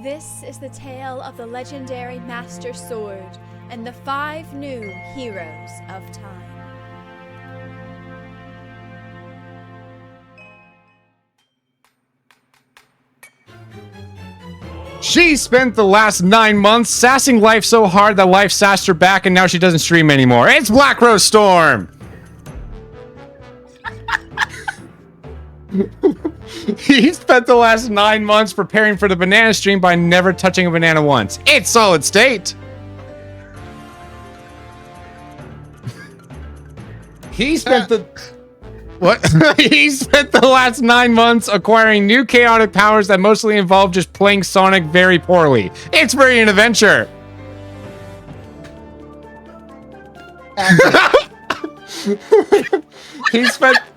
This is the tale of the legendary Master Sword and the 5 new heroes of time. She spent the last 9 months sassing life so hard that life sassed her back, and now she doesn't stream anymore. It's Black Rose Storm! He spent the last 9 months preparing for the banana stream by never touching a banana once. It's Solid State! He spent the... What? He spent the last 9 months acquiring new chaotic powers that mostly involve just playing Sonic very poorly. It's Brilliant Adventure!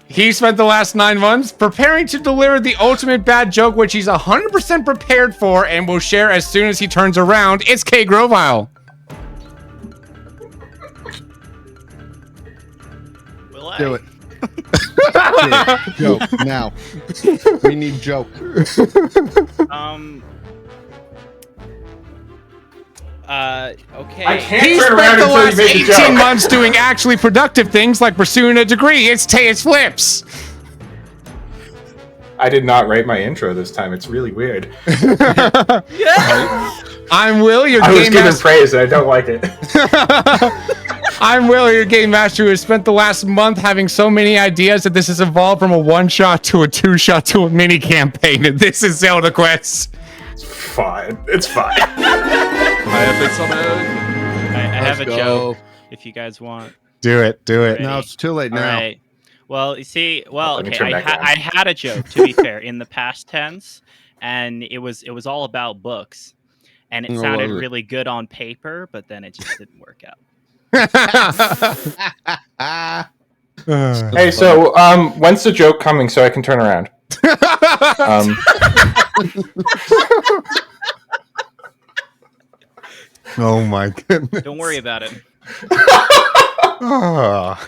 He spent the last 9 months preparing to deliver the ultimate bad joke, which he's 100% prepared for and will share as soon as he turns around. It's K. Grovile. Will I? Do it. Joke now. We need joke. Okay. I can't He turn spent around the until you last make a 18 joke. months doing actually productive things like pursuing a degree. It's Teus Flips. I did not write my intro this time. It's really weird. I'm Will, your I was game given master. praise and I don't like it. I'm Will, your game master, who has spent the last month having so many ideas that this has evolved from a 1-shot to a 2-shot to a mini campaign. And this is ZeldaQuest. It's fine. It's fine. I have been summoned. I have a Let's go. joke if you guys want. Do it. Ready? No, it's too late All now. right. Well, you see, Let me okay, turn back down. I had a joke, to be fair, in the past tense, and it was all about books, and it Oh, sounded was it? really good on paper, but then it just didn't work out. Hey, so when's the joke coming so I can turn around? Oh my goodness. Don't worry about it. Oh.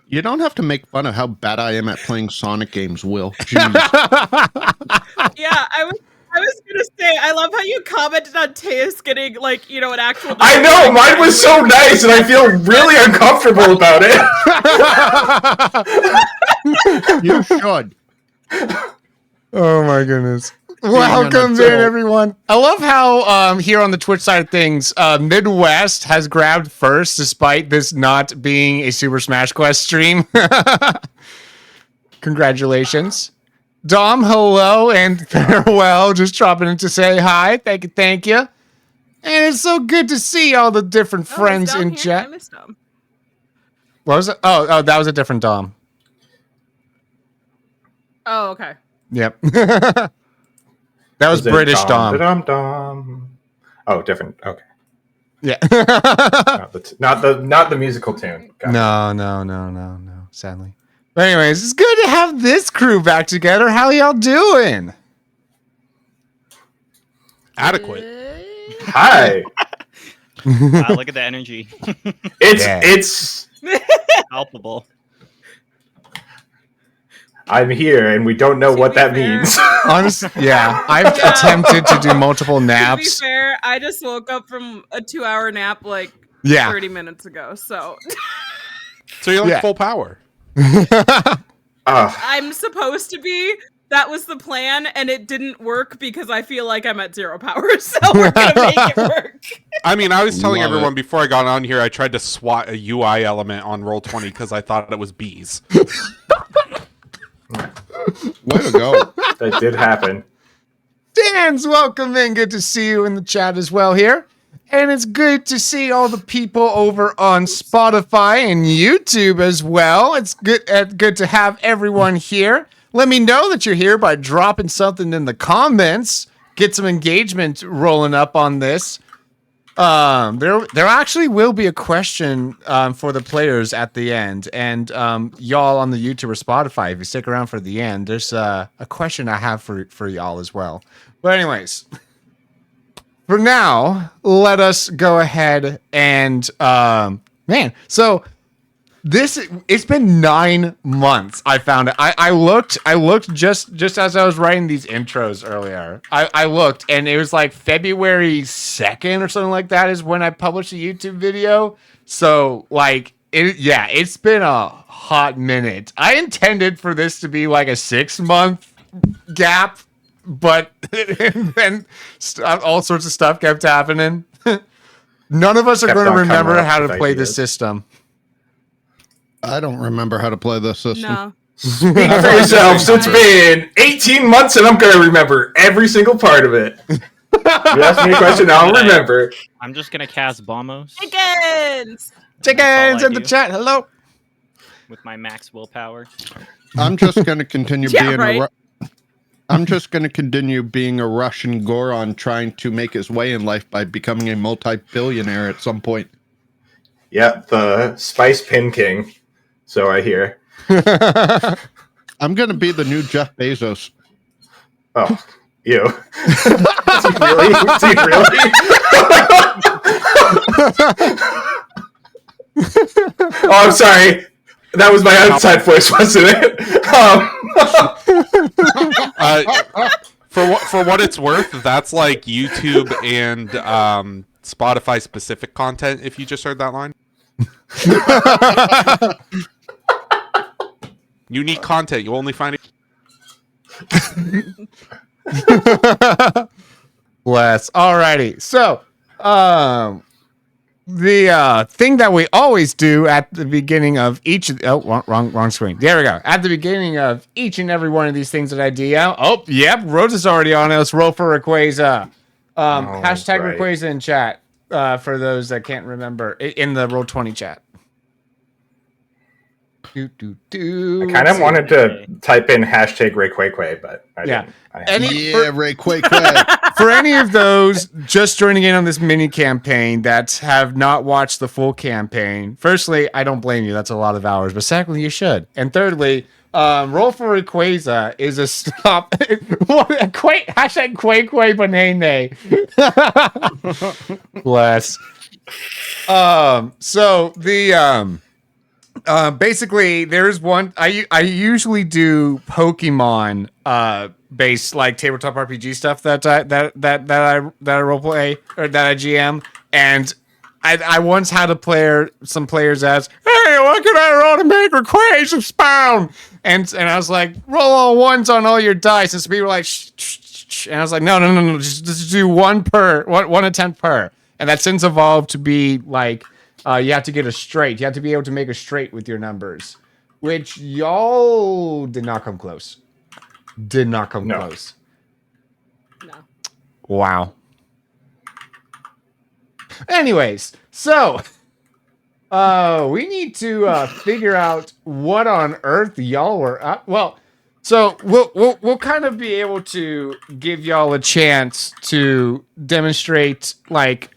You don't have to make fun of how bad I am at playing Sonic games, Will. Jeez. Yeah, I was gonna say, I love how you commented on Teus getting, like, you know, an actual. I know, mine was so nice and I feel really uncomfortable about it. You should. Oh my goodness. on Welcome a in, troll. everyone. I love how here on the Twitch side of things, Midwest has grabbed first despite this not being a Super Smash Quest stream. Congratulations. Dom, hello and farewell. Just dropping in to say hi. Thank you. And it's so good to see all the different friends in I chat. missed him. What was it? Oh, that was a different Dom. Oh, okay. Yep. That was Is it British Dom. Dom. Oh, different. Okay. Yeah. Not the musical tune. Got it. No. Sadly. But anyways, it's good to have this crew back together. How y'all doing? Adequate. Hi. Wow, look at the energy. It's Palpable. I'm here and we don't know what be that fair- means. Honestly, yeah. I've attempted to do multiple To be naps. fair, I just woke up from a 2-hour nap like Yeah. 30 minutes ago, so So you're like Yeah. full power. I'm supposed to be. That was the plan, and it didn't work because I feel like I'm at 0 power, so we're gonna make it work. I mean, I was telling Love everyone it. before I got on here, I tried to swat a UI element on Roll20 because I thought it was bees. Way to go. That did happen. Dan's welcome in. Good to see you in the chat as well here. And it's good to see all the people over on Spotify and YouTube as well. It's good to have everyone here. Let me know that you're here by dropping something in the comments. Get some engagement rolling up on this. There actually will be a question for the players at the end, and y'all on the YouTube or Spotify, if you stick around for the end, there's a question I have for y'all as well. But anyways, for now, let us go ahead and so it's been 9 months. I found it. I looked just as I was writing these intros earlier. I looked and it was like February 2nd or something like that is when I published a YouTube video. So like it's been a hot minute. I intended for this to be like a 6-month gap, but then all sorts of stuff kept happening. None of us are Kept going to on coming remember up how to with play the ideas. system. I don't remember how to play this system. No. Speak for yourselves. It's been 18 months and I'm going to remember every single part of it. You ask me a question, I'll remember. I'm just gonna cast Bombos Chickens! Chickens I in the do. chat. Hello. with my max willpower. I'm just going to continue Yeah, being right. I'm just going to continue being a Russian Goron trying to make his way in life by becoming a multi-billionaire at some point. Yep, the Spice Pin King. So I hear. I'm going to be the new Jeff Bezos. Oh, ew. Is he really? Is he really? Oh, I'm sorry. That was my outside voice, wasn't it? For what it's worth, that's like YouTube and Spotify specific content. If you just heard that line, unique content. You'll only find it. Bless. Alrighty. So, the thing that we always do at the beginning of each wrong screen. There we go. At the beginning of each and every one of these things that I DM. Oh, yep. Rose is already on it. Let's roll for Rayquaza. Hashtag right. Rayquaza in chat. For those that can't remember, in the Roll20 chat. I kind of wanted to type in hashtag Rayquaza, but I didn't. Ray Quay Quay. For any of those just joining in on this mini campaign that have not watched the full campaign, firstly, I don't blame you. That's a lot of hours. But secondly, you should. And thirdly, Roll for Rayquaza is a stop. Hashtag Quay Banane. Bless. So the basically there's one I usually do Pokemon based like tabletop RPG stuff that I roleplay or that I GM, and I once had some players ask, "Hey, what can I roll to make Rayquaza spawn?" And I was like, "Roll all ones on all your dice." And some people were like, shh. And I was like, no, just do one attempt per. And that since evolved to be like, you have to get a straight. You have to be able to make a straight with your numbers, which y'all did not come close. Did not come close. No. Wow. Anyways, so we need to figure out what on earth y'all were up. Well, so we'll kind of be able to give y'all a chance to demonstrate like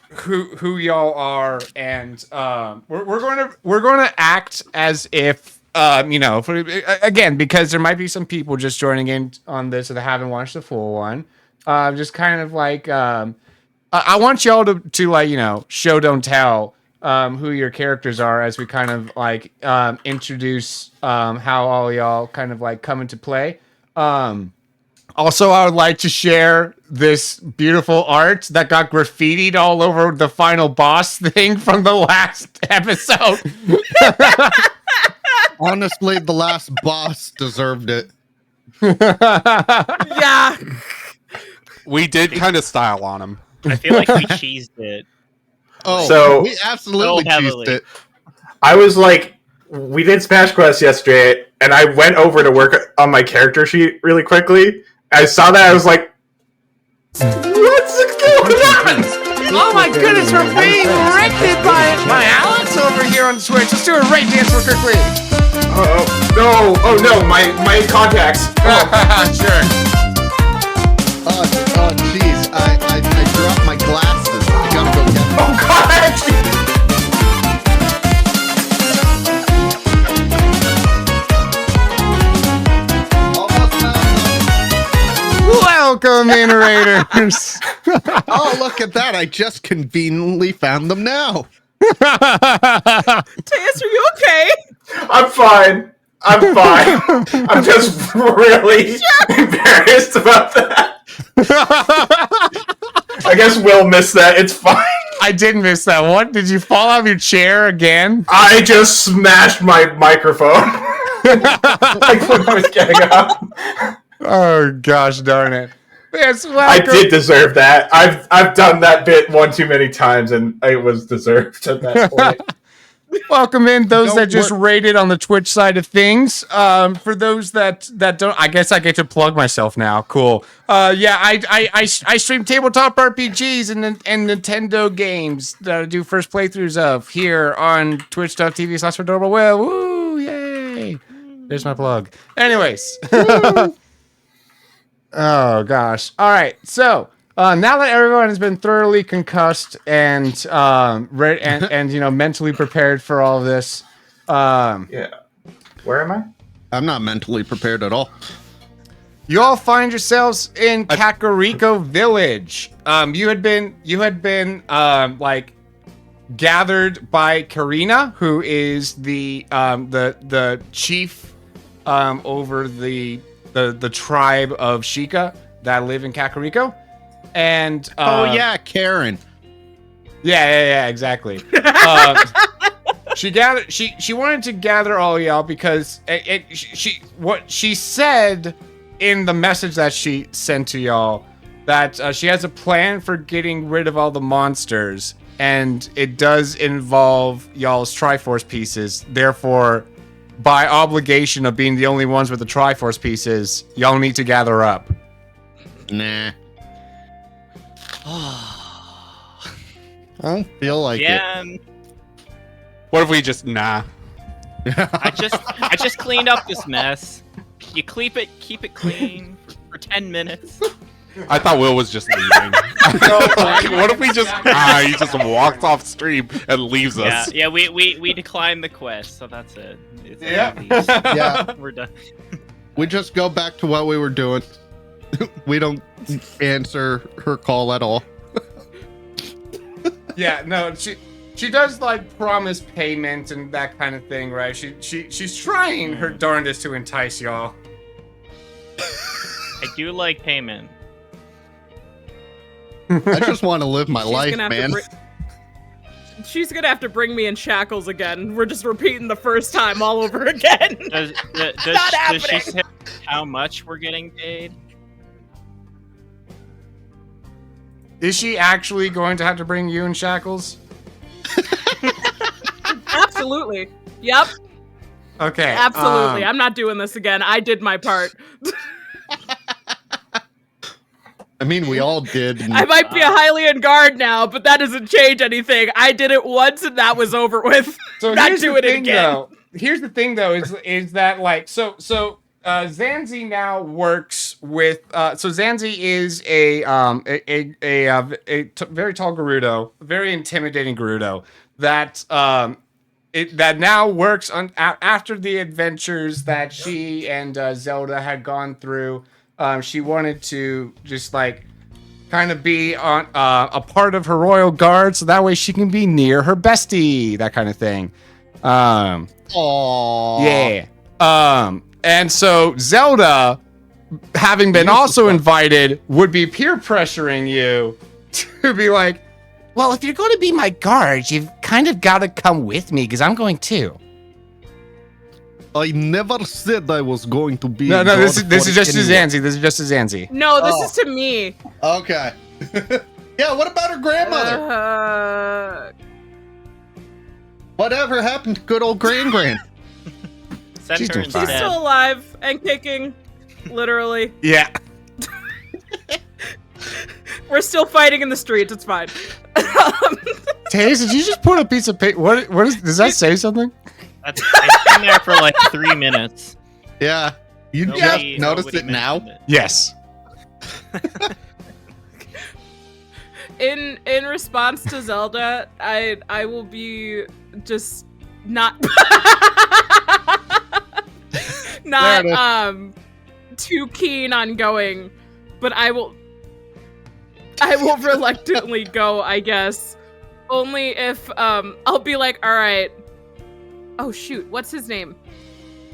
who y'all are, and we're going to act as if again, because there might be some people just joining in on this that haven't watched the full one. Just kind of like I want y'all to like show don't tell who your characters are as we kind of like introduce how all y'all kind of like come into play. Also, I would like to share this beautiful art that got graffitied all over the final boss thing from the last episode. Honestly, the last boss deserved it. Yeah. We did kind of style on him. I feel like we cheesed it. Oh, So- we absolutely So heavily. cheesed it. I was like, we did Smash Quest yesterday, and I went over to work on my character sheet really quickly. I saw that, I was like, what's going on? Oh my goodness, we're being directed by Alex over here on Twitch. Let's do a raid dance real quickly. Oh no, my contacts. Sure. Oh, jeez. I dropped my glasses. I gotta go get them. Oh god! Welcome, Interneters. Oh, look at that. I just conveniently found them now. Tejas, are you okay? I'm fine. I'm just really embarrassed about that. I guess Will missed that. It's fine. I did miss that. What? Did you fall out of your chair again? I just smashed my microphone. Like when I was getting up. Oh gosh darn it. Yes, I did deserve that. I've done that bit one too many times, and it was deserved at that point. Welcome in those No, that just rated on the Twitch side of things. For those that don't, I guess I get to plug myself now. Cool. Yeah, I stream tabletop RPGs and Nintendo games that I do first playthroughs of here on twitch.tv/Ouroboros. Woo, yay. There's my plug. Anyways. Oh gosh. All right. So now that everyone has been thoroughly concussed and mentally prepared for all of this, Yeah. Where am I? I'm not mentally prepared at all. you all find yourselves in Kakariko Village. You had been like gathered by Karina, who is the chief over the tribe of Sheikah that live in Kakariko. And Oh yeah, Karen. yeah, exactly. She wanted to gather all y'all because what she said in the message that she sent to y'all that she has a plan for getting rid of all the monsters, and it does involve y'all's Triforce pieces. Therefore, by obligation of being the only ones with the Triforce pieces, y'all need to gather up. Nah. I don't feel like it. Yeah, What if we just nah? I just cleaned up this mess. You keep it clean for 10 minutes. I thought Will was just leaving. What if we just he just walks off stream and leaves us? Yeah, we declined the quest, so that's it. It's Yeah. we're done. We just go back to what we were doing. We don't answer her call at all. Yeah, no, she does like promise payment and that kind of thing, right? She's trying her darndest to entice y'all. I do like payment. I just want to live my She's life, gonna have to man. She's gonna have to bring me in shackles again. We're just repeating the first time all over again. Does happening. she say how much we're getting paid? Is she actually going to have to bring you in shackles? Absolutely. Yep. Okay. Absolutely. I'm not doing this again. I did my part. I mean, we all did. I might be a Hylian guard now, but that doesn't change anything. I did it once and that was over with. So Not here's doing the it thing, again. though. Here's the thing, though, is that like Zanzi now works with. So Zanzi is a very tall Gerudo, very intimidating Gerudo that that now works on after the adventures that she and Zelda had gone through. She wanted to just like kind of be on a part of her royal guard, so that way she can be near her bestie, that kind of thing. Aww. Yeah. And so Zelda, having been also invited, would be peer pressuring you to be like, well, if you're going to be my guard, you've kind of got to come with me because I'm going too. I never said I was going to be. No, this is God for just a anyone. Zanzi. This is just a Zanzi. No, this Oh. is to me. Okay. Yeah, what about her grandmother? Whatever happened to good old Gran? Send She's her doing fine. She's instead. still alive and kicking. Literally. Yeah. We're still fighting in the streets. It's fine. Taze, did you just put a piece of paper? What is? Does that say something? It's been there for like 3 minutes. Yeah. You Nobody- just noticed nobody it now? mentioned it. Yes. In response to Zelda, I will be just not There it is. too keen on going, but I will reluctantly go, I guess. only if I'll be like, all right. Oh shoot, what's his name?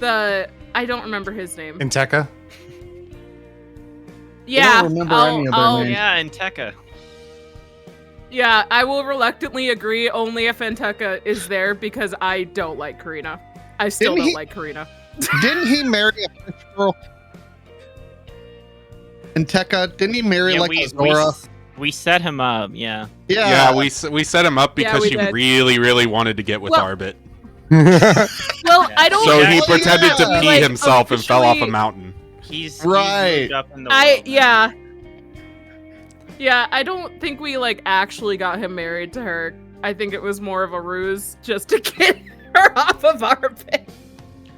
I don't remember his name. Inteka? Yeah, remember any of their Oh names. yeah, and Tekka. Yeah, I will reluctantly agree only if Anteka is there because I don't like Karina. I still Didn't don't he- like Karina. Didn't he marry a French girl? And Tekka, didn't he marry Yeah, like we, a Zora? we set him up. Yeah. Yeah, we set him up because we she did. really, really wanted to get with Well, Arbit. Well, I don't. So he Oh, pretended to yeah. pee Like, himself and fell off a officially- mountain. He's Right. moved up in the world now. Yeah, I don't think we like actually got him married to her. I think it was more of a ruse just to get her off of our pit.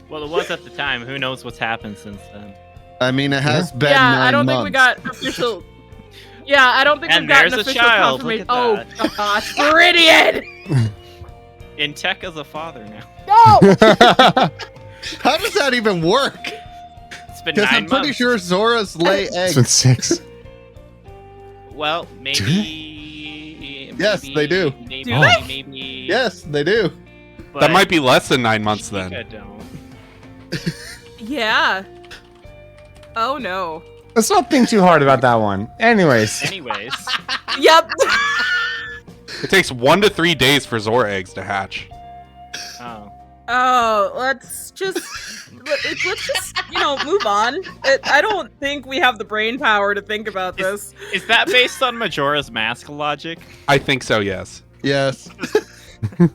Well, it was at the time. Who knows what's happened since then? I mean, it has been Yeah, 9 I don't think months. we got official. Yeah, I don't think And we've gotten there's a official child, look confirmation. at Oh that. gosh, Viridian! And Tekka's a father now. No! How does that even work? It's been Because 9 I'm pretty months. sure Zoras lay It's been eggs. 6. Well, maybe. Yes, they do. Maybe. Do they? Maybe. Yes, they do. But That might be less than 9 months Chica then. don't. Yeah. Oh no. Let's not think too hard about that one. Anyways. Anyways, Yep. It takes 1 to 3 days for Zora eggs to hatch. oh, Oh, let's just move on. I don't think we have the brain power to think about this. is that based on Majora's Mask logic? I think so, yes. Yes. I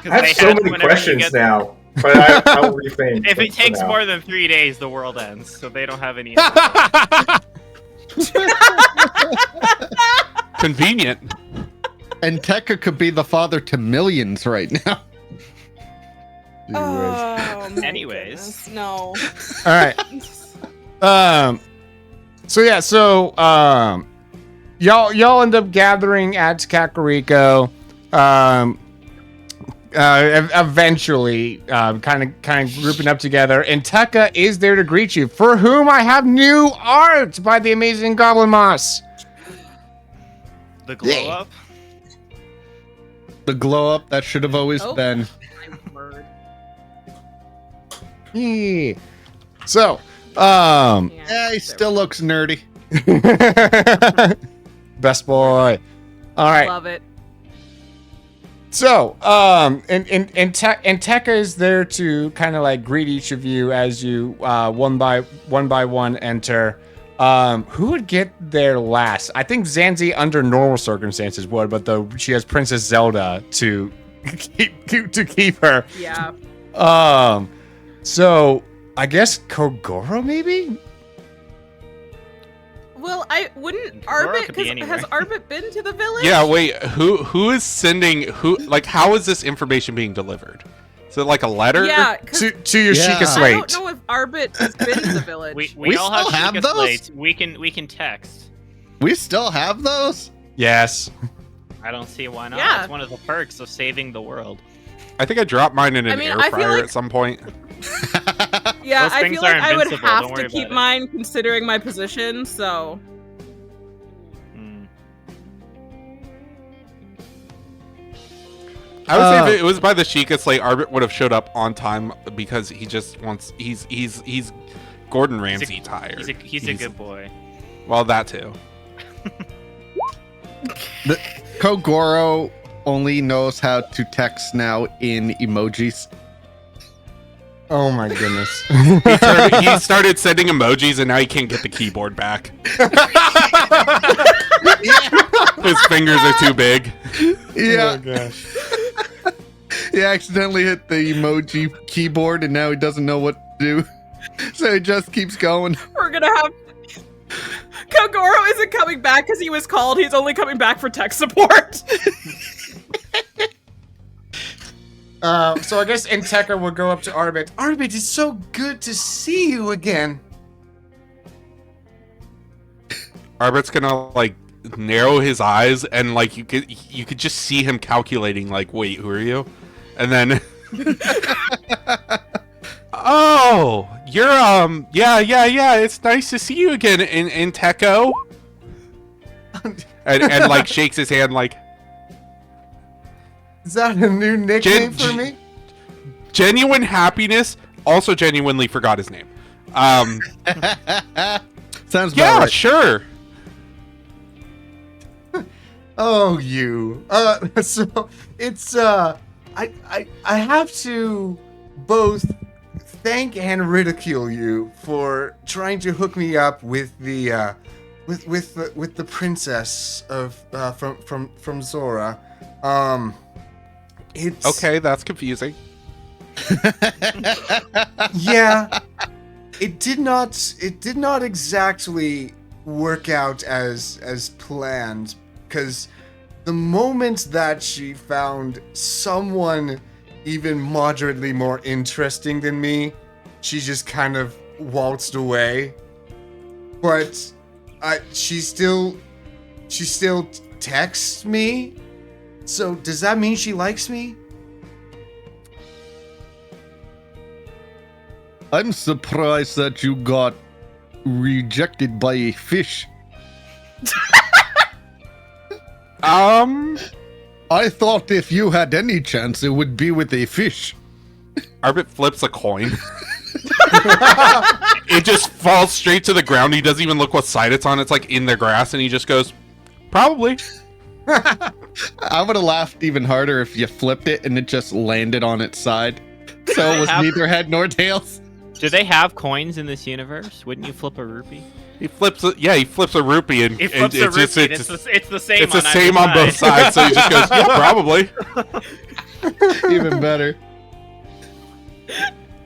have so many questions now, but I'll rethink. If it for takes now. more than 3 days, the world ends. So they don't have any. Convenient. And Tekka could be the father to millions right now. Oh, my Anyways. goodness, no. All right. So y'all end up gathering at Kakariko. Eventually, kind of grouping up together, and Tekka is there to greet you. For whom I have new art by the amazing Goblin Moss. The glow Yeah. up. The glow up that should have always Oh. been. My word. Yeah. So, Yeah, he still looks nerdy. best boy. All right. Love it. So, and Tekka is there to kind of like greet each of you as you one by one enter. Who would get there last? I think Zanzi under normal circumstances would, but she has Princess Zelda to keep her. Yeah. So I guess Kogoro maybe. Well, I wouldn't Kogoro Arbit could be because anywhere. has Arbit been to the village? Yeah, wait, who is sending who, like, how is this information being delivered? Is it like a letter? Yeah. 'Cause To your Yeah. Sheikah I slate. don't know if Arbit has been to the village. We all still have Sheikah those? slates. We can text. We still have those? Yes. I don't see why not. Yeah. It's one of the perks of saving the world. I think I dropped mine in an I mean, air I feel fryer like- at some point. Yeah, Those I things feel like are I would invincible, have don't to worry keep about it. mine considering my position, so Hmm. I would say if it was by the Sheikah slate, Arbit would have showed up on time because he just wants. He's Gordon Ramsay tired. He's a good boy. Well, that too. The Kogoro only knows how to text now in emojis. Oh my goodness. He started sending emojis and now he can't get the keyboard back. His fingers are too big. Yeah, gosh. he accidentally hit the emoji keyboard and now he doesn't know what to do. So he just keeps going. we're gonna have Kogoro isn't coming back because he was called. He's only coming back for tech support. So I guess Tekka would go up to Arbit. Arbit, it's so good to see you again. Arbit's gonna like narrow his eyes and like you could just see him calculating like, wait, who are you? And then oh, you're yeah, it's nice to see you again in Tekko. and like shakes his hand like Is that a new nickname for me? Genuine happiness. Also, genuinely forgot his name. Sounds about Yeah, right. sure. Oh, you. So it's I have to both thank and ridicule you for trying to hook me up with the with the princess of from Zora. It's Okay, that's confusing. Yeah. It did not exactly work out as planned, because the moment that she found someone even moderately more interesting than me, she just kind of waltzed away. But she still texts me. So does that mean she likes me? I'm surprised that you got rejected by a fish. I thought if you had any chance, it would be with a fish. Arbit flips a coin. It just falls straight to the ground. He doesn't even look what side it's on. It's like in the grass, and he just goes, probably. I would have laughed even harder if you flipped it and it just landed on its side. So it was neither head nor tails. Do they have coins in this universe? Wouldn't you flip a rupee? He flips a rupee, and He flips a rupee. It's the same. It's the same on both sides. So he just goes, yeah, probably. Even better.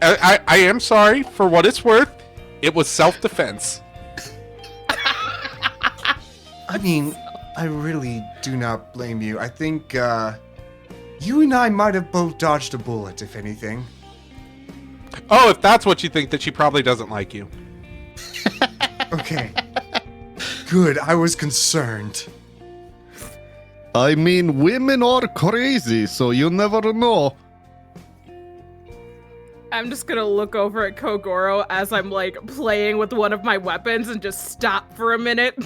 I am sorry for what it's worth. It was self-defense. I mean, I really do not blame you. I think you and I might have both dodged a bullet, if anything. Oh, if that's what you think, that she probably doesn't like you. Okay. Good, I was concerned. I mean, women are crazy, so you never know. I'm just gonna look over at Kogoro as I'm like playing with one of my weapons and just stop for a minute.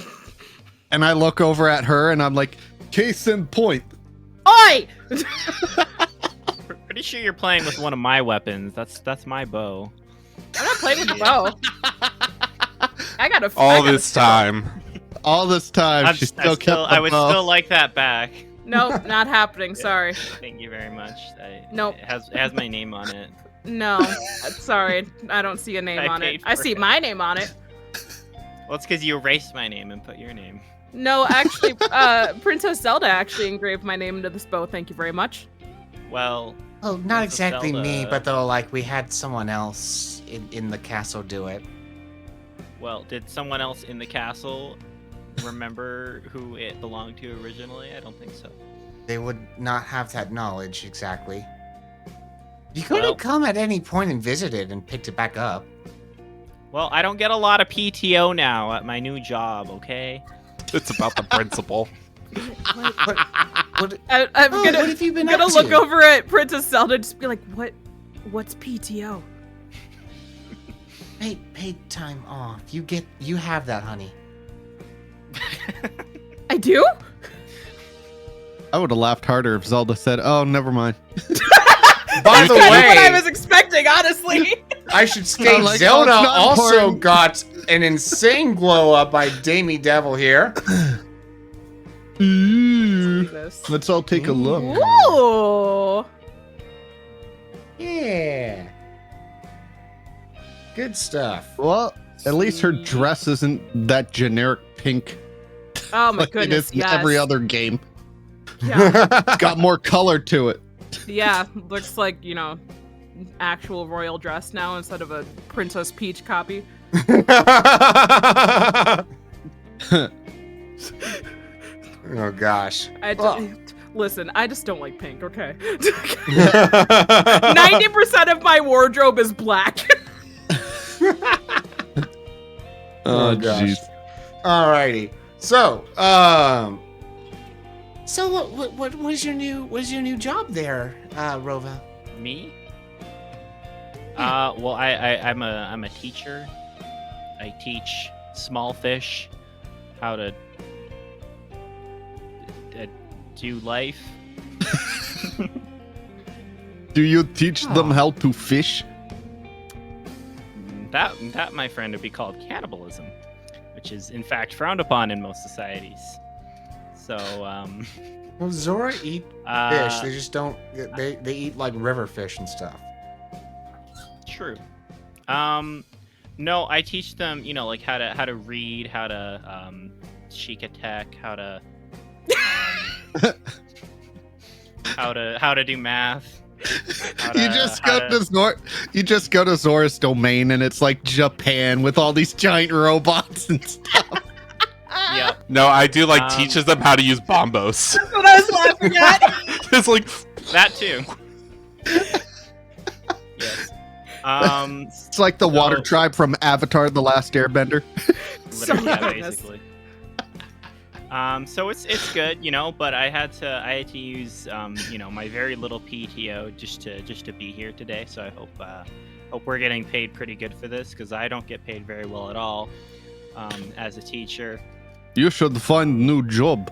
And I look over at her and I'm like, case in point. Oi! Pretty sure you're playing with one of my weapons. That's my bow. I'm not playing with the bow. I gotta. All this time. All this time, she still kept the I would bow. still like that back. Nope, not happening. Sorry. Thank you very much. Nope. It has my name on it. No, sorry. I don't see a name I on it. paid I for see it. my name on it. Well, it's because you erased my name and put your name. No, actually, Princess Zelda actually engraved my name into this bow. Thank you very much. Well, Well, not Princess exactly me, Zelda. but though, like, we had someone else in the castle do it. well, did someone else in the castle remember who it belonged to originally? I don't think so. They would not have that knowledge, exactly. You could Well- have come at any point and visited and picked it back up. Well, I don't get a lot of PTO now at my new job, okay? It's about the principal. What I'm Oh, gonna, what have you been gonna up look to? over at Princess Zelda and just be like, what's PTO? paid time off. You have that, honey. I do? I would have laughed harder if Zelda said, oh, never mind. By the That's kind of what I way, was expecting, honestly. I should state I'm like, Zelda oh, it's not also important. got an insane glow up by Damie Devil here. Let's all take a look. Ooh. Yeah. Good stuff. Well, at least her dress isn't that generic pink Oh my like it goodness, is in yes. every other game. Yeah. It's got more color to it. Yeah, looks like, actual royal dress now instead of a Princess Peach copy. Oh gosh. Listen, I just don't like pink, okay? 90% of my wardrobe is black. Oh, gosh. jeez. Alrighty. So, So what was your new job there, Rova? Me? Well, I'm a teacher. I teach small fish how to do life. Do you teach them how to fish? That, my friend, would be called cannibalism, which is in fact frowned upon in most societies. So, Well, Zora eat fish. They just don't. They eat like river fish and stuff. True. No, I teach them, like how to read, how to cheek attack, how to how to do math. You just go to Zora's domain and it's like Japan with all these giant robots and stuff. Yep. No, I do teaches them how to use bombos. That's what I was laughing at. It's like That too. Yes. It's like the water tribe from Avatar: The Last Airbender. Literally, yeah, basically. So it's good, but I had to use my very little PTO just to be here today. So I hope we're getting paid pretty good for this, because I don't get paid very well at all as a teacher. You should find a new job.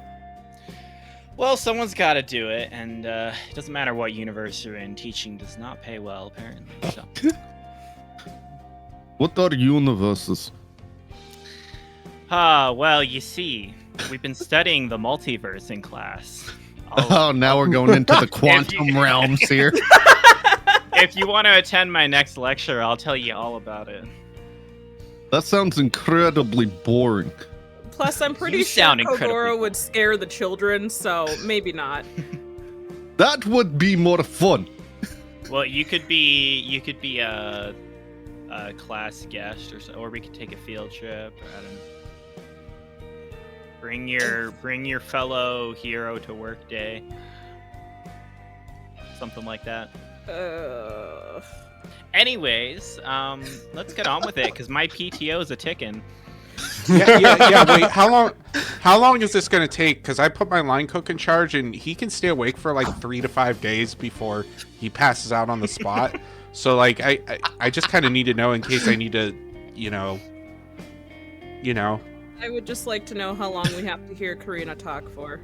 Well, someone's got to do it, and it doesn't matter what universe you're in. Teaching does not pay well, apparently. So. What are universes? Well, you see, we've been studying the multiverse in class. Oh, now we're going into the quantum realms here. If you want to attend my next lecture, I'll tell you all about it. That sounds incredibly boring. Plus, I'm pretty You sure sound incredibly Kogoro cool. would scare the children, so maybe not. That would be more fun. Well, you could be a class guest, or we could take a field trip. Or I don't know. Bring your fellow hero to work day. Something like that. Anyways, let's get on with it, because my PTO is a ticking. yeah. Wait, how long is this gonna take? Because I put my line cook in charge, and he can stay awake for like 3 to 5 days before he passes out on the spot. So I just kind of need to know in case I need to, I would just like to know how long we have to hear Karina talk for.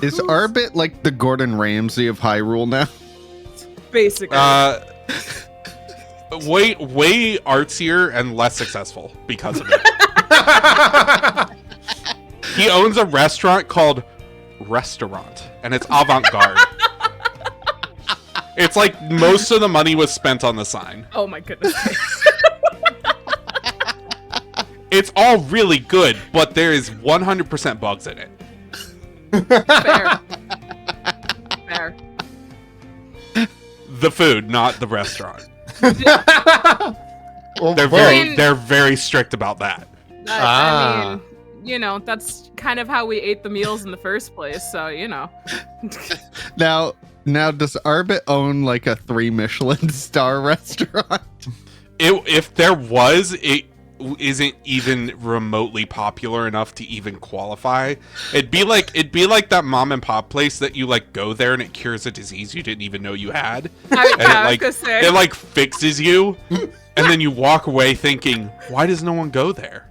Is Arbit like the Gordon Ramsay of Hyrule now? Basically. Way artsier and less successful because of it. He owns a restaurant called Restaurant, and it's avant-garde. It's like most of the money was spent on the sign. Oh my goodness. It's all really good, but there is 100% bugs in it. Fair. Fair. The food, not the restaurant. Well, They're very strict about that. I mean, that's kind of how we ate the meals in the first place, so, Now does Arbit own like a 3 Michelin star restaurant? If there was, it isn't even remotely popular enough to even qualify. It'd be like that mom and pop place that you go there and it cures a disease you didn't even know you had. I was gonna say. It fixes you, and then you walk away thinking, why does no one go there?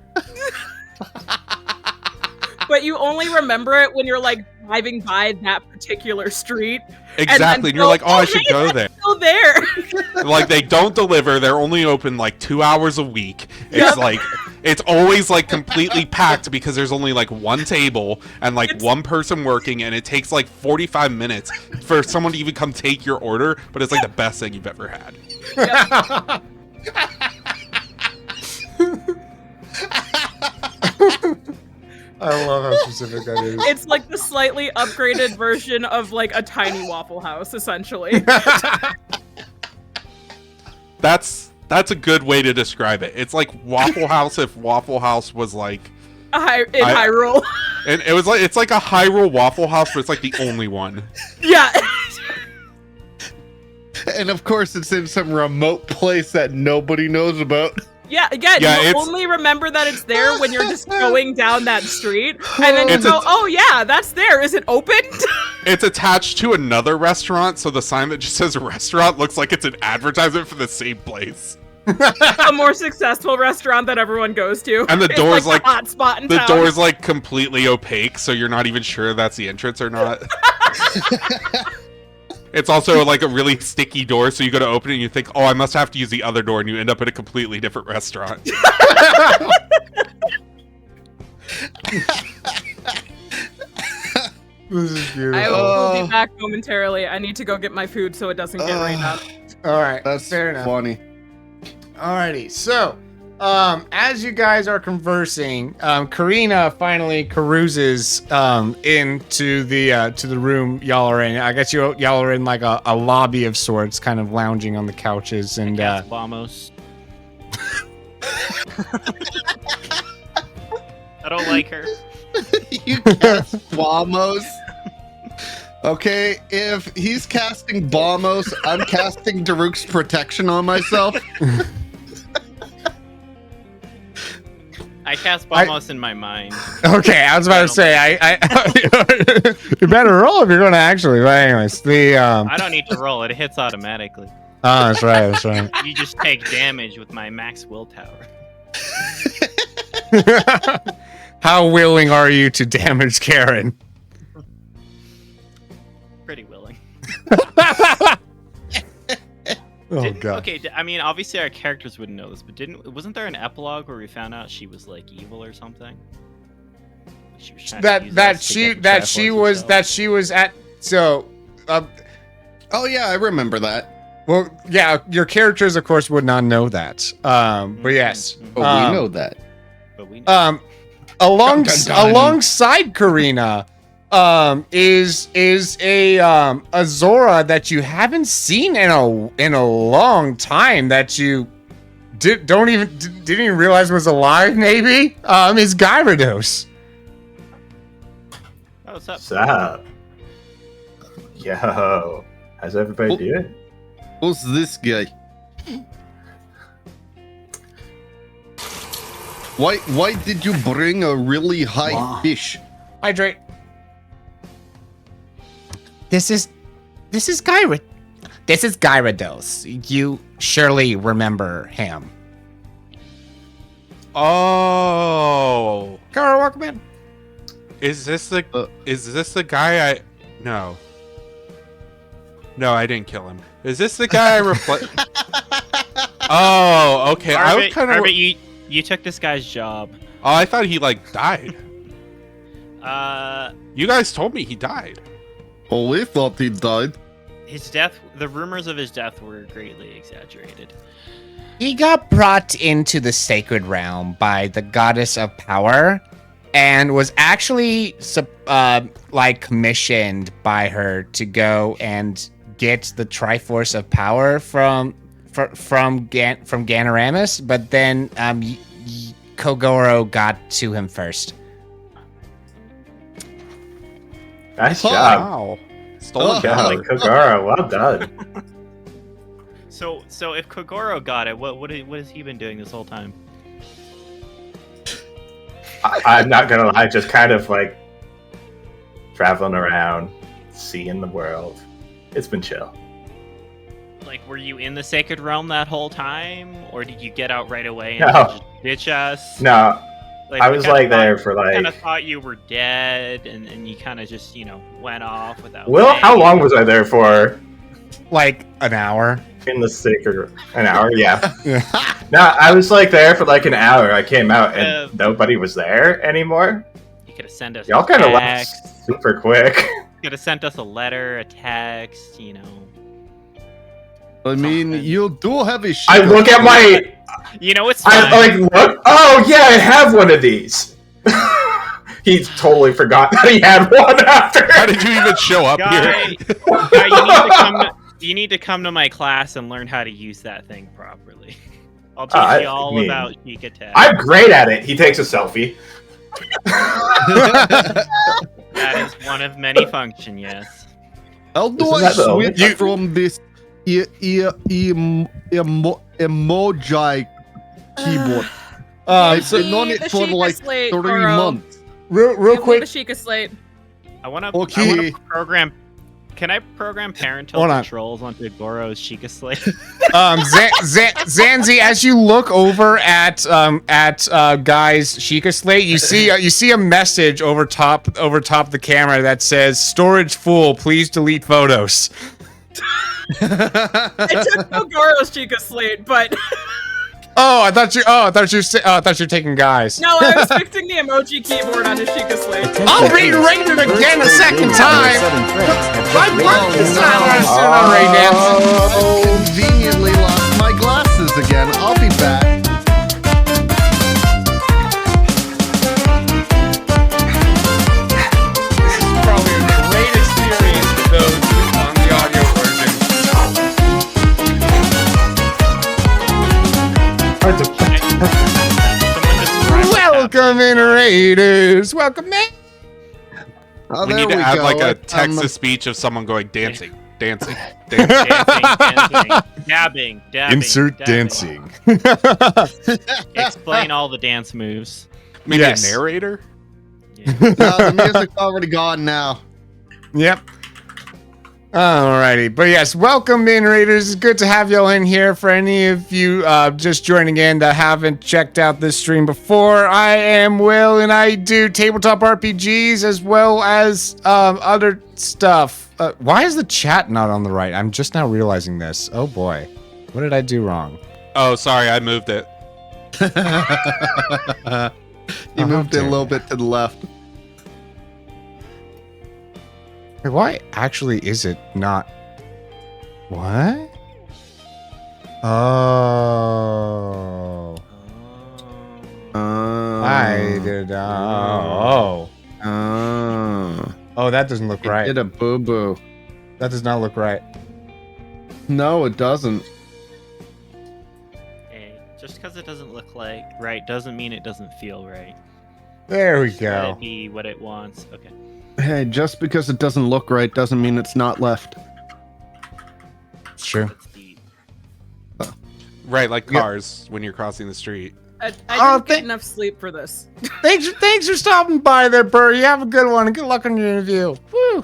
But you only remember it when you're driving by that particular street. Exactly, and you're like, oh, I should go it's there. Still there. They don't deliver. They're only open 2 hours a week. It's it's always completely packed because there's only one table and one person working, and it takes 45 minutes for someone to even come take your order. But it's the best thing you've ever had. Yep. I love how specific that is. It's the slightly upgraded version of a tiny Waffle House, essentially. That's a good way to describe it. It's like Waffle House if Waffle House was in Hyrule. And it was it's like a Hyrule Waffle House, but it's the only one. Yeah. And of course it's in some remote place that nobody knows about. Yeah, you only remember that it's there when you're just going down that street, and then you go, oh yeah, that's there. Is it open? It's attached to another restaurant, so the sign that just says restaurant looks like it's an advertisement for the same place. A more successful restaurant that everyone goes to. And the door's the hot spot in the town. door's completely opaque, so you're not even sure that's the entrance or not. It's also like a really sticky door, so you go to open it and you think, oh, I must have to use the other door, and you end up at a completely different restaurant. This is beautiful. I will be back momentarily. I need to go get my food so it doesn't get rained on. All right, That's fair enough. funny. Alrighty, so as you guys are conversing, Karina finally carouses into the room y'all are in. I guess y'all are in like a lobby of sorts, kind of lounging on the couches, and Vamos. I don't like her. You cast Bombos. Okay, if he's casting Bombos, I'm casting Daruk's protection on myself. I cast Vamos in my mind. okay, I was about to say I you better roll if you're going to actually. But anyways, I don't need to roll; it hits automatically. Oh, that's right, that's right. You just take damage with my max willpower. How willing are you to damage Karen? Pretty willing. God. Okay, I mean, obviously our characters wouldn't know this, but wasn't there an epilogue where we found out she was like evil or something? She was trying to use us to get the Triforce she was at so. Oh yeah, I remember that. Well, yeah, your characters, of course, would not know that. But yes, But we know that. But we know. Alongside Karina, is a Zora that you haven't seen in a long time, that you didn't even realize was alive. Maybe is Gyarados. Oh, what's up? Sup? Yo, how's everybody doing? Who's this guy? Why did you bring a really high fish? Hydrate. This is Gyarados. This is Gyarados. You surely remember him. Oh, Gara, welcome in. is this the guy I? No, I didn't kill him. Is this the guy I replaced? Oh, okay. I was kind of. You took this guy's job. Oh, I thought he like died. Uh, You guys told me he died. Oh, we thought he died. his death. The rumors of his death were greatly exaggerated. He got brought into the sacred realm by the goddess of power, and was actually commissioned by her to go and get the Triforce of power from Ganaramus, but then Kogoro got to him first. Nice job. Wow. Stolen Golly, Kogoro, well done. So if Kogoro got it, what has he been doing this whole time? I'm not gonna lie, just kind of like traveling around, seeing the world. It's been chill. Like, were you in the Sacred Realm that whole time, or did you get out right away and No. just ditch us? No, Like, I was like there for I kind like. of thought you were dead, and you kind of just went off without. Will, saying. how long was I there for? Like an hour. In the sacred, an hour, yeah. No, I was like there for like an hour. I came out and nobody was there anymore. You could have sent us. Y'all kind of left text. super quick. Could have sent us a letter, a text. I mean, Something. you do have a I look at my. It's fine. I like look. Oh yeah, I have one of these. He totally forgot that he had one after. How did you even show up Guy, here? you need to come to my class and learn how to use that thing properly. I'll teach you all about Sheik Attack. I'm great at it. He takes a selfie. That is one of many function, yes. How do Isn't I that the only- switch from this emoji keyboard? I've been on it for like 3 months. Real quick. The Sheikah Slate. I want to Okay. program. Can I program parental Hold on. controls onto Goro's Sheikah Slate? Zanzi, as you look over at Guy's Sheikah Slate, you see a message over top the camera that says "Storage full. Please delete photos." I took Ogoro's Chica Slate, but I thought you were taking guys. no, I was fixing the emoji keyboard on his Chica Slate. I'll read it again a second time. My work is not right now. Conveniently lost my glasses again. I'll be back. This is probably a great experience for those on the audio version. Welcome in, Raiders. Welcome in. Oh, We there need to add go. like a text-to-speech of someone going dancing. Dancing, dabbing. Insert dabbing. dancing. Explain all the dance moves. Maybe Yes. a narrator? Yeah. No, the music's already gone now. Yep. Alrighty, but yes, welcome in, Raiders. It's good to have y'all in here. For any of you just joining in that haven't checked out this stream before, I am Will, and I do tabletop RPGs as well as other stuff. Why is the chat not on the right? I'm just now realizing this. Oh boy, what did I do wrong? Oh, sorry, I moved it. You moved it a little bit to the left. Wait, why actually is it not? What? Oh. I did. Oh. Oh, that doesn't look right. Did a boo boo. That does not look right. No, it doesn't. Hey, just because it doesn't look like right doesn't mean it doesn't feel right. There we Just let go. it be what it wants. Okay. Hey, just because it doesn't look right doesn't mean it's not left. It's true. That's deep. Right, like cars when you're crossing the street. I Oh, didn't get enough sleep for this. Thanks for stopping by there, Burr. You have a good one and good luck on your interview. Woo.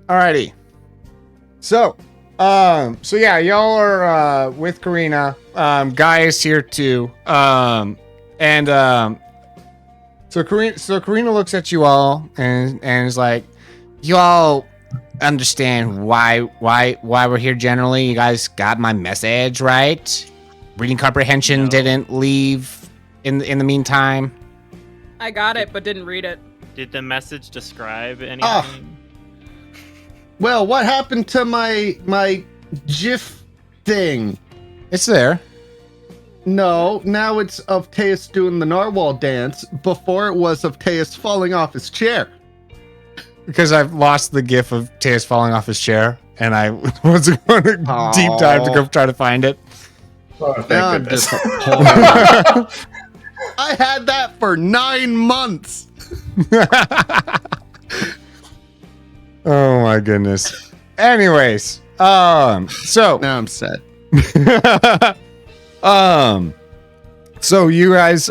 Alrighty. So yeah, y'all are with Karina. Guy is here too. So Karina looks at you all and is like, you all understand why we're here generally. You guys got my message, right? Reading comprehension No. didn't leave in the meantime. I got it, but didn't read it. Did the message describe anything? Ah. Well, what happened to my GIF thing? It's there. No, now it's of Teus doing the narwhal dance. Before it was of Teus falling off his chair. Because I've lost the gif of Teus falling off his chair, and I was going to deep dive to go try to find it. Oh, thank I'm goodness. disappointed. I had that for 9 months. Oh my goodness. Anyways, so Now I'm sad. so you guys,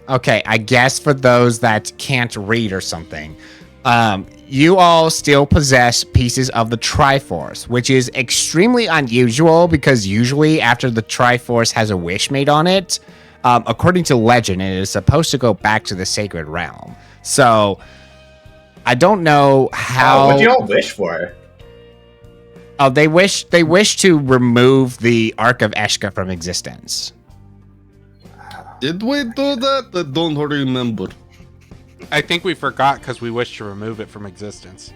okay, I guess for those that can't read or something, you all still possess pieces of the Triforce, which is extremely unusual because usually after the Triforce has a wish made on it, according to legend, it is supposed to go back to the sacred realm. So I don't know how. What do y'all wish for? Oh, they wish to remove the Ark of Eshka from existence. Did we do that? I don't remember. I think we forgot because we wish to remove it from existence.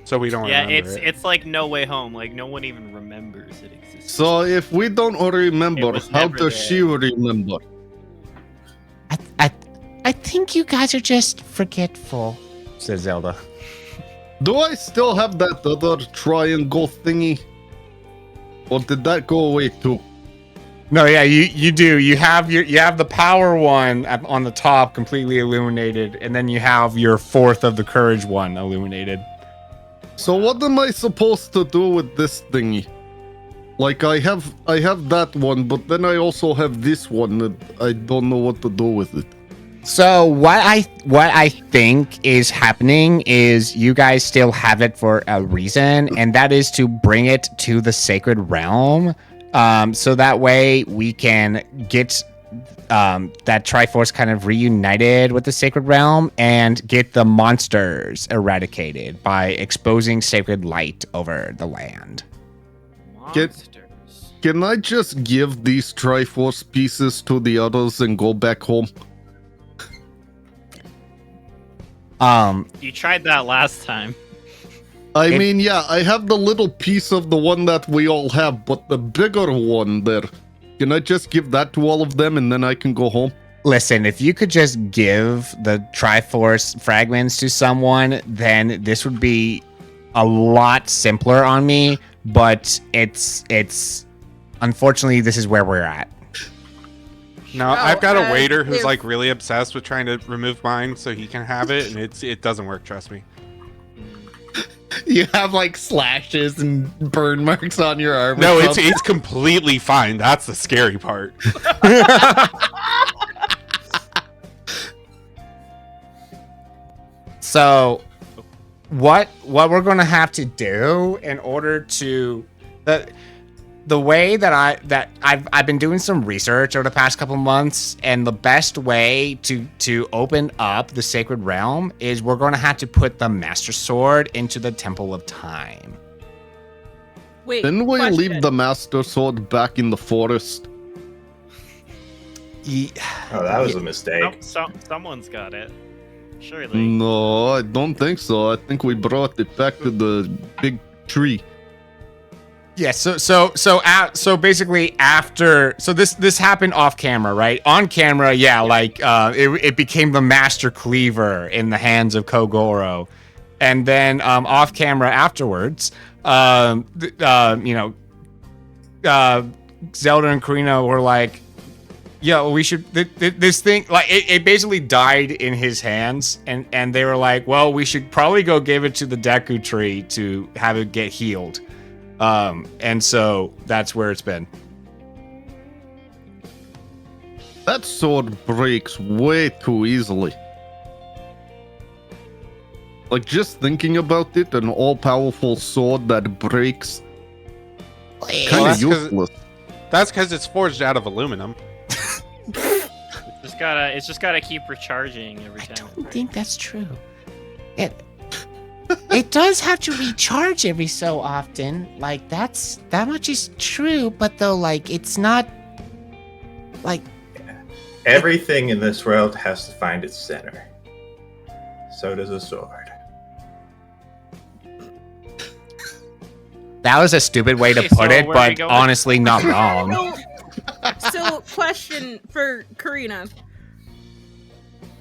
So we don't Yeah, remember it. it's like No Way Home. Like no one even remembers it exists. So if we don't It remember, was how never does there. she remember? I think you guys are just forgetful, said Zelda. Do I still have that other triangle thingy? Or did that go away too? No, yeah, you do. You have the power one on the top completely illuminated, and then you have your fourth of the courage one illuminated. So what am I supposed to do with this thingy? Like I have that one, but then I also have this one that I don't know what to do with it. So what I think is happening is you guys still have it for a reason, and that is to bring it to the sacred realm. So that way we can get that Triforce kind of reunited with the Sacred Realm and get the monsters eradicated by exposing sacred light over the land. Monsters. Can I just give these Triforce pieces to the others and go back home? You tried that last time. I mean, yeah, I have the little piece of the one that we all have, but the bigger one there, can I just give that to all of them and then I can go home? Listen, if you could just give the Triforce fragments to someone, then this would be a lot simpler on me, but it's unfortunately this is where we're at. No, I've got a waiter who's if- like really obsessed with trying to remove mine so he can have it, and it doesn't work. Trust me. You have like slashes and burn marks on your arm. No, it's completely fine. That's the scary part. So, what we're going to have to do in order to the way that I've been doing some research over the past couple months, and the best way to open up the Sacred Realm is we're going to have to put the Master Sword into the Temple of Time. Wait, Didn't we question. leave the Master Sword back in the forest? Oh, that was a mistake. Someone's got it. Surely. No, I don't think so. I think we brought it back to the big tree. Yeah, so basically after this happened off camera, right? On camera, yeah, like it became the Master Cleaver in the hands of Kogoro, and then off camera afterwards, Zelda and Karina were like, "Yeah, we should this thing like it basically died in his hands, and they were like, well, we should probably go give it to the Deku Tree to have it get healed." And so that's where it's been. That sword breaks way too easily. Like, just thinking about it, an all-powerful sword that breaks. Kind of useless. That's because it's forged out of aluminum. It's just gotta keep recharging every time. I don't think that's true. It does have to recharge every so often. Like that much is true, but though like it's not like Everything in this world has to find its center. So does a sword. that was a stupid way to Okay, put so it, where are we but going? honestly not wrong. So, question for Karina.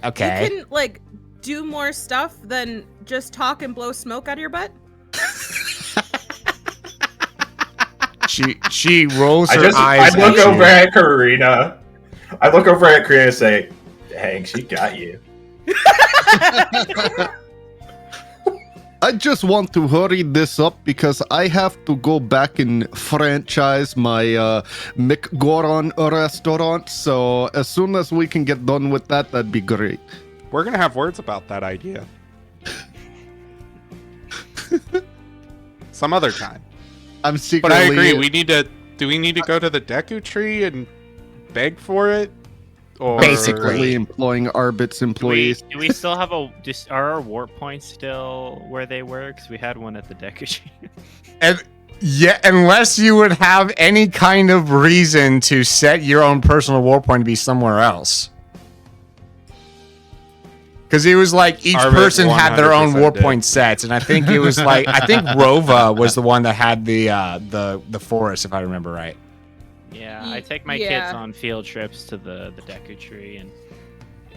Okay. You can, like, do more stuff than just talk and blow smoke out of your butt? She rolls her I eyes. look at over you. at Karina. I look over at Karina and say, "Dang, she got you." I just want to hurry this up because I have to go back and franchise my McGoron restaurant. So as soon as we can get done with that, that'd be great. We're gonna have words about that idea. Some other time. I'm secretly. But I agree. Do we need to go to the Deku Tree and beg for it? Or Basically. employing Arbit's employees. Do we still have are our warp points still where they were? Because we had one at the Deku Tree. And yeah, unless you would have any kind of reason to set your own personal war point to be somewhere else. Because it was like each Arvid person had their own 100% war did. point sets, and I think it was like I think Rova was the one that had the forest, if I remember right. Yeah, I take my Yeah. kids on field trips to the Deku Tree and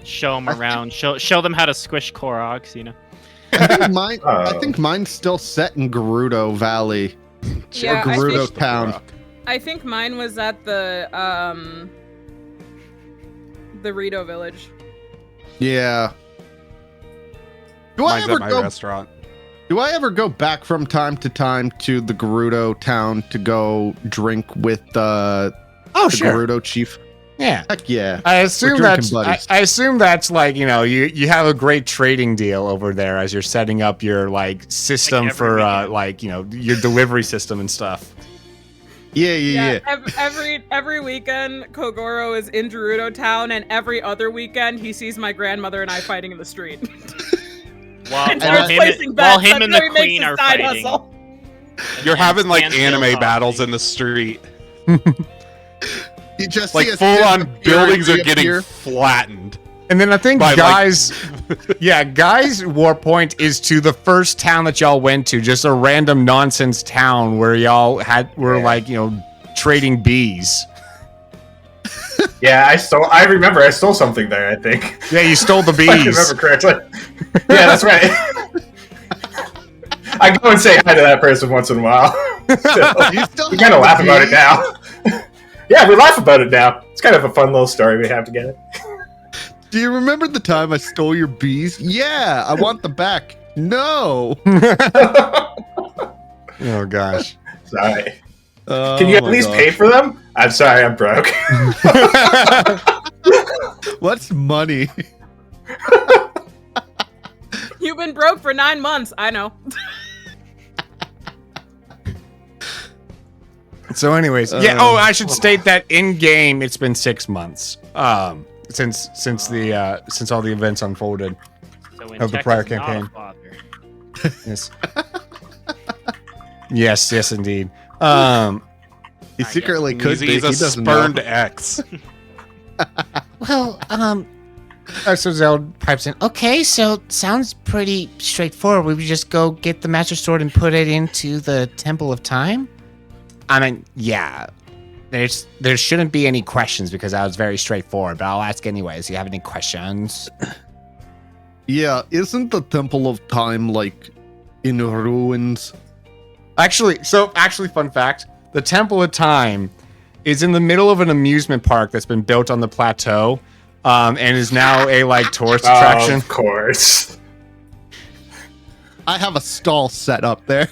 show them around, show them how to squish Koroks, you know. I think mine's still set in Gerudo Valley. Yeah, or I Gerudo think- Town. I think mine was at the Rito Village. Yeah. Do Mine's at my restaurant. Do I ever go back from time to time to the Gerudo Town to go drink with the Gerudo chief? Yeah. Heck yeah. I assume drinking that's buddies. I assume that's like, you know, you have a great trading deal over there as you're setting up your like system Like every for weekend. like, you know, your delivery system and stuff. Yeah. Every weekend, Kogoro is in Gerudo Town, and every other weekend, he sees my grandmother and I fighting in the street. While And starts placing bets. him That's and how the he makes queen his are side fighting. hustle. You're having like Standstill anime battles talking. in the street. You just Like see a full on stick buildings are getting reappear. flattened. And then I think By, like- Guy's war point is to the first town that y'all went to, just a random nonsense town where y'all were like, trading bees. Yeah, I remember I stole something there, I think. Yeah, you stole the If I bees. remember correctly. Yeah, that's right. I go and say hi to that person once in a while. You still We kind have of laugh the about it bees? now. Yeah, we laugh about it now. It's kind of a fun little story we have together. Do you remember the time I stole your bees? Yeah, I want them back. No. Oh gosh. Sorry. Oh Can you at my least gosh. pay for them? I'm sorry, I'm broke. What's money? You've been broke for 9 months. I know. So, anyways, I should state that in game it's been 6 months. Since all the events unfolded. So when Of the Tech prior is not a campaign. father. Yes. yes, indeed. He secretly could He's be. He a doesn't spurned know. ex. Well, So Zelda pipes in. okay, so sounds pretty straightforward. We would just go get the Master Sword and put it into the Temple of Time? I mean, yeah. There shouldn't be any questions because that was very straightforward, but I'll ask anyways. Do you have any questions? Yeah, isn't the Temple of Time like in ruins? Actually, fun fact. The Temple of Time is in the middle of an amusement park that's been built on the plateau, and is now a tourist attraction. Of course. I have a stall set up there.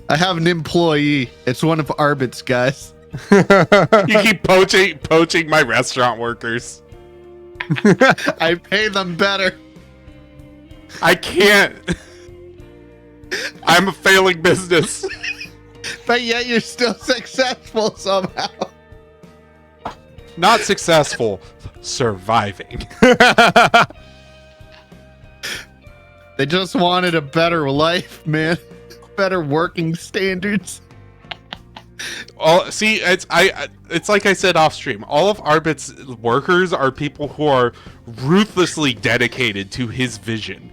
I have an employee. It's one of Arbit's guys. You keep poaching my restaurant workers. I pay them better. I can't. I'm a failing business. But yet you're still successful somehow. Not successful, surviving. They just wanted a better life, man. Better working standards. See, it's like I said off stream. All of Arbit's workers are people who are ruthlessly dedicated to his vision.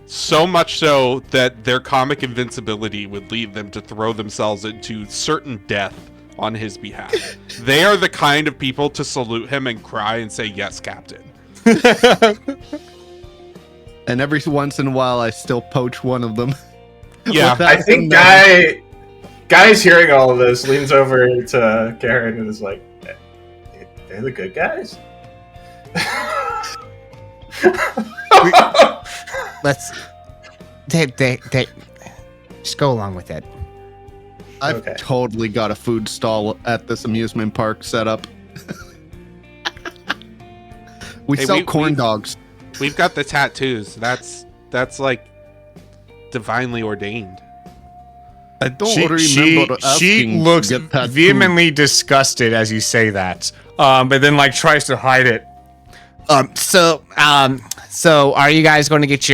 So much so that their comic invincibility would lead them to throw themselves into certain death on his behalf. They are the kind of people to salute him and cry and say, "Yes, Captain." And every once in a while, I still poach one of them. Yeah. Without I think them Guy's hearing all of this, leans over to Karen and is like, they're the good guys? Let's... They... Just go along with it. I've Okay. totally got a food stall at this amusement park set up. We Hey, sell corn dogs. We've got the tattoos. That's like divinely ordained. I don't She remember asking to looks get tattooed. vehemently disgusted as you say that, but then tries to hide it. So are you guys going to get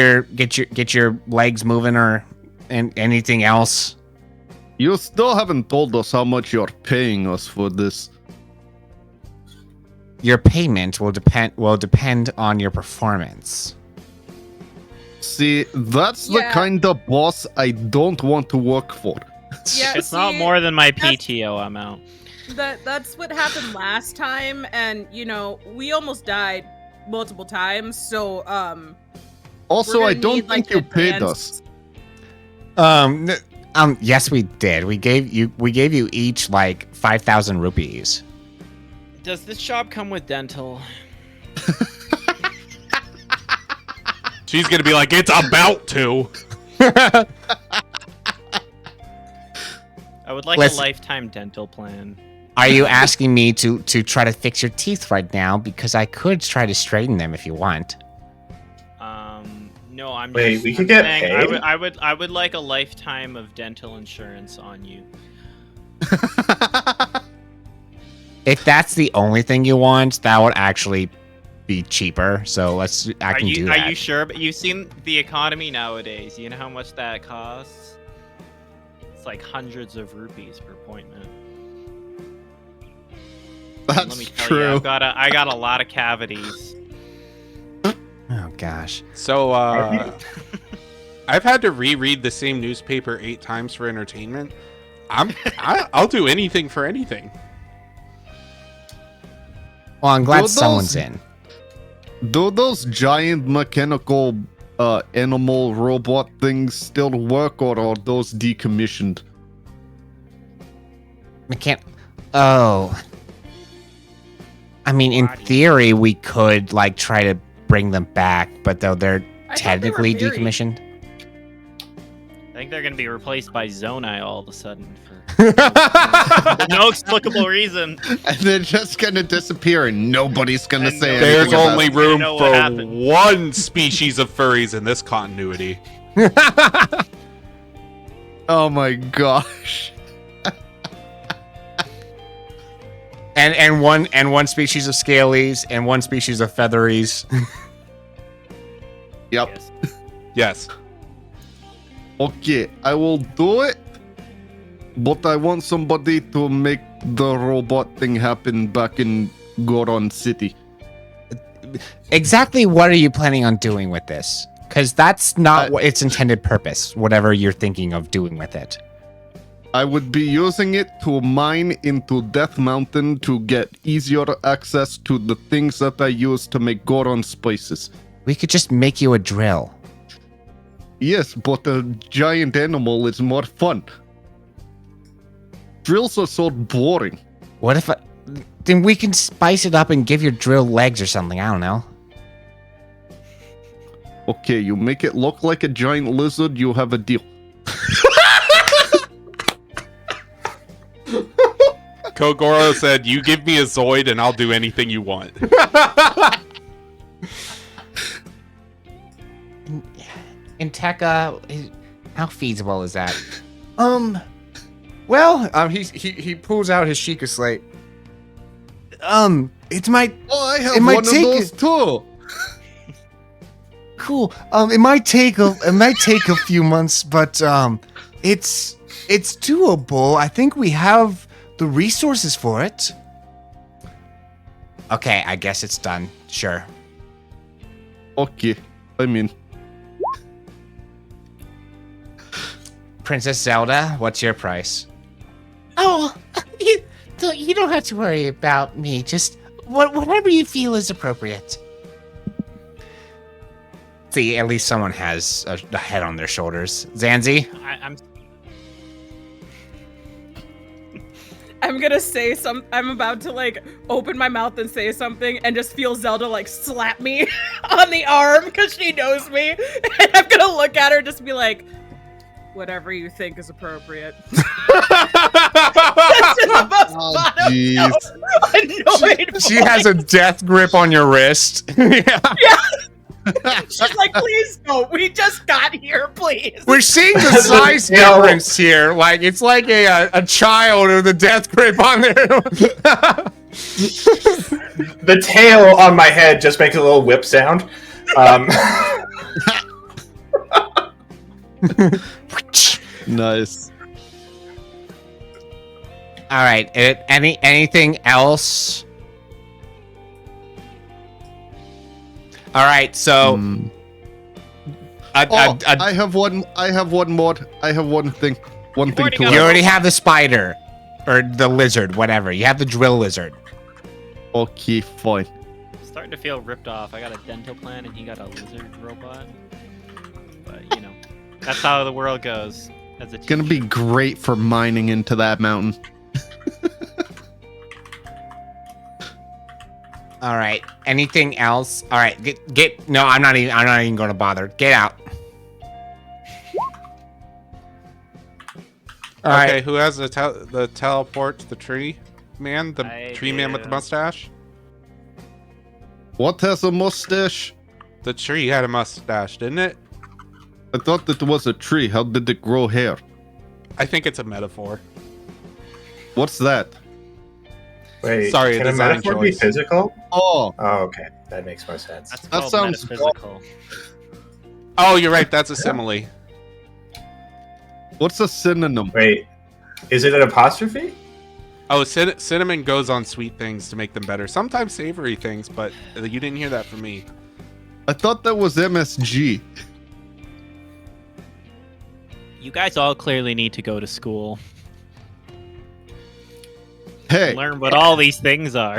your legs moving or anything else? You still haven't told us how much you're paying us for this. Your payment will depend on your performance. See, that's the Yeah. kind of boss I don't want to work for. Yeah, It's not see, more than my that's- PTO amount. That's what happened last time, and we almost died multiple times. So Also, we're I gonna don't need, think like, you paid us. advanced- Yes, we did. We gave you each 5,000 rupees. Does this job come with dental? She's gonna be like, "It's about to." I would like Listen. a lifetime dental plan. Are you asking me to try to fix your teeth right now? Because I could try to straighten them if you want. No, No, I'm Wait, just, we I'm could get saying paid? I would like a lifetime of dental insurance on you. If that's the only thing you want, that would actually be cheaper. So I can do that. Are you sure? But you've seen the economy nowadays. You know how much that costs? It's like hundreds of rupees per appointment. And That's let me tell true. you, I got a lot of cavities. Oh gosh. So I've had to reread the same newspaper 8 times for entertainment. I'll do anything for anything. Well, I'm glad Well, those- someone's in. Do those giant mechanical animal robot things still work, or are those decommissioned? Oh. I mean, in theory, we could like try to bring them back, but though they're I thought they were technically buried. decommissioned. I think they're gonna be replaced by Zonai all of a sudden for no explicable reason. And they're just gonna disappear, and nobody's gonna And say no- anything. There's about only it. room know what for happened. one species of furries in this continuity. Oh my gosh! and one species of scalies and one species of featheries. Yep. Yes. Yes. Okay, I will do it, but I want somebody to make the robot thing happen back in Goron City. Exactly what are you planning on doing with this? Because that's not what its intended purpose, whatever you're thinking of doing with it. I would be using it to mine into Death Mountain to get easier access to the things that I use to make Goron spices. We could just make you a drill. Yes, but a giant animal is more fun. Drills are so boring. What if then we can spice it up and give your drill legs or something, I don't know. Okay, you make it look like a giant lizard, you have a deal. Kogoro said, "You give me a Zoid and I'll do anything you want." In Tekka, how feasible is that? Well, he pulls out his Sheikah slate. It's my Oh, I have It might one of take those too. cool. It might take a few months, but it's doable. I think we have the resources for it. Okay, I guess it's done. Sure. Okay, I'm in. Princess Zelda, what's your price? Oh, you don't have to worry about me. Just whatever you feel is appropriate. See, at least someone has a head on their shoulders. Zanzi? I'm gonna say I'm about to like open my mouth and say something and just feel Zelda like slap me on the arm because she knows me. And I'm gonna look at her and just be like, whatever you think is appropriate. That's just the most bottom annoyed She has a death grip on your wrist. Yeah. She's like, please don't. We just got here, please. We're seeing the size difference here. Like it's like a child with a death grip on there. The tail on my head just makes a little whip sound. Nice. All right. Anything else? All right. So, I have one. I have one more. I have one thing. One thing to. You already have the spider, or the lizard, whatever. You have the drill lizard. Okay, fine. Starting to feel ripped off. I got a dental plan and he got a lizard robot. But you know, that's how the world goes. As a It's gonna be great for mining into that mountain. All right. Anything else? All right. Get. No, I'm not even going to bother. Get out. All Okay, right. who has the teleport to the tree man? The tree man with the mustache? What has a mustache? The tree had a mustache, didn't it? I thought it was a tree. How did it grow hair? I think it's a metaphor. What's that? Wait, Sorry, can a design metaphor be choice. physical? Oh, Oh, okay. That makes more sense. That's That called sounds metaphysical. Oh, you're right. That's a simile. what's a synonym? Wait, is it an apostrophe? Oh, cinnamon goes on sweet things to make them better. Sometimes savory things, but you didn't hear that from me. I thought that was MSG. You guys all clearly need to go to school. Hey, Learn what all these things are.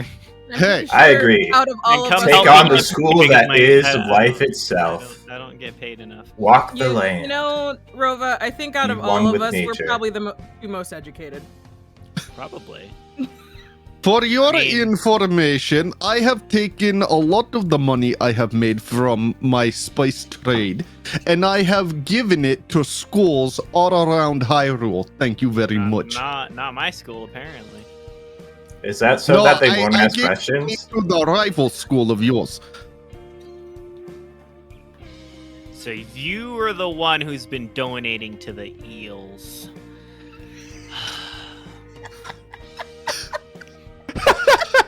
I'm Hey, pretty I agree. Out of all of come us, Take help on me the with school keeping that my is head. life itself. I don't get paid enough. Walk the you land. know, Rova, I think out Be of one all of with us, we're nature. probably the most educated. Probably. for your I mean- information, I have taken a lot of the money I have made from my spice trade, and I have given it to schools all around Hyrule. Thank you very much. Not my school, apparently. Is that so No, that they won't I ask gave money questions? to the rival school of yours. So you are the one who's been donating to the eels.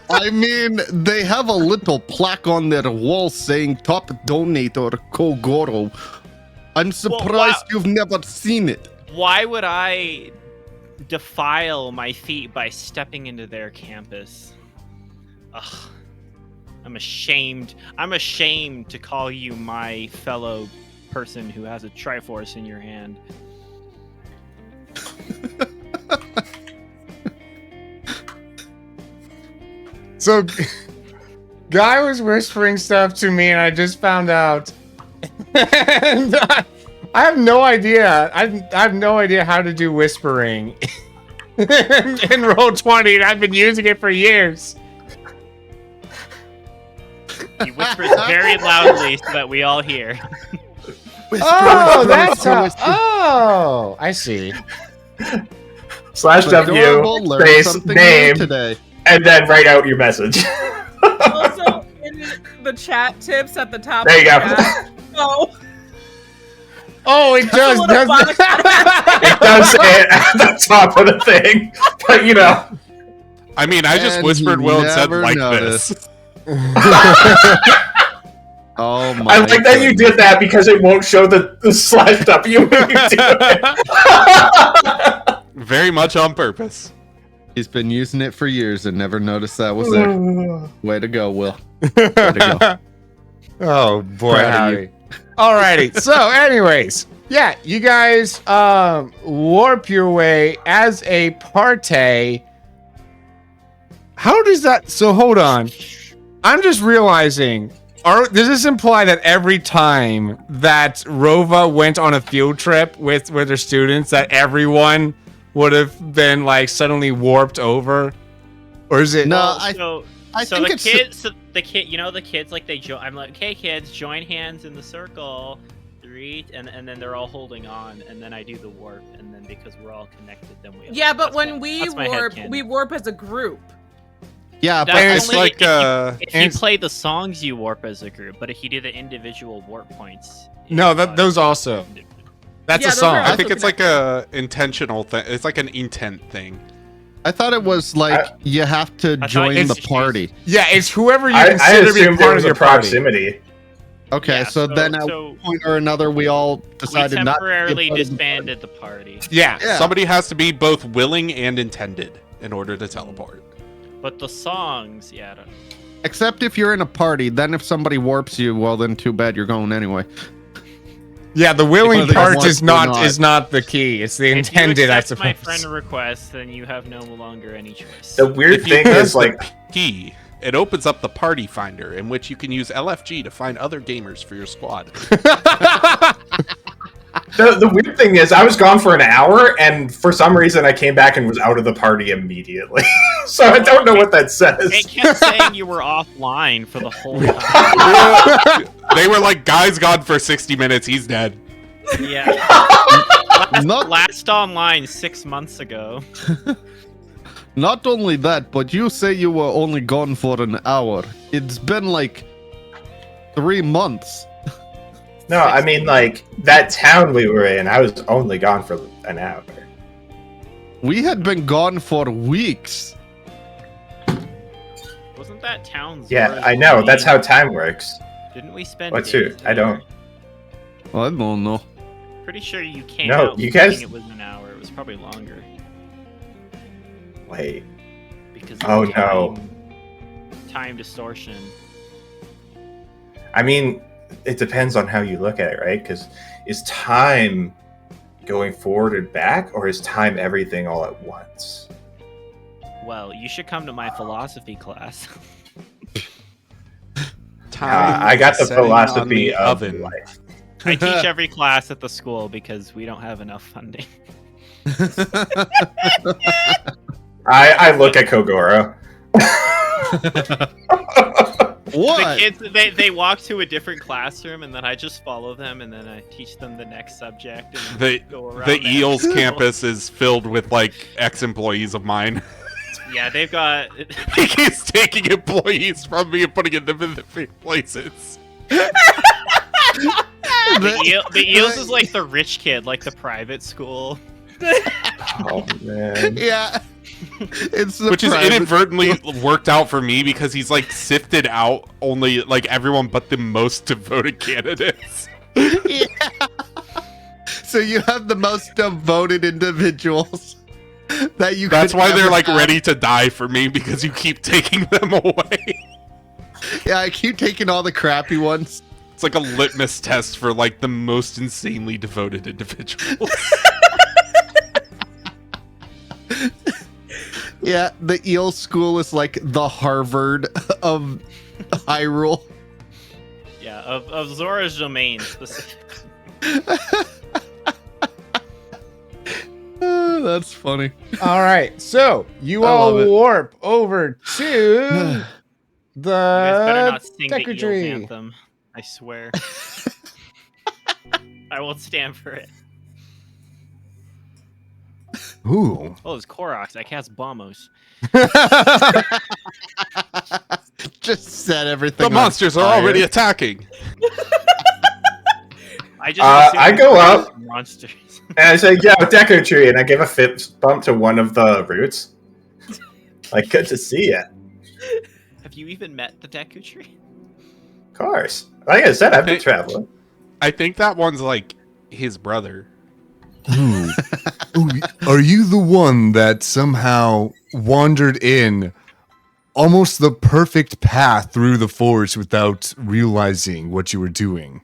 I mean, they have a little plaque on their wall saying top donator Kogoro. I'm surprised you've never seen it. Why would I defile my feet by stepping into their campus? Ugh. I'm ashamed. I'm ashamed to call you my fellow person who has a Triforce in your hand. So, guy was whispering stuff to me, and I just found out. And I have no idea. I have no idea how to do whispering in Roll20, and I've been using it for years. He whispers very loudly so that we all hear. Oh, that's how. Oh, I see. Slash Adorable, W, learn space, something new name, today. and then write out your message. Also, in the chat tips at the top There of you the go. chat. Oh, Oh, it does. little Does box. It does say it at the top of the thing, but you know. I mean, I just And whispered you Will and said never like noticed. this. Oh my! I like that you did that because it won't show the slash W when you do it. Very much on purpose. He's been using it for years and never noticed that was there. Way to go, Will. Way to go. Oh boy, Proud of howdy. Alrighty. So, anyways, yeah, you guys warp your way as a party. How does that? So hold on. I'm just realizing. Does this imply that every time that Rova went on a field trip with her students, that everyone would have been like suddenly warped over, or is it? No, Well, I so think the it's kids, the kids, like they join. I'm like, okay, kids, join hands in the circle, 3, and then they're all holding on, and then I do the warp, and then because we're all connected, then we. yeah, but that's when my- we that's my warp, headcanon. we warp as a group. yeah, but That's it's only like, if you and- play the songs, you warp as a group, but if you do the individual warp points, No, it's, those also. That's Yeah, a those song. are I also think it's like a intentional thing. It's like an intent thing. I thought it was like you have to thought join it's the just- party. Yeah, it's whoever you I consider to be assumed there part was of a your party. proximity. Okay, Yeah, so then at so one point or another, we all we decided not to be a temporarily part of the disbanded the party. Yeah. Yeah. Somebody has to be both willing and intended in order to teleport. But the songs, yeah, I don't know. Except if you're in a party, then if somebody warps you, well, then too bad, you're going anyway. Yeah, the willing Whether they part want is to or not not. is not the key. It's the If you intended, I accept my suppose. friend request, then you have no longer any choice. The weird If you thing press is like the key, it opens up the party finder, in which you can use LFG to find other gamers for your squad. the weird thing is I was gone for an hour and for some reason I came back and was out of the party immediately. So I don't know what that says. It kept saying you were offline for the whole time. They were like, guy's gone for 60 minutes, he's dead. Yeah. Not Last online 6 months ago. Not only that, but you say you were only gone for an hour. It's been like 3 months. No, I mean, like, that town we were in, I was only gone for an hour. We had been gone for weeks. Wasn't that town? Yeah, Zora's I know. That's how domain? time works. Didn't we spend? What's days who? I don't. I don't know. Pretty sure you came No, out you thinking guys- it was an hour. It was probably longer. Wait. Because Oh, of no. time distortion. I mean, it depends on how you look at it, right? Because is time going forward and back, or is time everything all at once? Well, you should come to my philosophy class. I got the setting on philosophy the of oven. life. I teach every class at the school because we don't have enough funding. I look at Kogoro. What? The kids, they walk to a different classroom, and then I just follow them, and then I teach them the next subject. And go around The that Eels school. campus is filled with like ex-employees of mine. Yeah, they've got. He keeps taking employees from me and putting them in different places. The Eels is like the rich kid, like the private school. Oh man. Yeah. It's the Which is private- inadvertently worked out for me because he's like sifted out only like everyone but the most devoted candidates. Yeah. So you have the most devoted individuals that you. That's could why they're ever like have. ready to die for me because you keep taking them away. Yeah, I keep taking all the crappy ones. It's like a litmus test for like the most insanely devoted individuals. Yeah, the eel school is like the Harvard of Hyrule. Yeah, of Zora's domain specifically. Oh, that's funny. All right, so you I all love it. warp over to You guys better the not sing the Decker Eels tree. anthem. I swear. I won't stand for it. Ooh. Oh, it's Koroks. I cast Bombos. Just set everything. The on monsters are fire. already attacking. I just I assumed go they were up. monsters. And I say, "Yeah, Deco Tree," and I give a fist bump to one of the roots. Like, good to see you. Have you even met the Deku Tree? Of course. Like I said, I've been Hey. traveling. I think that one's like his brother. Ooh. Ooh, are you the one that somehow wandered in almost the perfect path through the forest without realizing what you were doing?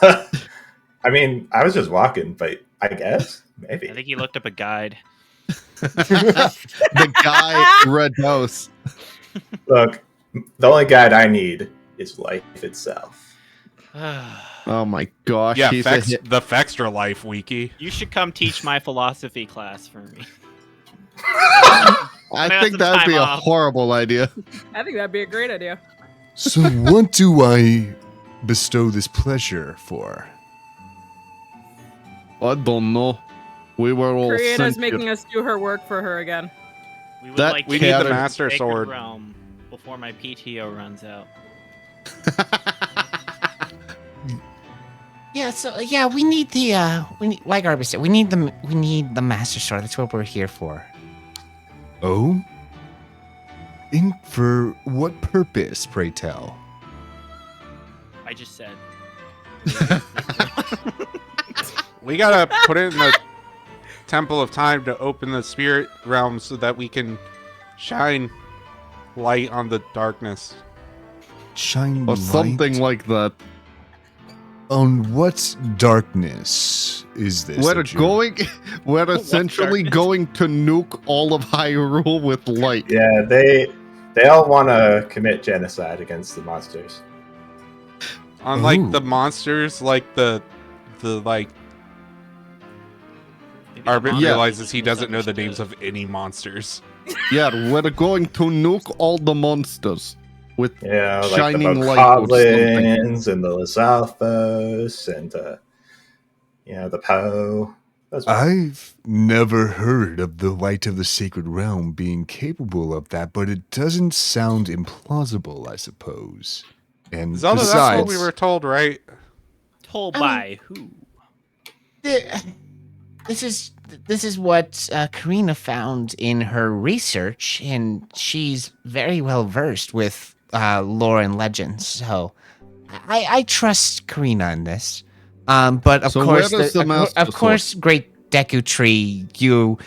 I mean, I was just walking, but I guess I maybe. think he looked up a guide. The guy Rados. Look, the only guide I need is life itself. Oh my gosh, Yeah, he's a hit. the Fextra Life Wiki. You should come teach my philosophy class for me. I have think some that'd time be a off. horrible idea. I think that'd be a great idea. So what do I bestow this pleasure for? I don't know. We were all Kriena's sent making here. us do her work for her again. We would That like We to need the enter Master Sacred Sword. Realm before my PTO runs out. Yeah, so yeah, we need the like Arbor said, we need the Master Sword. That's what we're here for. Oh? For what purpose, pray tell? I just said. We gotta put it in the Temple of Time to open the spirit realm so that we can shine light on the darkness. Shine Or light something like that. on what darkness is this? We're that you're- going. We're essentially darkness? going to nuke all of Hyrule with light. Yeah, they all want to commit genocide against the monsters. Unlike Ooh. the monsters, like the like Maybe Arbit the monsters realizes just he doesn't know the misunderstood. names of any monsters. Yeah, we're going to nuke all the monsters with Yeah, like shining the light or something. Bokoblins and the Lizalfos and the Poe. Those ones. I've never heard of the light of the sacred realm being capable of that, but it doesn't sound implausible, I suppose. And Zelda, besides, that's what we were told, right? Pull by who? This is what Karina found in her research, and she's very well versed with lore and legends. So I trust Karina in this. But of So course, where does the master of course, Great Deku Tree, you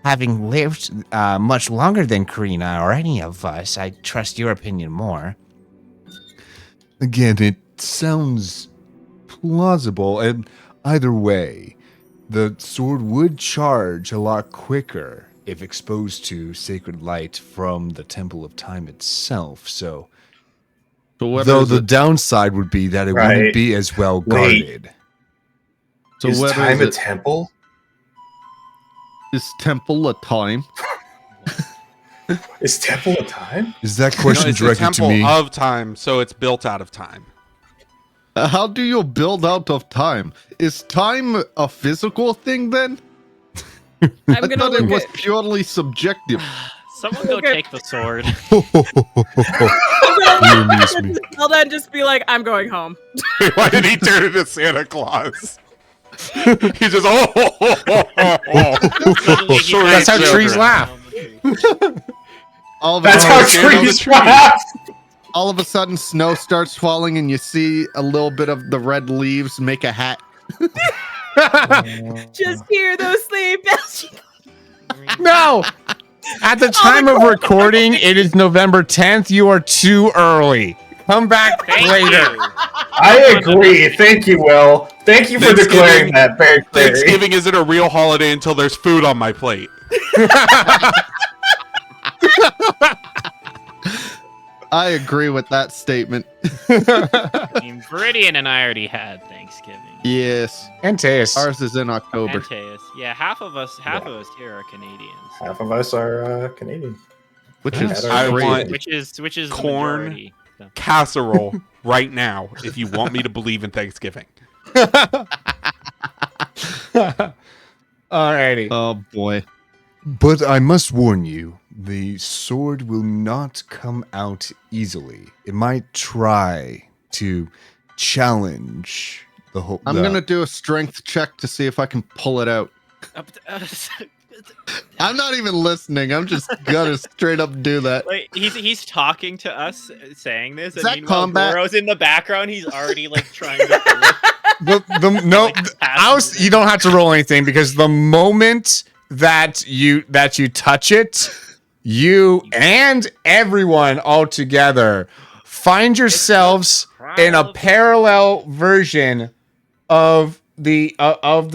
having lived much longer than Karina or any of us, I trust your opinion more. Again, it sounds plausible, and either way, the sword would charge a lot quicker if exposed to sacred light from the Temple of Time itself. So what though is the it? downside would be that it Right. wouldn't be as well Wait. guarded. So is what time is a it? temple? Is temple a time? Is temple a time? Is that No, question it's the directed to temple me? of time, so it's built out of time. How do you build out of time? Is time a physical thing then? I'm I gonna thought it look was at. purely subjective. Someone go Okay. take the sword. You amuse me. Zelda and just be like, I'm going home. Why did he turn into Santa Claus? He just That's how trees laugh. All of That's a how sudden, trees laugh. all of a sudden, snow starts falling, and you see a little bit of the red leaves make a hat. Just hear those sleigh bells. No! At the time of recording, it is November 10th. You are too early. Come back Thank later. you. I agree. Thank you, Will. Thank you for Thanksgiving- declaring that very clearly. Thanksgiving isn't a real holiday until there's food on my plate. I agree with that statement. I mean, Viridian and I already had Thanksgiving. Yes, And Teus. ours is in October. And Teus. Yeah, half of us here are Canadians. Half of us are Canadian. Which Yeah, is I crazy. want Which is the corn. majority. So. Casserole right now if you want me to believe in Thanksgiving. Alrighty. Oh boy. But I must warn you, the sword will not come out easily. It might try to challenge the whole. I'm gonna do a strength check to see if I can pull it out. I'm not even listening. I'm just gonna straight up do that. Like he's talking to us saying this, Is and that meanwhile combat? Goro's in the background. He's already like trying to. You don't have to roll anything because the moment that you touch it, you and everyone all together find yourselves in a parallel version of the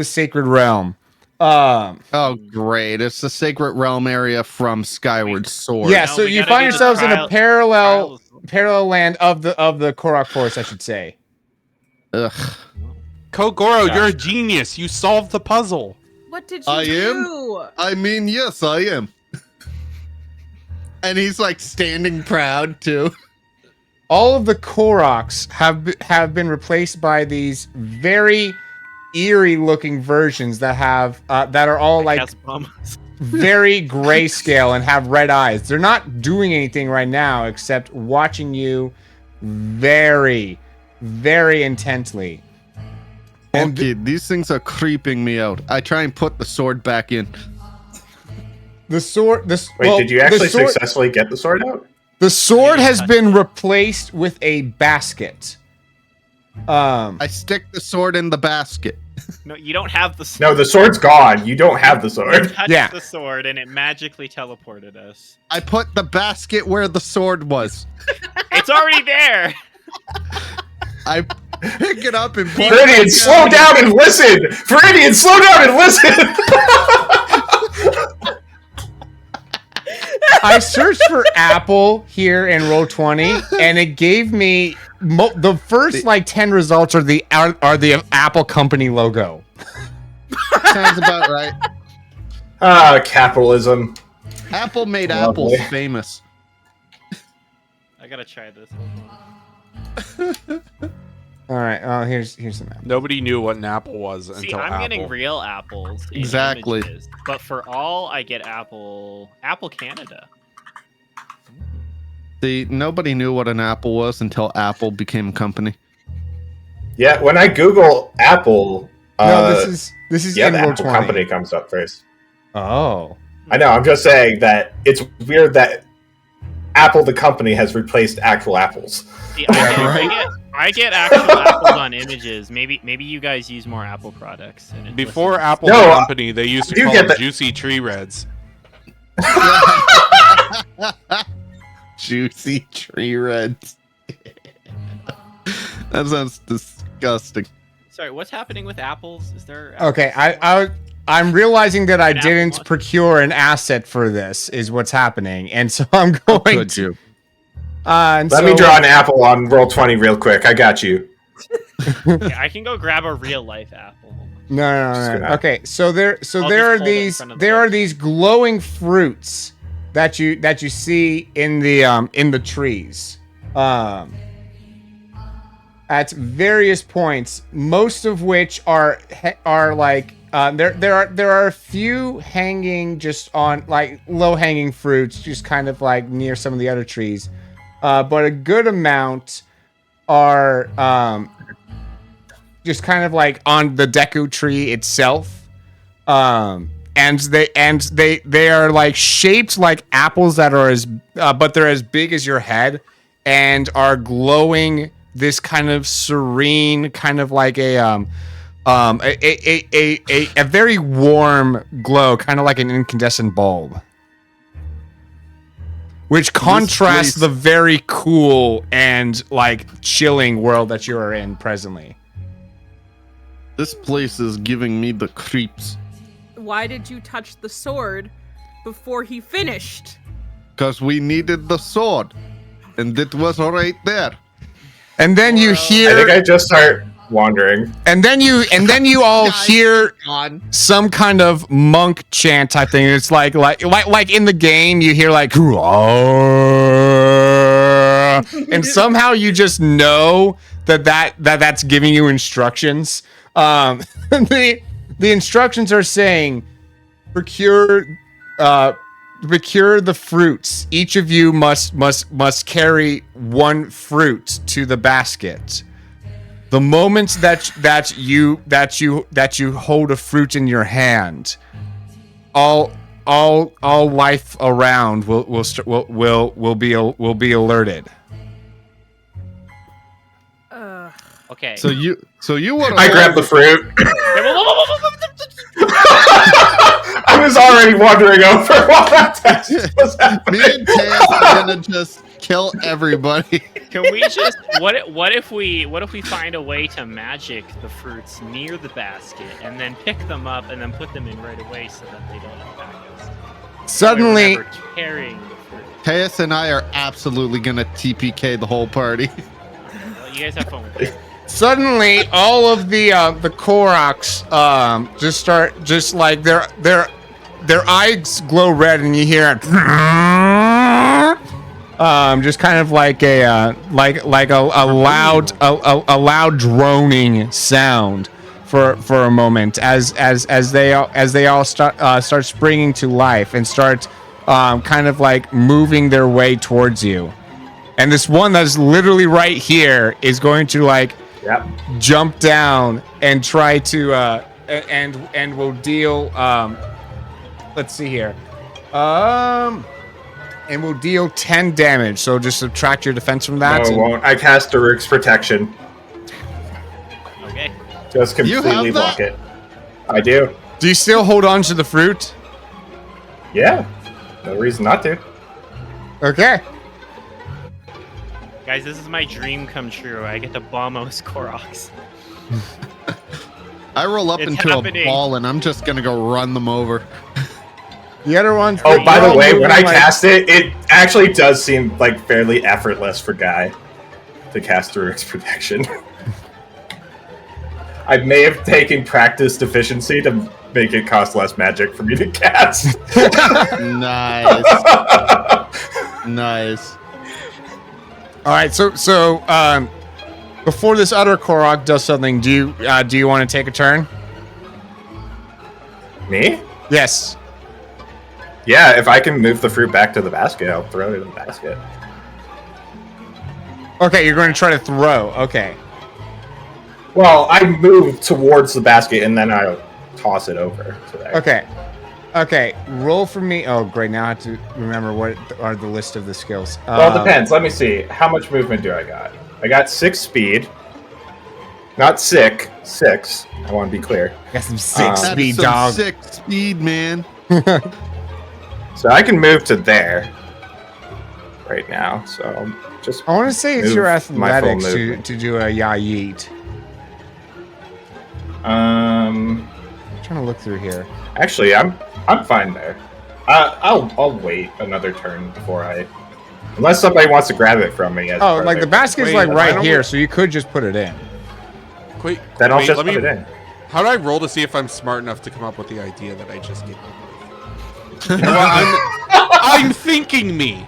sacred realm. Oh great. It's the Sacred Realm area from Skyward Sword. Yeah, No, so we you gotta find do the yourselves in a trials. parallel land of the Korok Forest, I should say. Ugh. Kogoro, you're a genius. You solved the puzzle. What did you I am? do? I mean, yes, I am. And he's like standing proud too. All of the Koroks have been replaced by these very eerie looking versions that have that are all like very grayscale and have red eyes. They're not doing anything right now except watching you very, very intently. And Okay, these things are creeping me out. I try and put the sword back in. the sword. Wait, did you actually successfully get the sword out? The sword has been replaced with a basket. I stick the sword in the basket. No, you don't have the sword. No, the sword's gone. You don't have the You sword. touched Yeah. the sword, and it magically teleported us. I put the basket where the sword was. It's already there. I pick it up and put Viridian, slow down and listen! Viridian, slow down and listen! I searched for Apple here in Roll20, and it gave me the first like 10 results are the Apple company logo. Sounds about right. Ah, capitalism. Apple made Lovely. apples famous. I gotta try this. All right, here's the map. Nobody knew what an apple was See, until I'm Apple. getting real apples. in Exactly. images, but for all, I get Apple Canada. See, nobody knew what an apple was until Apple became a company. Yeah, when I Google Apple, No, this is the in roll Apple 20. company comes up first. Oh. I know. I'm just saying that it's weird that Apple, the company, has replaced actual apples. See, I get actual apples on images. Maybe you guys use more Apple products. And Before Apple No, the company, they used to you call get them the- juicy tree reds. Juicy tree reds. That sounds disgusting. Sorry, what's happening with apples? Is there? Okay, apples? I'm realizing that I An apple didn't what? procure an asset for this. Is what's happening, and so I'm going Could to. you? And Let so, me draw an apple on roll 20 real quick. I got you. Okay, I can go grab a real life apple. No. gonna- Okay, so there I'll just are hold it in these front of the there are lid. these glowing fruits that you see in the trees, at various points. Most of which are like there are a few hanging just on like low hanging fruits, just kind of like near some of the other trees, but a good amount are just kind of like on the Deku tree itself. And they are like shaped like apples that are but they're as big as your head and are glowing this kind of serene, kind of like a very warm glow, kind of like an incandescent bulb. Which contrasts place- the very cool and like chilling world that you are in presently. This place is giving me the creeps. Why did you touch the sword before he finished? Because we needed the sword. And it was right there. And then you I hear think I just start wandering. and then you all hear some kind of monk chant type thing. It's like in the game you hear like and somehow you just know that's giving you instructions. The instructions are saying procure the fruits. Each of you must carry one fruit to the basket. The moment that you hold a fruit in your hand, all life around will be alerted. Okay. So you were I grabbed the fruit. I was already wandering over while that test was happening. Me and Taz are gonna just kill everybody. Can we just what if we find a way to magic the fruits near the basket and then pick them up and then put them in right away so that they don't attack us? Suddenly, We're never carrying the fruit. Taz and I are absolutely gonna TPK the whole party. Well, you guys have fun with that. Suddenly, all of the Koroks just start like their eyes glow red, and you hear it, just kind of like a loud droning sound for a moment as they all start springing to life and start kind of like moving their way towards you. And this one that's literally right here is going to like jump down and try to and will deal let's see here. And will deal 10 damage. So just subtract your defense from that. No, it won't. I cast Daruk's protection. Okay. Just completely block it. I do. Do you still hold on to the fruit? Yeah. No reason not to. Okay. Guys, this is my dream come true. I get to bomb most Koroks. I roll up It's into happening. a ball and I'm just gonna go run them over. The other ones. Oh, by the way, when I like, cast it, it actually does seem like fairly effortless for Guy to cast Daruk's protection. I may have taken practice deficiency to make it cost less magic for me to cast. Nice. Nice. All right, so before this other Korok does something, do you want to take a turn? Me? Yes. Yeah, if I can move the fruit back to the basket, I'll throw it in the basket. Okay, you're going to try to throw. Okay. Well, I move towards the basket and then I'll toss it over to there. Okay, roll for me. Oh, great. Now I have to remember what are the list of the skills. Well, it depends. Let me see. How much movement do I got? I got 6 speed. Not sick. 6. I want to be clear. Got some 6 That's speed, some dog. sick speed, man. So I can move to there right now. So just. I want to say it's move your my full athletics movement. to do a yeet. Um. I'm trying to look through here. Actually, I'm fine there. I'll wait another turn before I. Unless somebody wants to grab it from me. As Oh, part like of the their- basket's Wait, like why right don't here, we- so you could just put it in. Wait, Then I'll wait, just let put me. it in. How do I roll to see if I'm smart enough to come up with the idea that I just gave? You know what? I'm thinking me.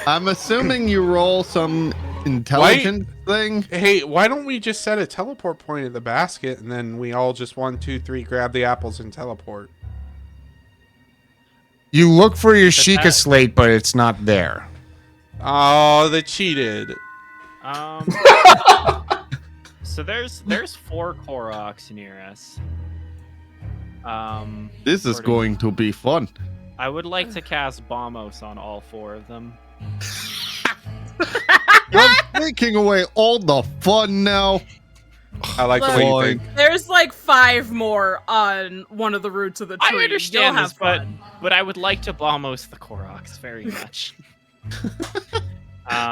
I'm assuming you roll some intelligent thing. Hey, why don't we just set a teleport point at the basket and then we all just 1, 2, 3 grab the apples and teleport? You look for your Sheikah that- slate, but it's not there. Oh, they cheated. So there's 4 Koroks near us. This is according- going to be fun. I would like to cast Bombos on all 4 of them. You're taking away all the fun now. I like the way you think. There's like 5 more on one of the roots of the tree. I understand You'll this, have fun. but I would like to Bombos the Koroks very much.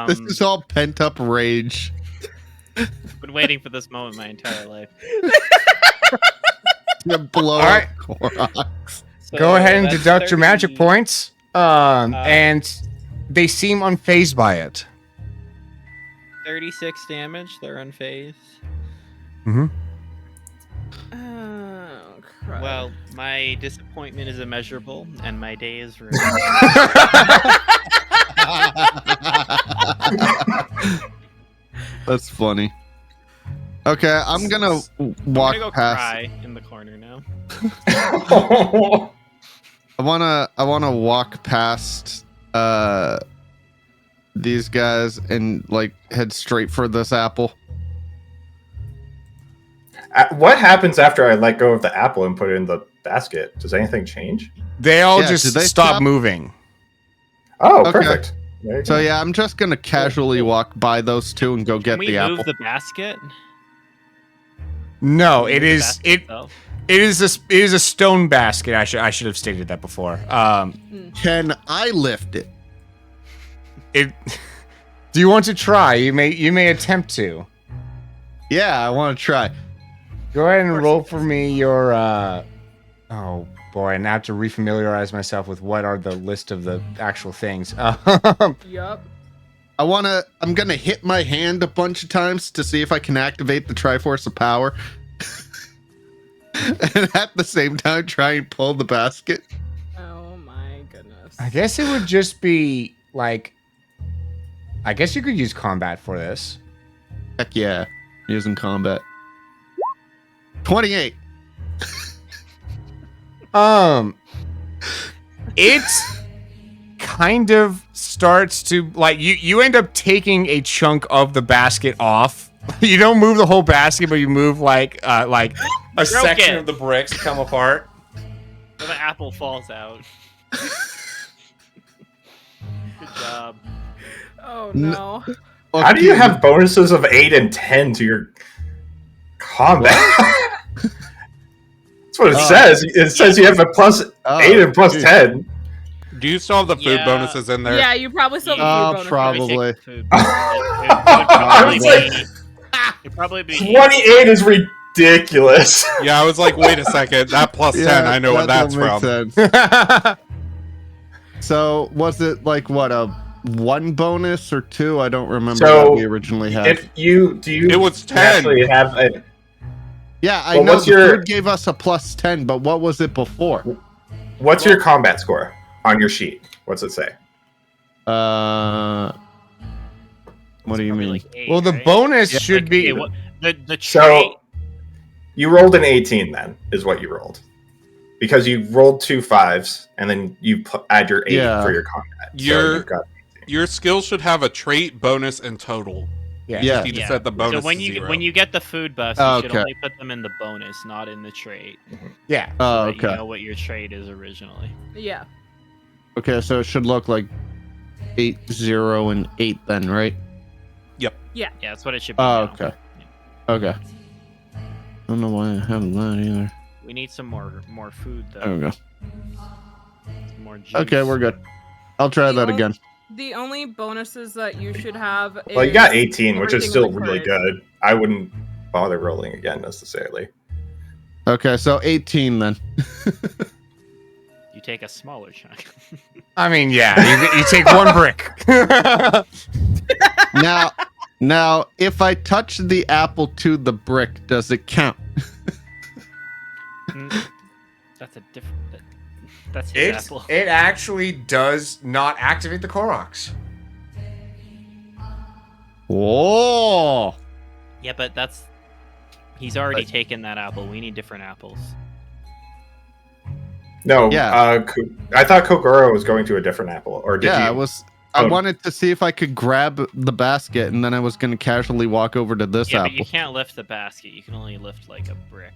This is all pent up rage. Been waiting for this moment my entire life. To blow All right. up Koroks. So Go ahead and that's deduct your magic 30 points. And they seem unfazed by it. 36 damage. They're unfazed. Mm-hmm. Oh, crap. Well, my disappointment is immeasurable, and my day is ruined. That's funny. Okay, I'm gonna walk I'm gonna go past. cry in the corner now. I wanna walk past these guys and like head straight for this apple. What happens after I let go of the apple and put it in the basket? Does anything change? They all Yeah, just did they stop stop? moving. Oh, Okay. perfect. There you So go. yeah, I'm just gonna casually walk by those two and go get Can we the move apple. the basket? No, Move it the is basket it. itself? It is a stone basket. I should have stated that before. Can I lift it? It. Do you want to try? You may attempt to. Yeah, I want to try. Go ahead and roll for me your. Oh boy, and I have to refamiliarize myself with what are the list of the actual things. Yup. I'm gonna hit my hand a bunch of times to see if I can activate the Triforce of Power. And at the same time try and pull the basket. Oh my goodness. I guess it would just be like. I guess you could use combat for this. Heck yeah. Using combat. 28. It kind of starts to like you end up taking a chunk of the basket off. You don't move the whole basket, but you move like a section it. of the bricks come apart. So the apple falls out. Good job. Oh no. How do you have bonuses of 8 and 10 to your combat? That's what it says. It says you have a plus 8 and plus 10. Do you still have the food Yeah. bonuses in there? Yeah, you probably still have the food bonus. probably. Food. I was like, It'd probably be 28 is ridiculous. Yeah, I was like, wait a second, that plus 10, I know where that's that from. makes sense. So was it like what, a 1 bonus or 2? I don't remember So, what we originally had. If you It was 10. actually have a, Yeah, I Well, know what's the your- food gave us a plus 10, but what was it before? what's your combat score on your sheet? What's it say? What do you Probably mean? like 8, Well, the right? bonus should Like, be. okay, what, the trait. So you rolled an 18 then, is what you rolled. Because you rolled 2 5s, and then you add your 8 Yeah. for your combat. So Your- you've got Your skill should have a trait, bonus, and total. Yeah. You just need to set the bonus So when to you 0. when you get the food bus, Oh, you should okay. only put them in the bonus, not in the trait. Yeah. Oh, That okay. You know what your trait is originally. Yeah. Okay, so it should look like 8, 0, and 8 then, right? Yeah, that's what it should be. Oh, now. okay. Okay. I don't know why I haven't that either. We need some more food though. There we go. Some more juice. Okay, we're good. I'll try that again. The only bonuses that you should have is Well, you got 18, which is everything still with really courage. good. I wouldn't bother rolling again necessarily. Okay, so 18 then. You take a smaller chunk. I mean, yeah, you take one brick. Now, if I touch the apple to the brick, does it count? That's a different. That's his apple. It actually does not activate the Koroks. Whoa! Yeah, but that's. He's already taken that apple. We need different apples. No, Yeah. I thought Kogoro was going to a different apple, or did Yeah, you? I Oh. wanted to see if I could grab the basket, and then I was going to casually walk over to this Yeah, apple. but you can't lift the basket. You can only lift like a brick.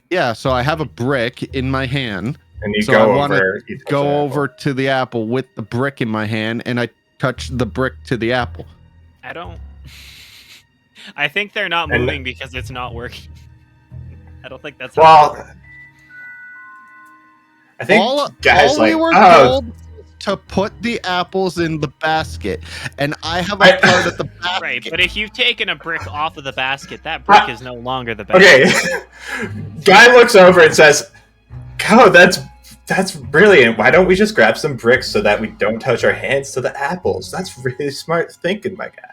Yeah, so I have a brick in my hand. And you So I go wanna over. You touch the Go apple. over to the apple with the brick in my hand, and I touch the brick to the apple. I don't. I think they're not And- moving because it's not working. I don't think that's. Well, I think all guys we like, were oh, told was to put the apples in the basket, and I have a part of the basket. Right, but if you've taken a brick off of the basket, that brick is no longer the basket. okay. Guy looks over and says, "Oh, that's brilliant. Why don't we just grab some bricks so that we don't touch our hands to the apples? That's really smart thinking, my guy."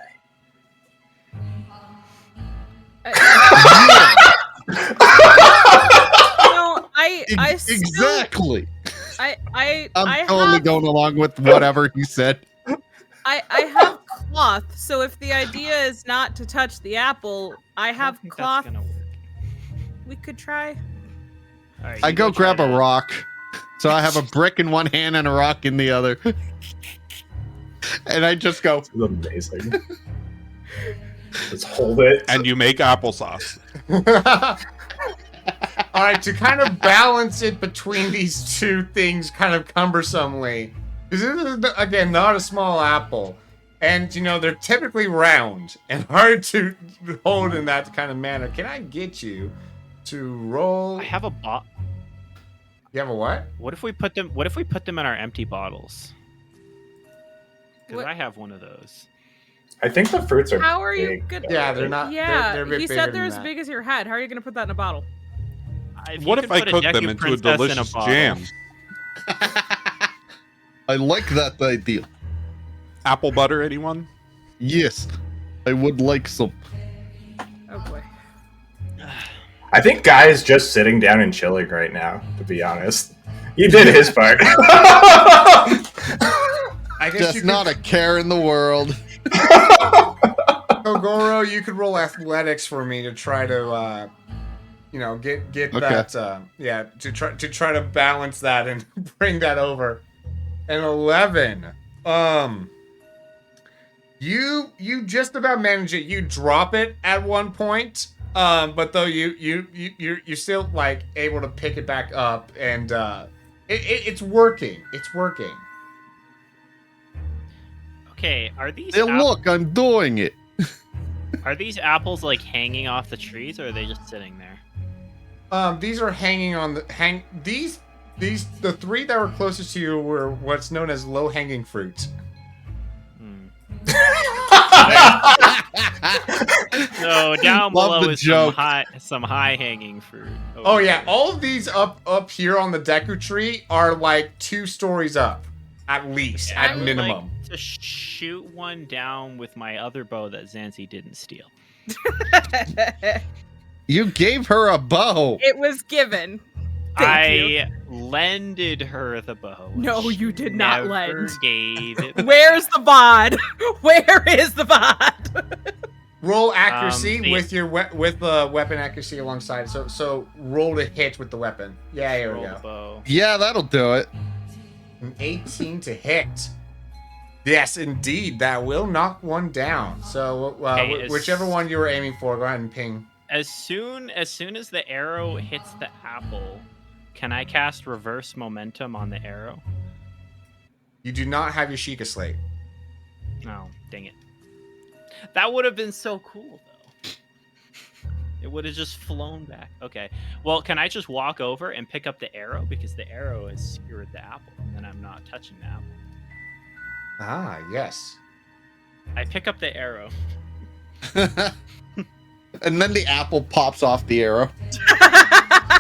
I still, Exactly. I I'm totally have, going along with whatever he said. I have cloth, so if the idea is not to touch the apple, I I don't have think cloth. That's gonna work. We could try. All right, I you go try grab a that. rock. So I have a brick in one hand and a rock in the other. And I just go, This is amazing. Let's hold it. And you make applesauce. All right, to kind of balance it between these two things kind of cumbersomely, because this is, again, not a small apple. And, you know, they're typically round and hard to hold in that kind of manner. Can I get you to roll? I have a bot. You have a what? What if we put them? What if we put them in our empty bottles? Because What- I have one of those. I think the fruits are. How are you big, gonna? though, Yeah, they're right? not. Yeah, they're a bit he bigger said they're than as that. big as your head. How are you gonna put that in a bottle? What you if could I put cook them Deku into a Princess in delicious bottle. jam? I like that idea. Apple butter, anyone? Yes, I would like some. Oh boy. I think Guy is just sitting down and chilling right now, to be honest. He did his part. I guess Just you not a care in the world. Kogoro, you could roll athletics for me to try to, get Okay. that, to try to balance that and bring that over. An 11. You just about manage it. You drop it at one point, but though you're still like able to pick it back up, and it's working. It's working. Okay, are these Hey, look, I'm doing it. are these apples like hanging off the trees, or are they just sitting there? These are hanging on the the three that were closest to you were what's known as low-hanging fruit. So down Love below the is joke. some high hanging fruit. Oh yeah, all of these up here on the Deku tree are like 2 stories up, at least, I at would minimum. like to shoot one down with my other bow that Zanzi didn't steal. You gave her a bow. It was given. Thank you. I lended her the bow. No, She you did not never lend. Gave it. Where's the bod? Where is the bod? Roll accuracy the- with your with the weapon accuracy alongside. So roll to hit with the weapon. Yeah, here we Roll the go. bow. Yeah, that'll do it. An 18 to hit. Yes, indeed. That will knock one down. So Okay, whichever one you were aiming for, go ahead and ping. As soon as the arrow hits the apple, can I cast reverse momentum on the arrow? You do not have your Sheikah Slate. Oh, dang it. That would have been so cool, though. It would have just flown back. Okay. Well, can I just walk over and pick up the arrow? Because the arrow has skewered the apple, and then I'm not touching the apple. Ah, yes. I pick up the arrow. And then the apple pops off the arrow.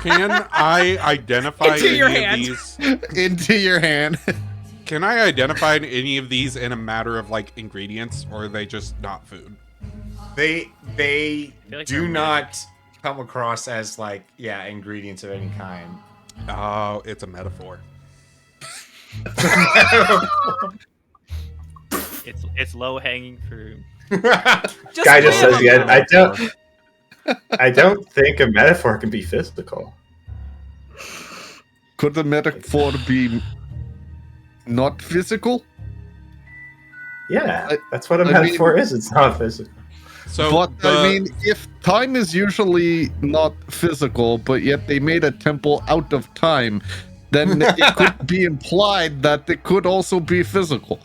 Can I identify Into your any of hand. these? Into your hand. Can I identify any of these in a matter of like ingredients, or are they just not food? They like do they're not come across as like ingredients of any kind. Oh, it's a metaphor. It's low hanging fruit. Guy just says, "Yeah, I don't think a metaphor can be physical." Could the metaphor be not physical? Yeah, that's what a I metaphor mean- is. It's not physical. So, But I mean, if time is usually not physical, but yet they made a temple out of time, then it could be implied that it could also be physical.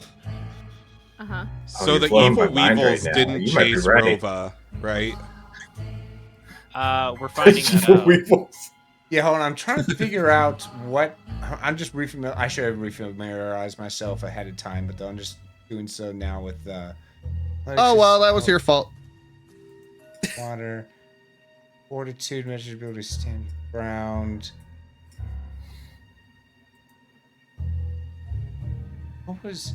Uh-huh. so you're the blowing evil my mind right weevils now. didn't You might be chase right. Rova, right? We're finding that Evil out. weevils. Yeah, hold on. I'm trying to figure out what I'm just I should have refamiliarized myself ahead of time, but I'm just doing so now with Oh well, that was your fault. water, fortitude, measurability, stand ground. What was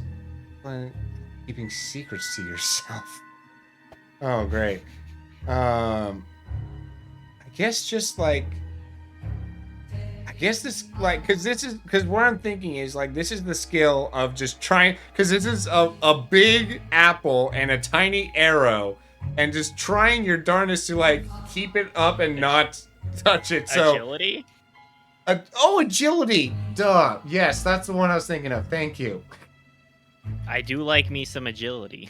keeping secrets to yourself? Oh, great. I guess just like. I guess this because what I'm thinking is like this is the skill of just trying because this is a big apple and a tiny arrow and just trying your darndest to like keep it up and not touch it. So Agility? agility. Duh. Yes, that's the one I was thinking of. Thank you. I do like me some agility.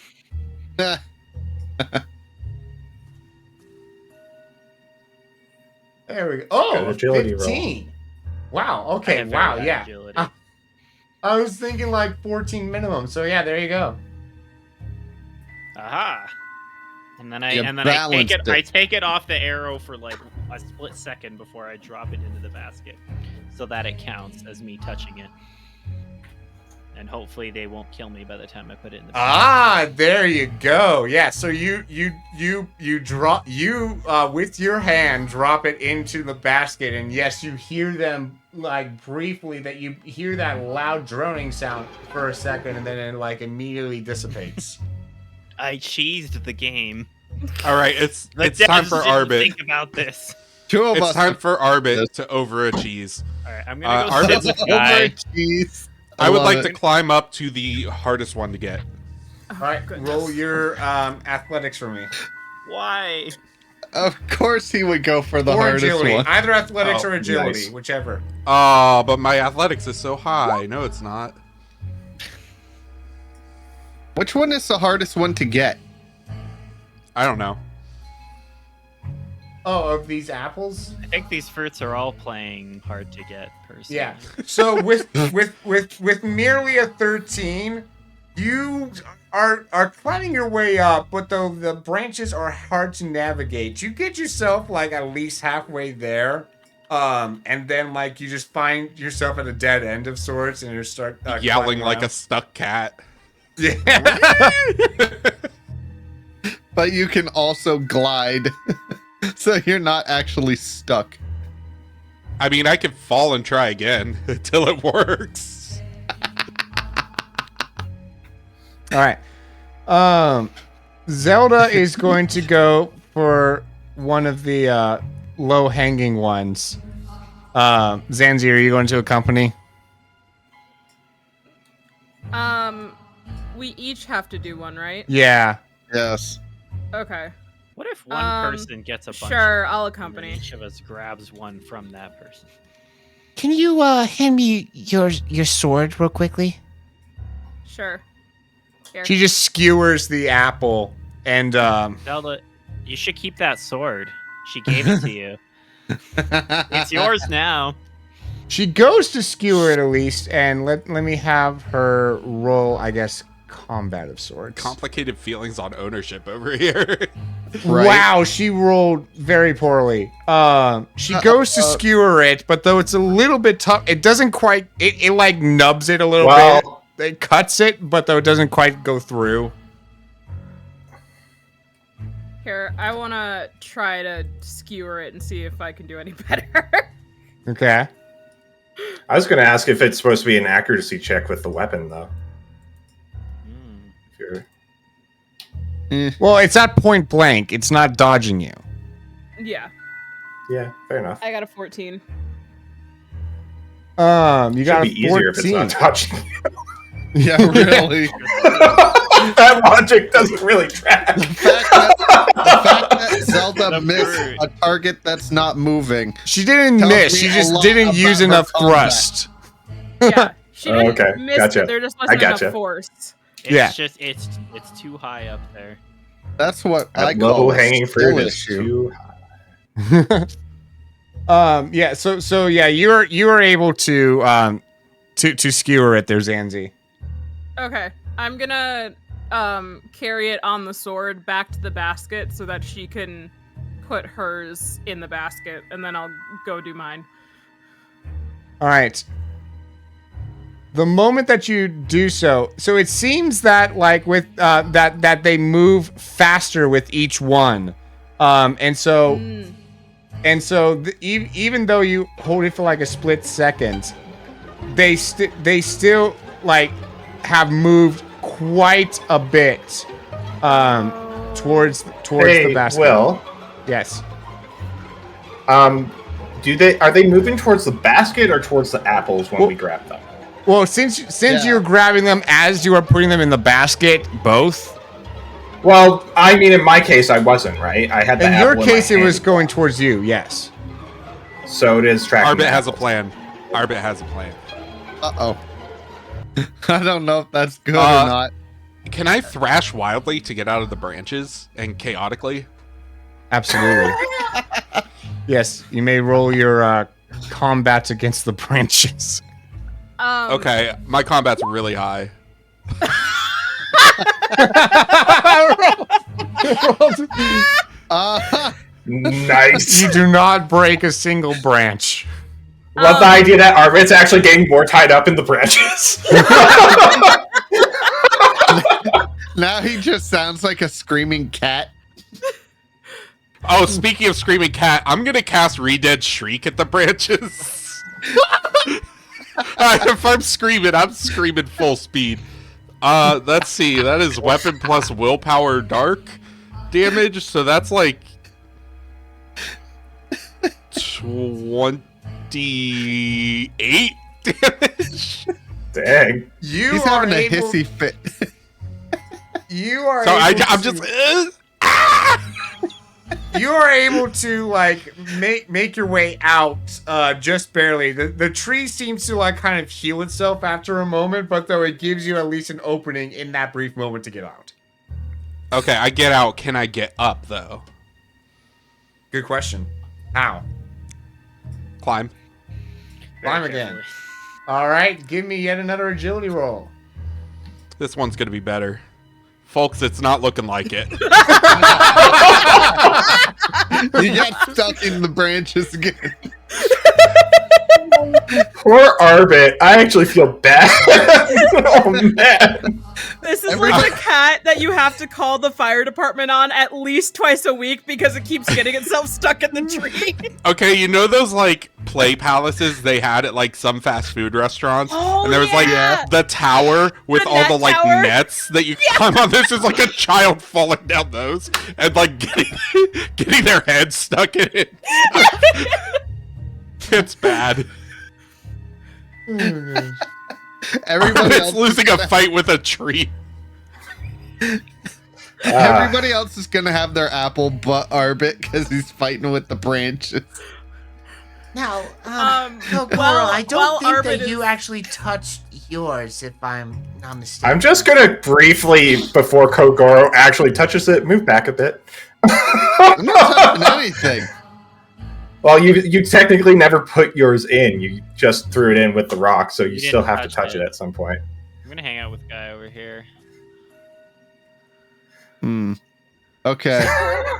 There we go. Oh, An agility roll. 15. Wow. I Okay. have Wow. very high Yeah. agility. I was thinking like 14 minimum. So yeah, there you go. Aha! And then I You take balanced it. it. I take it off the arrow for like a split second before I drop it into the basket, so that it counts as me touching it. And hopefully they won't kill me by the time I put it in the basket. Ah, there you go. Yeah, so you drop with your hand drop it into the basket, and yes, you hear them like briefly that you hear that loud droning sound for a second, and then it like immediately dissipates. I cheesed the game. All right, it's The time devs for didn't Arbit. Think about this. Two of It's us. time for Arbit to overachieve. All right, I'm gonna go Arbit's sit this guy. Jeez. I would love like it. to climb up to the hardest one to get. All right, roll your athletics for me. Why? Of course, he would go for the Or hardest agility. one. Either athletics Oh, or agility, nice. whichever. Oh, but my athletics is so high. No, it's not. Which one is the hardest one to get? I don't know. Oh, of these apples? I think these fruits are all playing hard to get. Personally. Yeah. So with merely a 13, you are climbing your way up, but though the branches are hard to navigate, you get yourself like at least halfway there. And then like you just find yourself at a dead end of sorts, and you start Yelling climbing like a around. stuck cat. Yeah. But you can also glide, so you're not actually stuck. I mean, I could fall and try again until it works. All right. Zelda is going to go for one of the low-hanging ones. Zanzi, are you going to accompany? We each have to do one, right? Yeah. Yes. Okay. What if one person gets a bunch? Sure, I'll and then accompany. each of us grabs one from that person. Can you hand me your sword real quickly? Sure. Here. She just skewers the apple and Zelda, you should keep that sword. She gave it to you. It's yours now. she goes to skewer it at least, and let me have her roll, I guess, combat of sorts. Complicated feelings on ownership over here. Right. Wow, she rolled very poorly. She goes to skewer it, but though it's a little bit tough, it doesn't quite. It like nubs it a little bit. It cuts it, but though it doesn't quite go through. Here, I want to try to skewer it and see if I can do any better. Okay. I was going to ask if it's supposed to be an accuracy check with the weapon, though. If you're... Well, it's at point blank. It's not dodging you. Yeah, Yeah, fair enough. I got a 14. You got Should a be easier if it's 14. not touching you. Yeah, really. That logic doesn't really track. The fact that Zelda missed a target that's not moving. She didn't Tells miss. me She a just lot didn't about use her enough combat. thrust. Yeah, she didn't Okay, miss gotcha. it. There just I wasn't enough gotcha. force. It's Yeah. just it's too high up there. That's what I That call low a hanging skill fruit is issue. too high. Yeah. So yeah, you are able to skewer it there, Zanzi. Okay, I'm gonna carry it on the sword back to the basket so that she can put hers in the basket, and then I'll go do mine. All right. The moment that you do so it seems that like with that they move faster with each one, and so even though you hold it for like a split second, they still like have moved quite a bit towards Hey, the basket. Will, Yes. are they moving towards the basket or towards the apples when we grab them? Well, since Yeah. you're grabbing them as you are putting them in the basket, both. Well, I mean, in my case, I wasn't, right? I had the In apple your my case, it hand. was going towards you. Yes. So it is tracking. Arbit the has a apples. plan. Arbit has a plan. Uh-oh. I don't know if that's good or Uh, not. Can I thrash wildly to get out of the branches and chaotically? Absolutely. Yes, you may roll your combats against the branches. Okay, my combat's really high. Nice. You do not break a single branch. Love the idea that Arbit's actually getting more tied up in the branches. Now he just sounds like a screaming cat. Oh, speaking of screaming cat, I'm gonna cast Redead Shriek at the branches. If I'm screaming full speed. Let's see. That is weapon plus willpower dark damage, so that's like 28 damage. Dang. You He's are having a able, hissy fit. You are. So able I'm to- just. You are able to like make your way out just barely. The tree seems to like kind of heal itself after a moment, but though it gives you at least an opening in that brief moment to get out. Okay, I get out. Can I get up though? Good question. How? Climb. Climb again. All right, give me yet another agility roll. This one's gonna be better. Folks, it's not looking like it. You got stuck in the branches again. Poor Arbit. I actually feel bad. Oh, man. This is like the cat that you have to call the fire department on at least twice a week because it keeps getting itself stuck in the tree. Okay, you know those like play palaces they had at like some fast food restaurants? Oh, and there was like yeah. the tower with The all the net like tower? nets that you climb on. This is like a child falling down those and like getting their head stuck in it. It's bad. Everybody It's else, losing a fight with a tree. everybody else is gonna have their apple but Arbit because he's fighting with the branches. Now, Kokoro, Well, I don't while think Arbit that you is- actually touched yours, if I'm not mistaken. I'm just gonna briefly, before Kogoro actually touches it, move back a bit. I'm not touching anything. Well, you technically never put yours in. You just threw it in with the rock, so you You still didn't have to touch touch it. it at some point. I'm gonna hang out with Guy over here. Okay.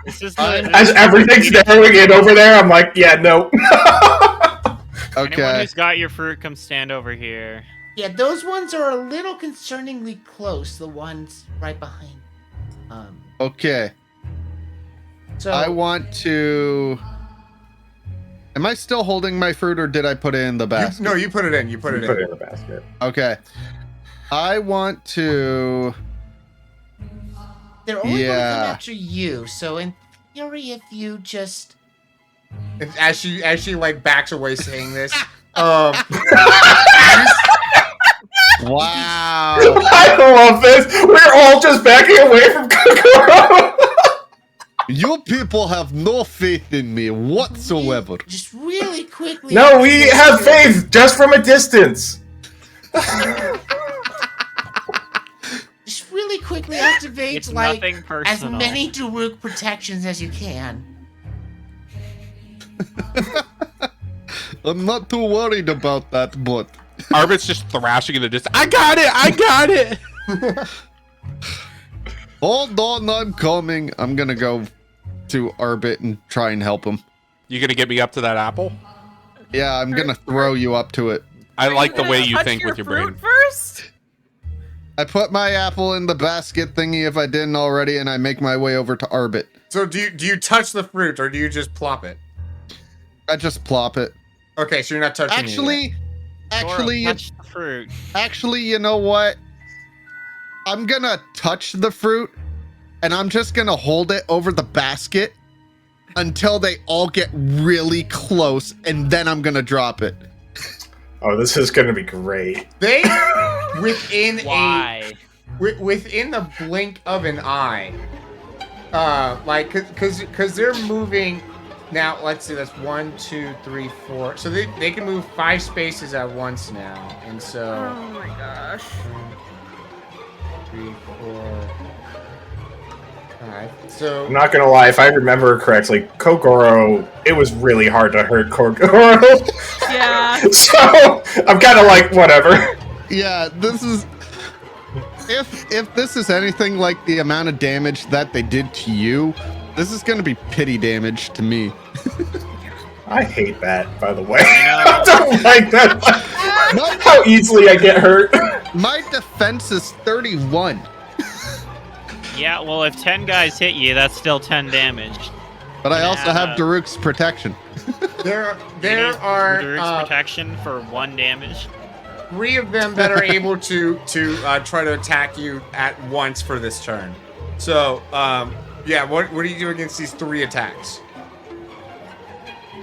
This is As everything's narrowing in over there, I'm like, yeah, no. Anyone Okay. who's got your fruit, come stand over here. Yeah, those ones are a little concerningly close, the ones right behind. Okay. So I want to. Am I still holding my fruit, or did I put it in the basket? No, you put it in. You put it Put in. it in the basket. Okay. I want to. they're only going to come Yeah. after you. So in theory, if you just As she like backs away saying this, Wow. I love this. We're all just backing away from Kokoro. You people have no faith in me whatsoever. just really quickly. No, we have faith just from a distance. Just really quickly activate It's like nothing as personal. many Daruk protections as you can. I'm not too worried about that, but Arbit's just thrashing in the distance. I got it! I got it! hold on, I'm coming. I'm gonna go to Arbit and try and help him. You gonna get me up to that apple? Yeah, I'm gonna throw you up to it. I like the way you Touch think with your brain. fruit first? I put my apple in the basket thingy if I didn't already, and I make my way over to Arbit. so do you touch the fruit or do you just plop it? I just plop it. Okay, so you're not touching it. Actually, touch the fruit. Actually, you know what? I'm gonna touch the fruit, and I'm just gonna hold it over the basket until they all get really close, and then I'm gonna drop it. Oh, this is gonna be great. They within Why? within the blink of an eye, like because they're moving. Now let's see, that's 1, 2, 3, 4. So they can move 5 spaces at once now, and so Oh my gosh. 3, 4, 5. So I'm not gonna lie, if I remember correctly, Kogoro, it was really hard to hurt Kogoro. Yeah. So I'm kind of like, whatever. Yeah, this is. If this is anything like the amount of damage that they did to you, this is gonna be pity damage to me. I hate that, by the way. know. I don't like that. How easily I get hurt. My defense is 31, Yeah, well, if 10 guys hit you, that's still 10 damage. but I also have Yeah. Daruk's protection. there Daruk's are protection for 1 damage. 3 of them that are able to try to attack you at once for this turn. So yeah, what do you do against these 3 attacks?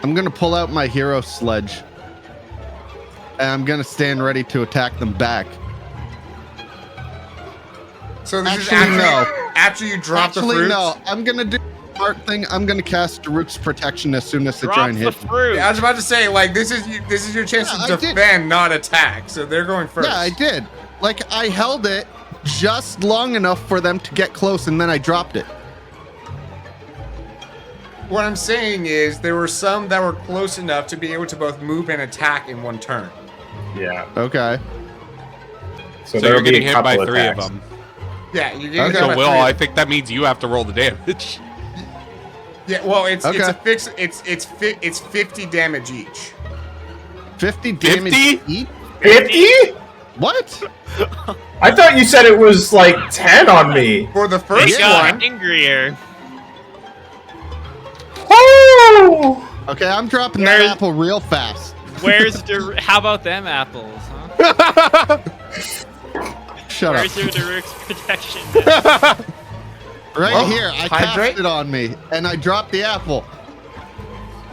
I'm gonna pull out my hero sledge, and I'm gonna stand ready to attack them back. So this Actually, is no. after you drop the fruits? No, I'm gonna do the smart thing. I'm gonna cast Daruk's protection as soon as they try Drop and the hit me. fruit. Yeah, I was about to say, like, this is your chance Yeah, to I did. defend, not attack. So they're going first. Yeah, I did. Like, I held it just long enough for them to get close, and then I dropped it. What I'm saying is there were some that were close enough to be able to both move and attack in one turn. Yeah. Okay. So, So there you're will be getting a hit by couple 3 attacks. of them. Yeah, you Okay. get So them Will, at I 3. think that means you have to roll the damage. Yeah, well, it's Okay. a fix. It's 50 damage each. 50 damage 50? each? 50? What? I thought you said it was like 10 on me. For the They first got one, angrier. Oh! Okay, I'm dropping Where's- that apple real fast. How about them apples, huh? Shut Where's up. your Daruk's protection? Right Well, here, I hydrate. cast it on me, and I dropped the apple.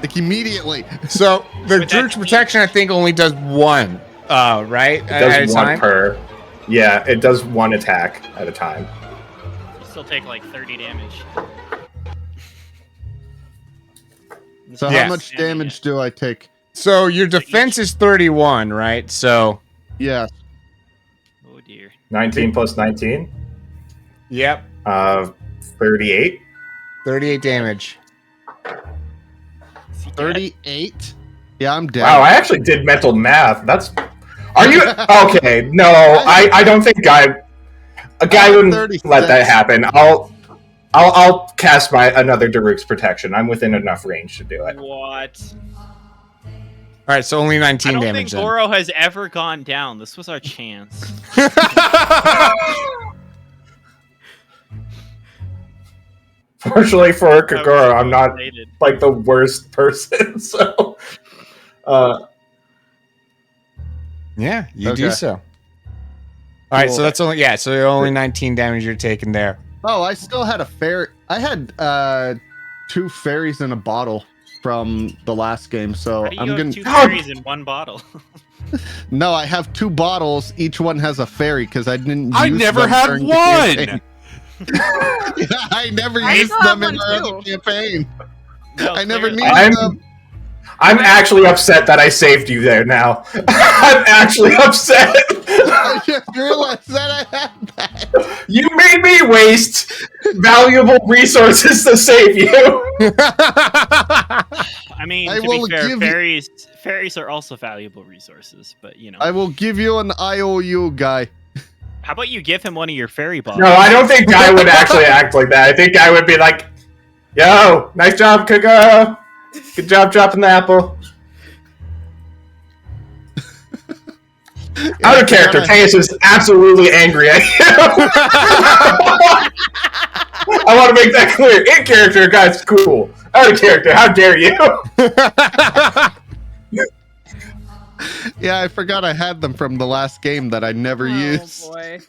Like, immediately. so the With that Druk's protection, I think, only does 1. Right? It does one per. Yeah, it does 1 attack at a time. You still take like 30 damage. So Yes. how much damage do I take? So your defense is 31, right? So. Yeah. Oh dear. 19 plus 19. Yep. 38. 38 damage. 38. Yeah, I'm dead. Wow, I actually did mental math. Are you okay? No, I don't think a guy wouldn't 36. let that happen. I'll cast another Daruk's protection. I'm within enough range to do it. What? All right, so only 19 I don't damage think then. Goro has ever gone down. This was our chance. Fortunately for Kagura, I'm not excited. like the worst person. So, Yeah, you do Okay. so. All right, Cool. so that's only 19 damage you're taking there. Oh, I still had a fairy. I had 2 fairies in a bottle from the last game, so How do you I'm have gonna. 2 fairies in one bottle? No, I have 2 bottles. Each one has a fairy because I didn't. I use never them had during the one. campaign. I never I used still have them in one, our other too. campaign. No, I never clearly. needed them. I'm actually upset that I saved you there. Now, I'm actually upset. I just realized that I had that. You made me waste valuable resources to save you. I mean, I to will be fair, give you- fairies are also valuable resources, but you know. I will give you an IOU, guy. How about you give him one of your fairy bottles? No, I don't think Guy would actually act like that. I think Guy would be like, "Yo, nice job, Kagura. Good job dropping the apple." Out of character, Teus is absolutely angry at you. I want to make that clear. In character, Guy's cool. Out of character, how dare you? Yeah, I forgot I had them from the last game that I never used. Oh boy.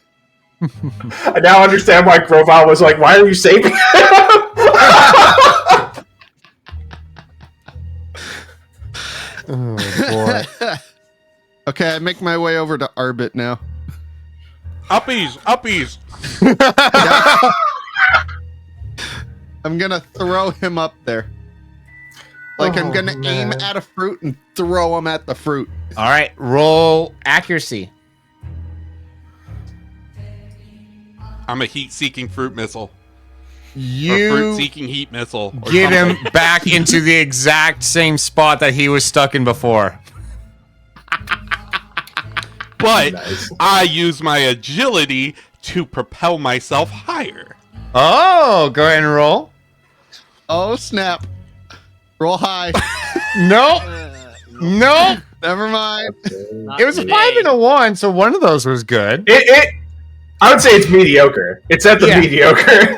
I now understand why Grovile was like, "Why are you saving him?" Oh boy. Okay, I make my way over to Arbit now. Uppies, uppies. I'm gonna throw him up there. Like I'm gonna aim at a fruit and throw him at the fruit. All right, roll accuracy. I'm a heat-seeking fruit missile. Or You fruit-seeking heat missile. Or get something. him back into the exact same spot that he was stuck in before. But Nice. I use my agility to propel myself higher. Oh, go ahead and roll. Oh snap! Roll high. Nope. Nope. Never mind. Not It was a today. 5 and a 1, so one of those was good. I would say it's mediocre. It's at the Yeah. mediocre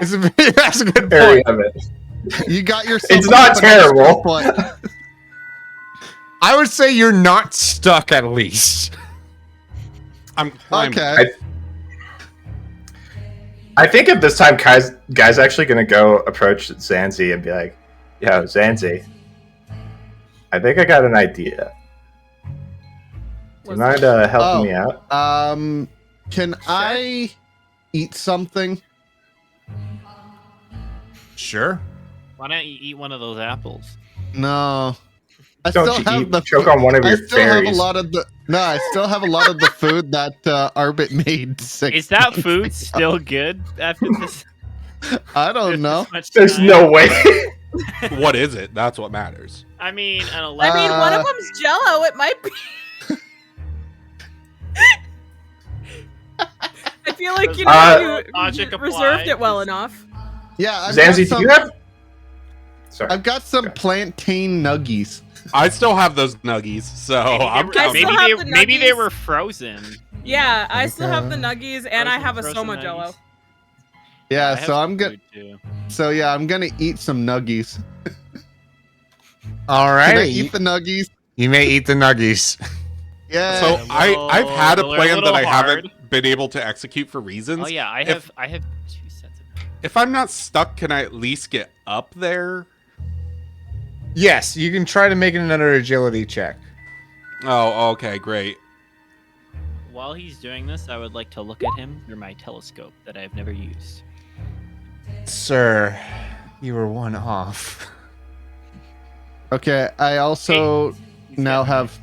That's a good area point. of it. You got yourself. It's not up an extra terrible. point. I would say you're not stuck at least. I'm climbing. Okay. I think at this time, Guy's actually going to go approach Zanzi and be like, "Yo, Zanzi, I think I got an idea. Do you mind helping me out?" Can I eat something? Sure. Why don't you eat one of those apples? No. I Don't still you have eat, the choke on one of I your still have a fairies. lot of the I still have a lot of the food that Arbit made. Is that food still good after this? I don't know. this much There's time? no way. What is it? That's what matters. I mean, an I 11. mean, one of them's Jello. It might be. I feel like you Logic you applies. reserved it well enough. Yeah, Zanzi, do you have? Sorry. I've got some plantain nuggies. I still have those nuggies, so I'm I counting. still have the Maybe they nuggies. were frozen. Yeah, I still have the nuggies, and I Frozen- have a frozen Soma nuggies. Jello. Yeah, I have so some I'm gonna food, too. I'm gonna eat some nuggies. All Can I right. eat the nuggies? You may eat the nuggies. Yeah. So little- I've had a they're a plan that little I haven't hard. been able to execute for reasons. Oh yeah, I have 2 sets of. If I'm not stuck, can I at least get up there? Yes, you can try to make another agility check. Oh, okay, great. While he's doing this, I would like to look at him through my telescope that I've never used. Sir, you were one off. Okay, I also now have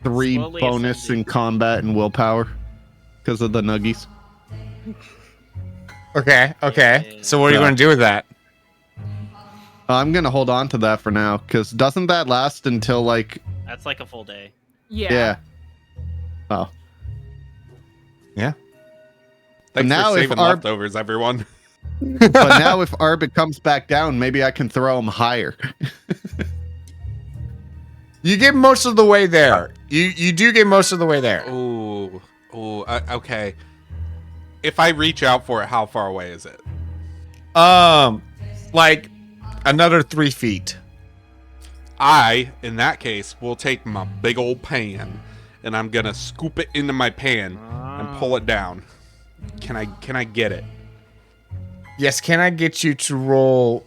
3 Slowly bonus ascending. in combat and willpower because of the nuggies. Okay. So what are you going to do with that? I'm gonna hold on to that for now because doesn't that last until like That's like a full day. yeah? Oh, Thanks now for if saving our- leftovers, everyone. but now if Arbit comes back down, maybe I can throw him higher. You get most of the way there. You do get most of the way there. Ooh, okay. If I reach out for it, how far away is it? Like another 3 feet. I, in that case, will take my big old pan and I'm gonna scoop it into my pan and pull it down. Can I get it? Yes. Can I get you to roll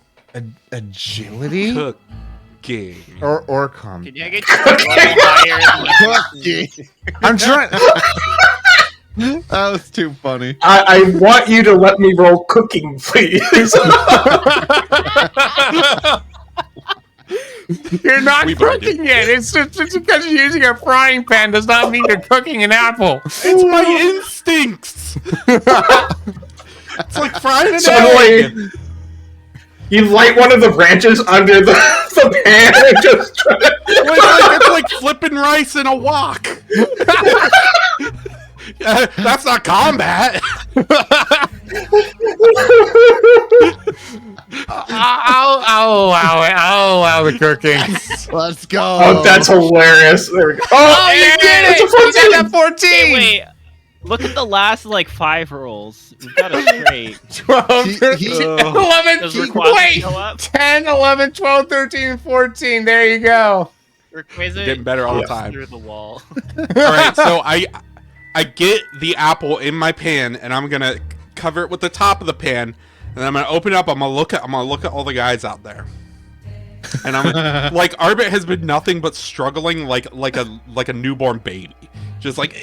agility Cooking. or combat? Can I get you to roll higher than I'm trying. That was too funny. I want you to let me roll cooking, please. You're not We burned cooking it. It's just because you're using a frying pan does not mean you're cooking an apple. It's my instincts. It's like frying an Suddenly, egg. you light one of the branches under the pan and just try to... It's like flipping rice in a wok. That's not combat. I'll allow the cooking. Let's go. Oh, that's hilarious. There we go. Oh, You yeah, did it! it's a You 14! got that 14! Hey, wait. Look at the last like 5 rolls. We've got a straight. 12, He- 13, he- 11, Does Rayquaza wait! go up? 10, 11, 12, 13, 14. There you go. Rayquaza Getting better all the jumps time. through the wall. All right, so I get the apple in my pan and I'm gonna cover it with the top of the pan and I'm gonna open it up. I'm gonna look at all the guys out there. And I'm like, Arbit has been nothing but struggling like a newborn baby, just like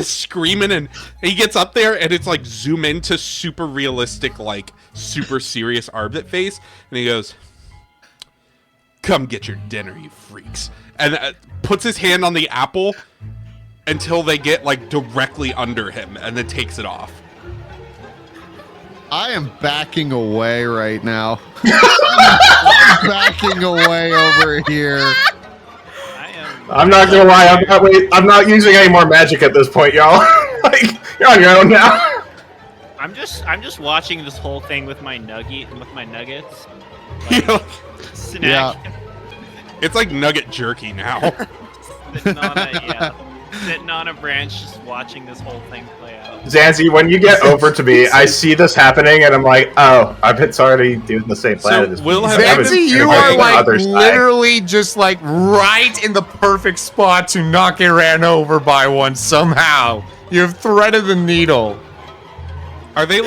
screaming, and he gets up there and it's like zoom into super realistic, like super serious Arbit face, and he goes, "Come get your dinner, you freaks," and puts his hand on the apple until they get like directly under him, and then takes it off. I am backing away right now. I'm backing away over here. I am. I'm not gonna lie, I'm not using any more magic at this point, y'all. Like, you're on your own now. I'm just watching this whole thing with my nuggets. You know, Snack. it's like nugget jerky now. Sitting on a branch, just watching this whole thing play out. Zanzi, when you get over to me, I see this happening, and I'm like, oh, it's already doing the same planet as me. Will have- I was Betsy, you on are the like other side. literally just like right in the perfect spot to not get ran over by one somehow. You've threaded the needle. Are they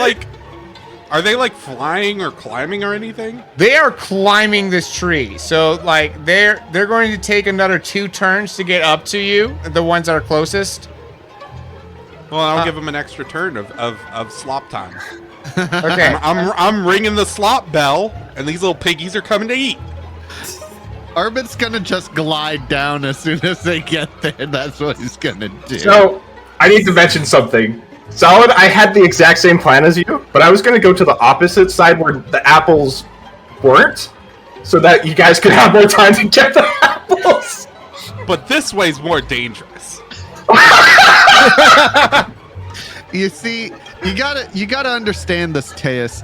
like flying or climbing or anything? They are climbing this tree. So like they're going to take another 2 turns to get up to you, the ones that are closest. Well, I'll give them an extra turn of slop time. Okay. I'm ringing the slop bell, and these little piggies are coming to eat. Arbit's gonna just glide down as soon as they get there. That's what he's gonna do. So, I need to mention something. Solid, I had the exact same plan as you, but I was going to go to the opposite side where the apples weren't, so that you guys could have more time to get the apples. But this way's more dangerous. You see, you gotta understand this, Teus.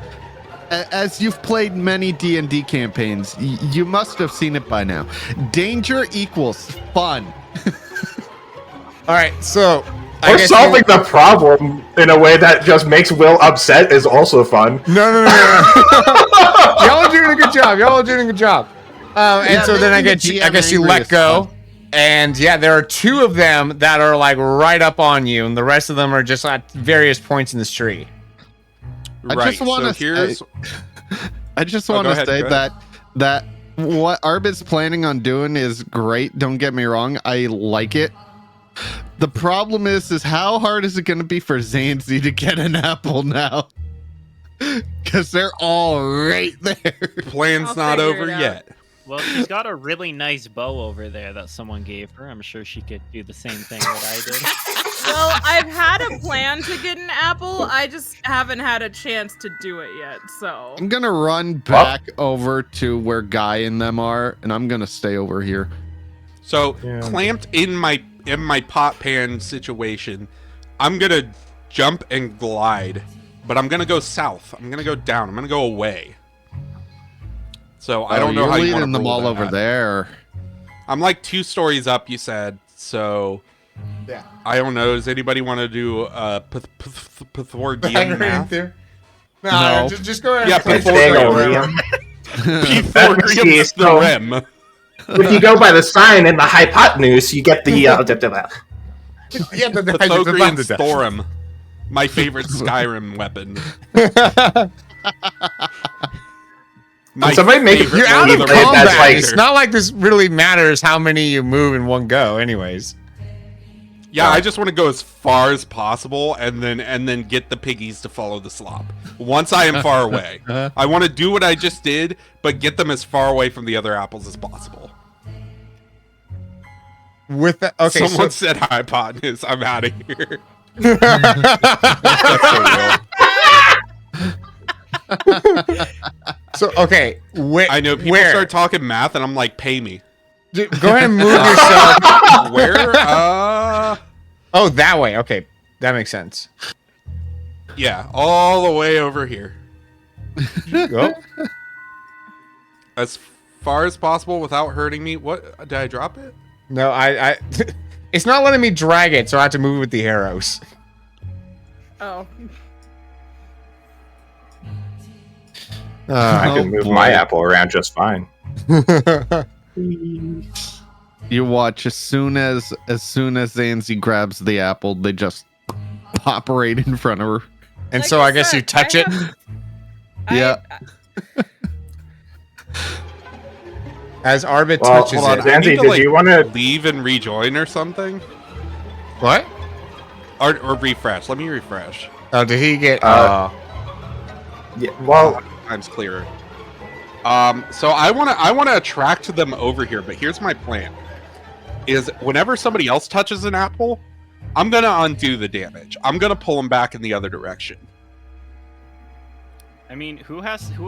As you've played many D&D campaigns, you must have seen it by now. Danger equals fun. All right. So I Or guess solving the problem in a way that just makes Will upset is also fun. No. Y'all are doing a good job. And so then I making the guess you GM let angry is go. fun. And yeah, there are 2 of them that are like right up on you, and the rest of them are just at various points in this tree. Right. just wanna so here's. say- I just Oh, want go to ahead, say go ahead. that what Arbit's planning on doing is great. Don't get me wrong. I like it. The problem is how hard is it going to be for Zanzi to get an apple now? Because they're all right there. Plan's I'll not figure over it out. yet. Well, she's got a really nice bow over there that someone gave her. I'm sure she could do the same thing that I did. Well, I've had a plan to get an apple. I just haven't had a chance to do it yet. So I'm gonna run back over to where Guy and them are, and I'm gonna stay over here. So clamped in my pot pan situation, I'm gonna jump and glide, but I'm gonna go south. I'm gonna go down. I'm gonna go away. So I don't know how you want to leading them all over there. I'm like 2 stories up, you said. So Yeah. I don't know. Does anybody want to do Pythagorean math? No, just go ahead. Yeah, and place Pythagorean. it Pythagorean's the rim. If you go by the sign and the hypotenuse, you get the Yeah, Pythagorean's Thorum. My favorite Skyrim weapon. Somebody make You're out of combat. It's not like this really matters how many you move in one go, anyways. Yeah, I just want to go as far as possible and then get the piggies to follow the slop. Once I am far away. I want to do what I just did, but get them as far away from the other apples as possible. With that, okay. Someone said hypotenuse. I'm out of here. So okay, I know people start talking math, and I'm like, pay me. Go ahead and move yourself. Where? Oh, that way. Okay, that makes sense. Yeah, all the way over here. Go. As far as possible without hurting me. What? Did I drop it? No, I it's not letting me drag it, so I have to move it with the arrows. Oh. I can move my apple around just fine. You watch as soon as Zanzi grabs the apple, they just pop right in front of her. And so I guess you touch it. Yeah. As Arbit Well, touches hold on, it. Zanzi, to, did you want to leave and rejoin or something? What? Or refresh. Let me refresh. Oh, did he get? Yeah. Well, Times clearer. So I wanna attract them over here, but here's my plan: is whenever somebody else touches an apple, I'm gonna undo the damage. I'm gonna pull them back in the other direction. I mean, who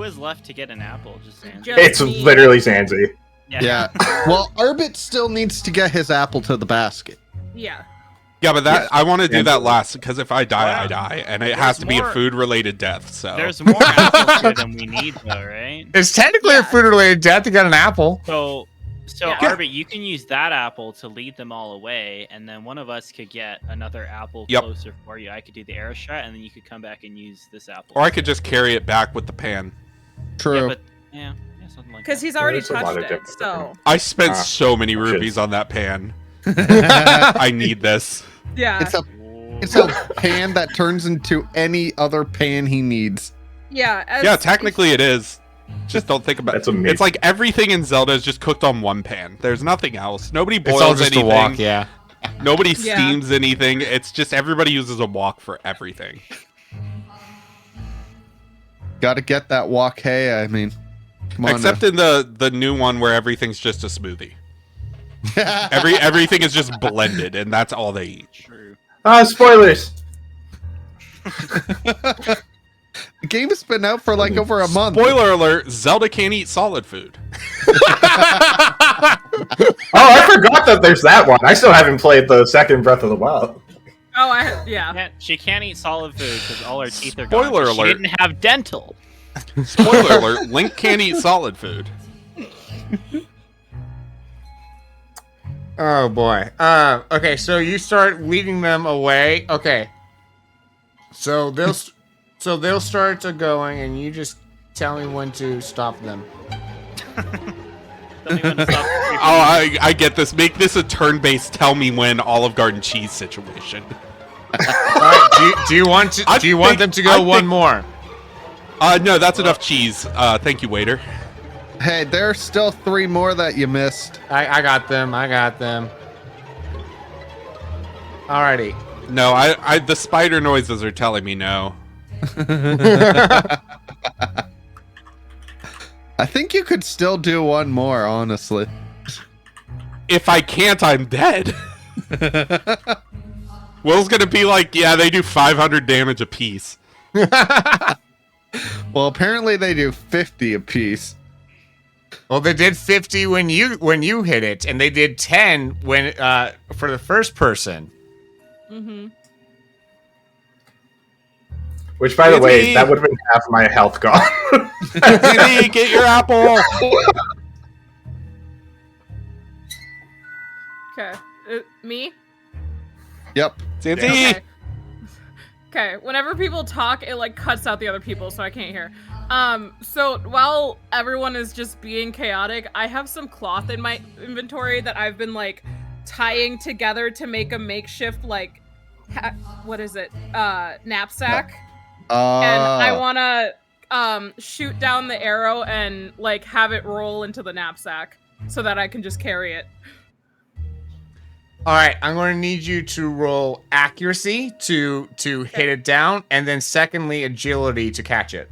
is left to get an apple? Just Zanzi. it's literally Zanzi. Yeah. Well, Arbit still needs to get his apple to the basket. Yeah. Yeah, but I want to do that last because if I die, Wow. I die, and it has to be a food-related death. So There's more apples here than we need, though, right? It's technically a food-related death. You got an apple. So Yeah. Arbit, you can use that apple to lead them all away, and then one of us could get another apple Yep. closer for you. I could do the arrow shot, and then you could come back and use this apple. or I could just carry it back with the pan. True. Yeah, but yeah, something like Because that. he's already There's a lot touched of it, different so I spent so many options. rupees on that pan. I need this. yeah. It's a pan that turns into any other pan he needs. Yeah. Yeah, technically it is. Just don't think about That's it. amazing. It's like everything in Zelda is just cooked on one pan. There's nothing else. Nobody It's all boils just anything. a walk. Yeah. Nobody Yeah. steams anything. It's just everybody uses a wok for everything. Got to get that wok. Hey, I mean, come on. Except in the new one where everything's just a smoothie. Everything is just blended, and that's all they eat. True. Spoilers. The game has been out for like over a month. Spoiler alert: Zelda can't eat solid food. Oh, I forgot that there's that one. I still haven't played the second Breath of the Wild. Oh, yeah. She can't eat solid food because all her teeth are gone. Spoiler She alert. didn't have dental. Spoiler alert: Link can't eat solid food. Oh boy. Okay, so you start leading them away. Okay. So they'll start to going, and you just tell me when to stop them. Tell me when to stop. Oh, I get this. Make this a turn-based tell me when Olive Garden cheese situation. All right. Do you want them to go one more? No, that's enough cheese. Thank you, waiter. Hey, there's still 3 more that you missed. I got them. Alrighty. No, I the spider noises are telling me no. I think you could still do one more, honestly. If I can't, I'm dead. Will's gonna be like, yeah, they do 500 damage apiece. Well, apparently they do 50 apiece. Well, they did 50 when you hit it, and they did 10 when for the first person. Mm-hmm. Which, by the way, that would have been half my health gone. Andy, get your apple. Okay. Me? Yep. Zanzi. Okay. Whenever people talk, it like cuts out the other people, so I can't hear. So while everyone is just being chaotic, I have some cloth in my inventory that I've been like tying together to make a makeshift like what is it? Knapsack. And I wanna shoot down the arrow and like have it roll into the knapsack so that I can just carry it. All right, I'm going to need you to roll accuracy to hit it down, and then secondly agility to catch it.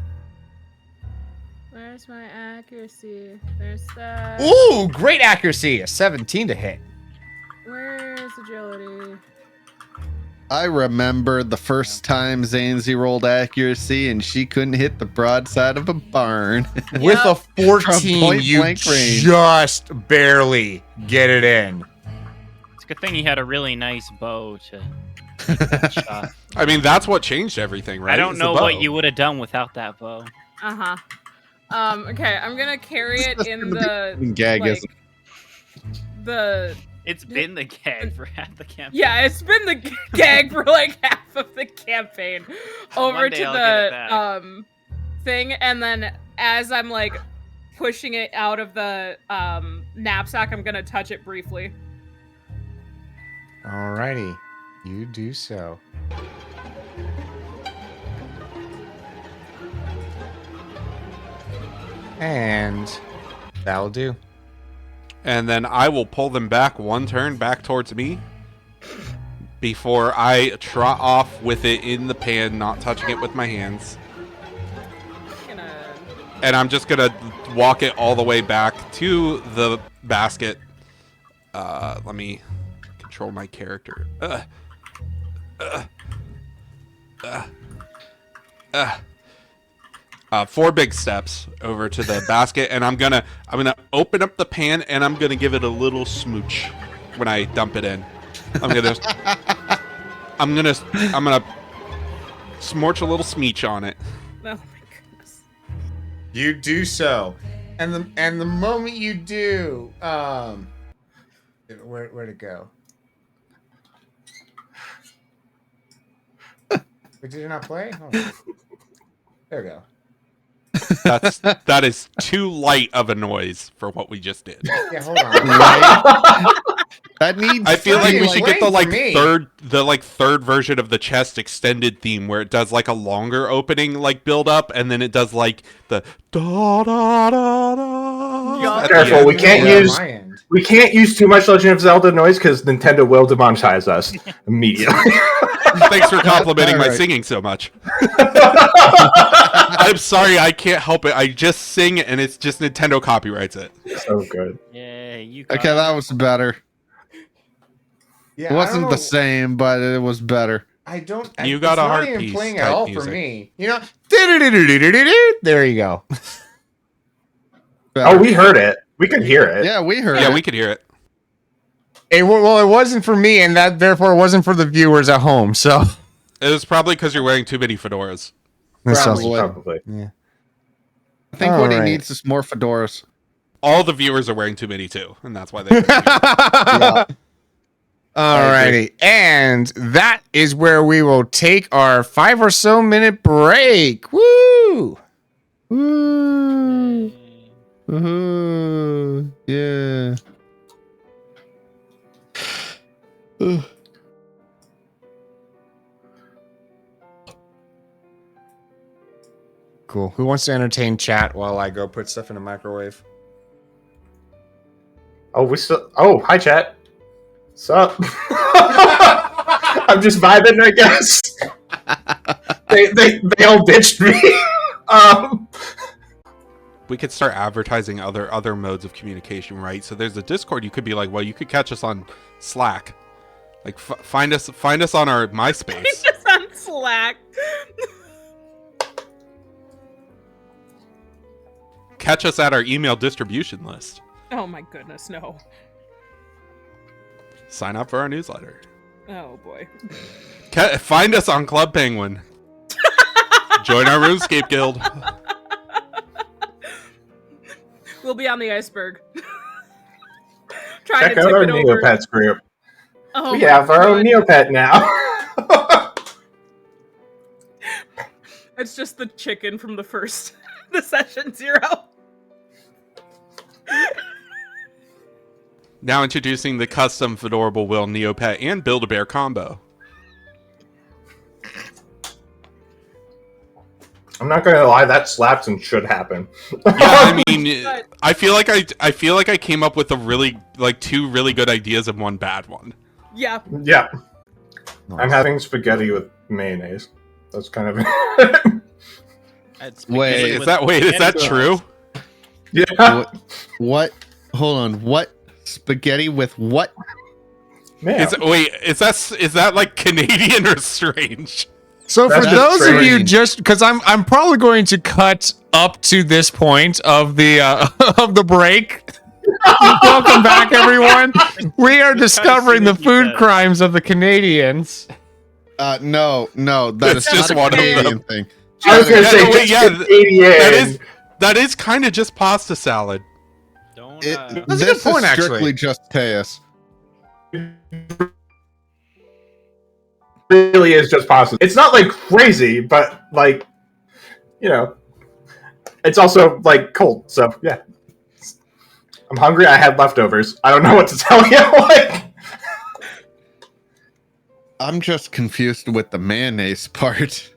Where's my accuracy? There's that. Ooh, great accuracy! A 17 to hit. Where's agility? I remember the first time Zanzi rolled accuracy and she couldn't hit the broadside of a barn. With a 14, point you blank range. just barely get it in. It's a good thing he had a really nice bow to make that shot. I mean, that's what changed everything, right? I don't Is the know bow. what you would have done without that bow. Uh-huh. Okay, I'm gonna carry it in the Gagism. the It's been the gag for half the campaign. yeah, it's been the gag for like half of the campaign over One to day I'll get it back. the thing, and then as I'm like pushing it out of the knapsack, I'm gonna touch it briefly. Alrighty, you do so. And that'll do. And then I will pull them back one turn back towards me before I trot off with it in the pan, not touching it with my hands. And I'm just gonna walk it all the way back to the basket. Let me control my character. 4 big steps over to the basket, and I'm gonna open up the pan, and I'm gonna give it a little smooch when I dump it in. I'm gonna smorch a little smeech on it. Oh my goodness. You do so, and the moment you do, where'd it go? Wait, did it not play? Hold on. There we go. That is too light of a noise for what we just did. Yeah, hold on. That needs. I feel like we It's should get the playing for me. third version of the chest extended theme where it does like a longer opening like build up, and then it does like the da da da da. Careful, we can't Yeah, use my end. we can't use too much Legend of Zelda noise because Nintendo will demonetize us immediately. Thanks for complimenting my Alright. singing so much. I'm sorry, I can't help it. I just sing and it's just Nintendo copyrights it. So good. Yeah, you got Okay, that was better. Yeah, It wasn't I don't the know. same, but it was better. I don't. You got it's a not heart even piece playing at type all music. for me. You know. There you go. Oh, we heard it. We could hear it. Yeah, we heard. Yeah, it. we could hear it. It wasn't for me, and that therefore wasn't for the viewers at home. So It was probably because you're wearing too many fedoras. Probably. I think what he Alright. needs is more fedoras. All the viewers are wearing too many too, and that's why they. Alrighty, and that is where we will take our 5 or so minute break. Woo! Woo! Yeah. Cool. Who wants to entertain chat while I go put stuff in the microwave? Oh, we still. Oh, hi, chat. Sup? I'm just vibing, I guess. They all ditched me. we could start advertising other modes of communication, right? So there's a Discord. You could be like, well, you could catch us on Slack. Like, find us on our MySpace. Just on Slack. Catch us at our email distribution list. Oh my goodness, no. Sign up for our newsletter. Oh boy. Find us on Club Penguin. Join our RuneScape guild. We'll be on the iceberg. Trying Check to out tip our it over. Neopets group. Oh We my have our own God. Neopet now. It's just the chicken from the first, the session 0. Now introducing the custom Fedorable Will Neopet and Build-A-Bear combo. I'm not gonna lie, that slaps and should happen. Yeah, I mean, I feel like I came up with two really good ideas and one bad one. Yeah. Yeah. I'm having spaghetti with mayonnaise. That's kind of Wait, Is that true? yeah. What? Hold on. What? Spaghetti with what? Man. Is that like Canadian or strange? So for That's those of you strange. just because I'm probably going to cut up to this point of the of the break. Welcome back, everyone. We are discovering the food crimes of the Canadians. No, that It's is just not a one of Canadian them. thing. I was gonna say, wait, just yeah, Canadian. that is kind of just pasta salad. Don't. That's a This good point, is actually. strictly just chaos. Really is just pasta. It's not like crazy, but like, it's also like cold. So yeah, I'm hungry. I had leftovers. I don't know what to tell you. Like, I'm just confused with the mayonnaise part.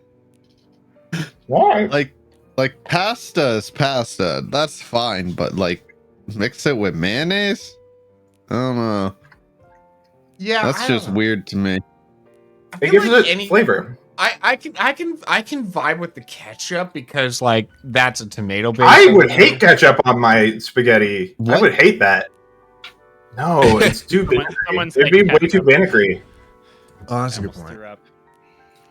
why? Like pasta is pasta. That's fine, but like mix it with mayonnaise? I don't know. Yeah, That's just weird to me. It gives it flavor. I can vibe with the ketchup because like that's a tomato based. I would hate ketchup on my spaghetti. I What? would hate that. No, it's too Someone vinegary. say It'd be way too ketchup. vinegary. Oh, that's a good Almost point. threw up.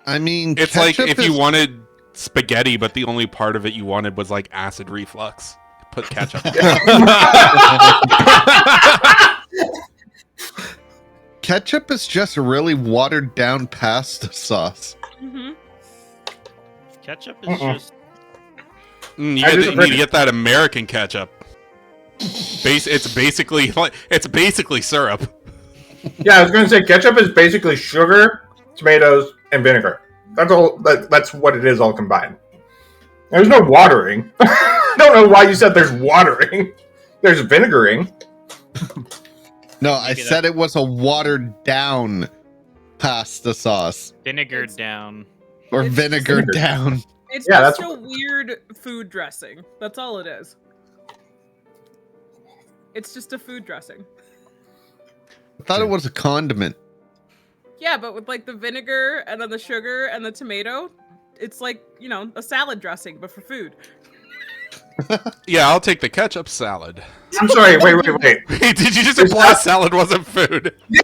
I mean, It's like ketchup if you is- wanted spaghetti, but the only part of it you wanted was like acid reflux. Put ketchup. ketchup is just really watered down pasta sauce. Mm-hmm. Ketchup is just. You I need disagree. to get that American ketchup. It's basically syrup. Yeah, I was going to say ketchup is basically sugar, tomatoes, and vinegar. That's all. That's what it is all combined. There's no watering. I don't know why you said there's watering. There's vinegaring. No, I said it was a watered down pasta sauce Vinegared down. or It's vinegar just- down. It's Yeah, just that's- a weird food dressing. That's all it is. It's just a food dressing. I thought it was a condiment. Yeah, but with like the vinegar and then the sugar and the tomato, it's like, a salad dressing, but for food. Yeah, I'll take the ketchup salad. I'm sorry. Wait. Did you just imply salad wasn't food? Yeah,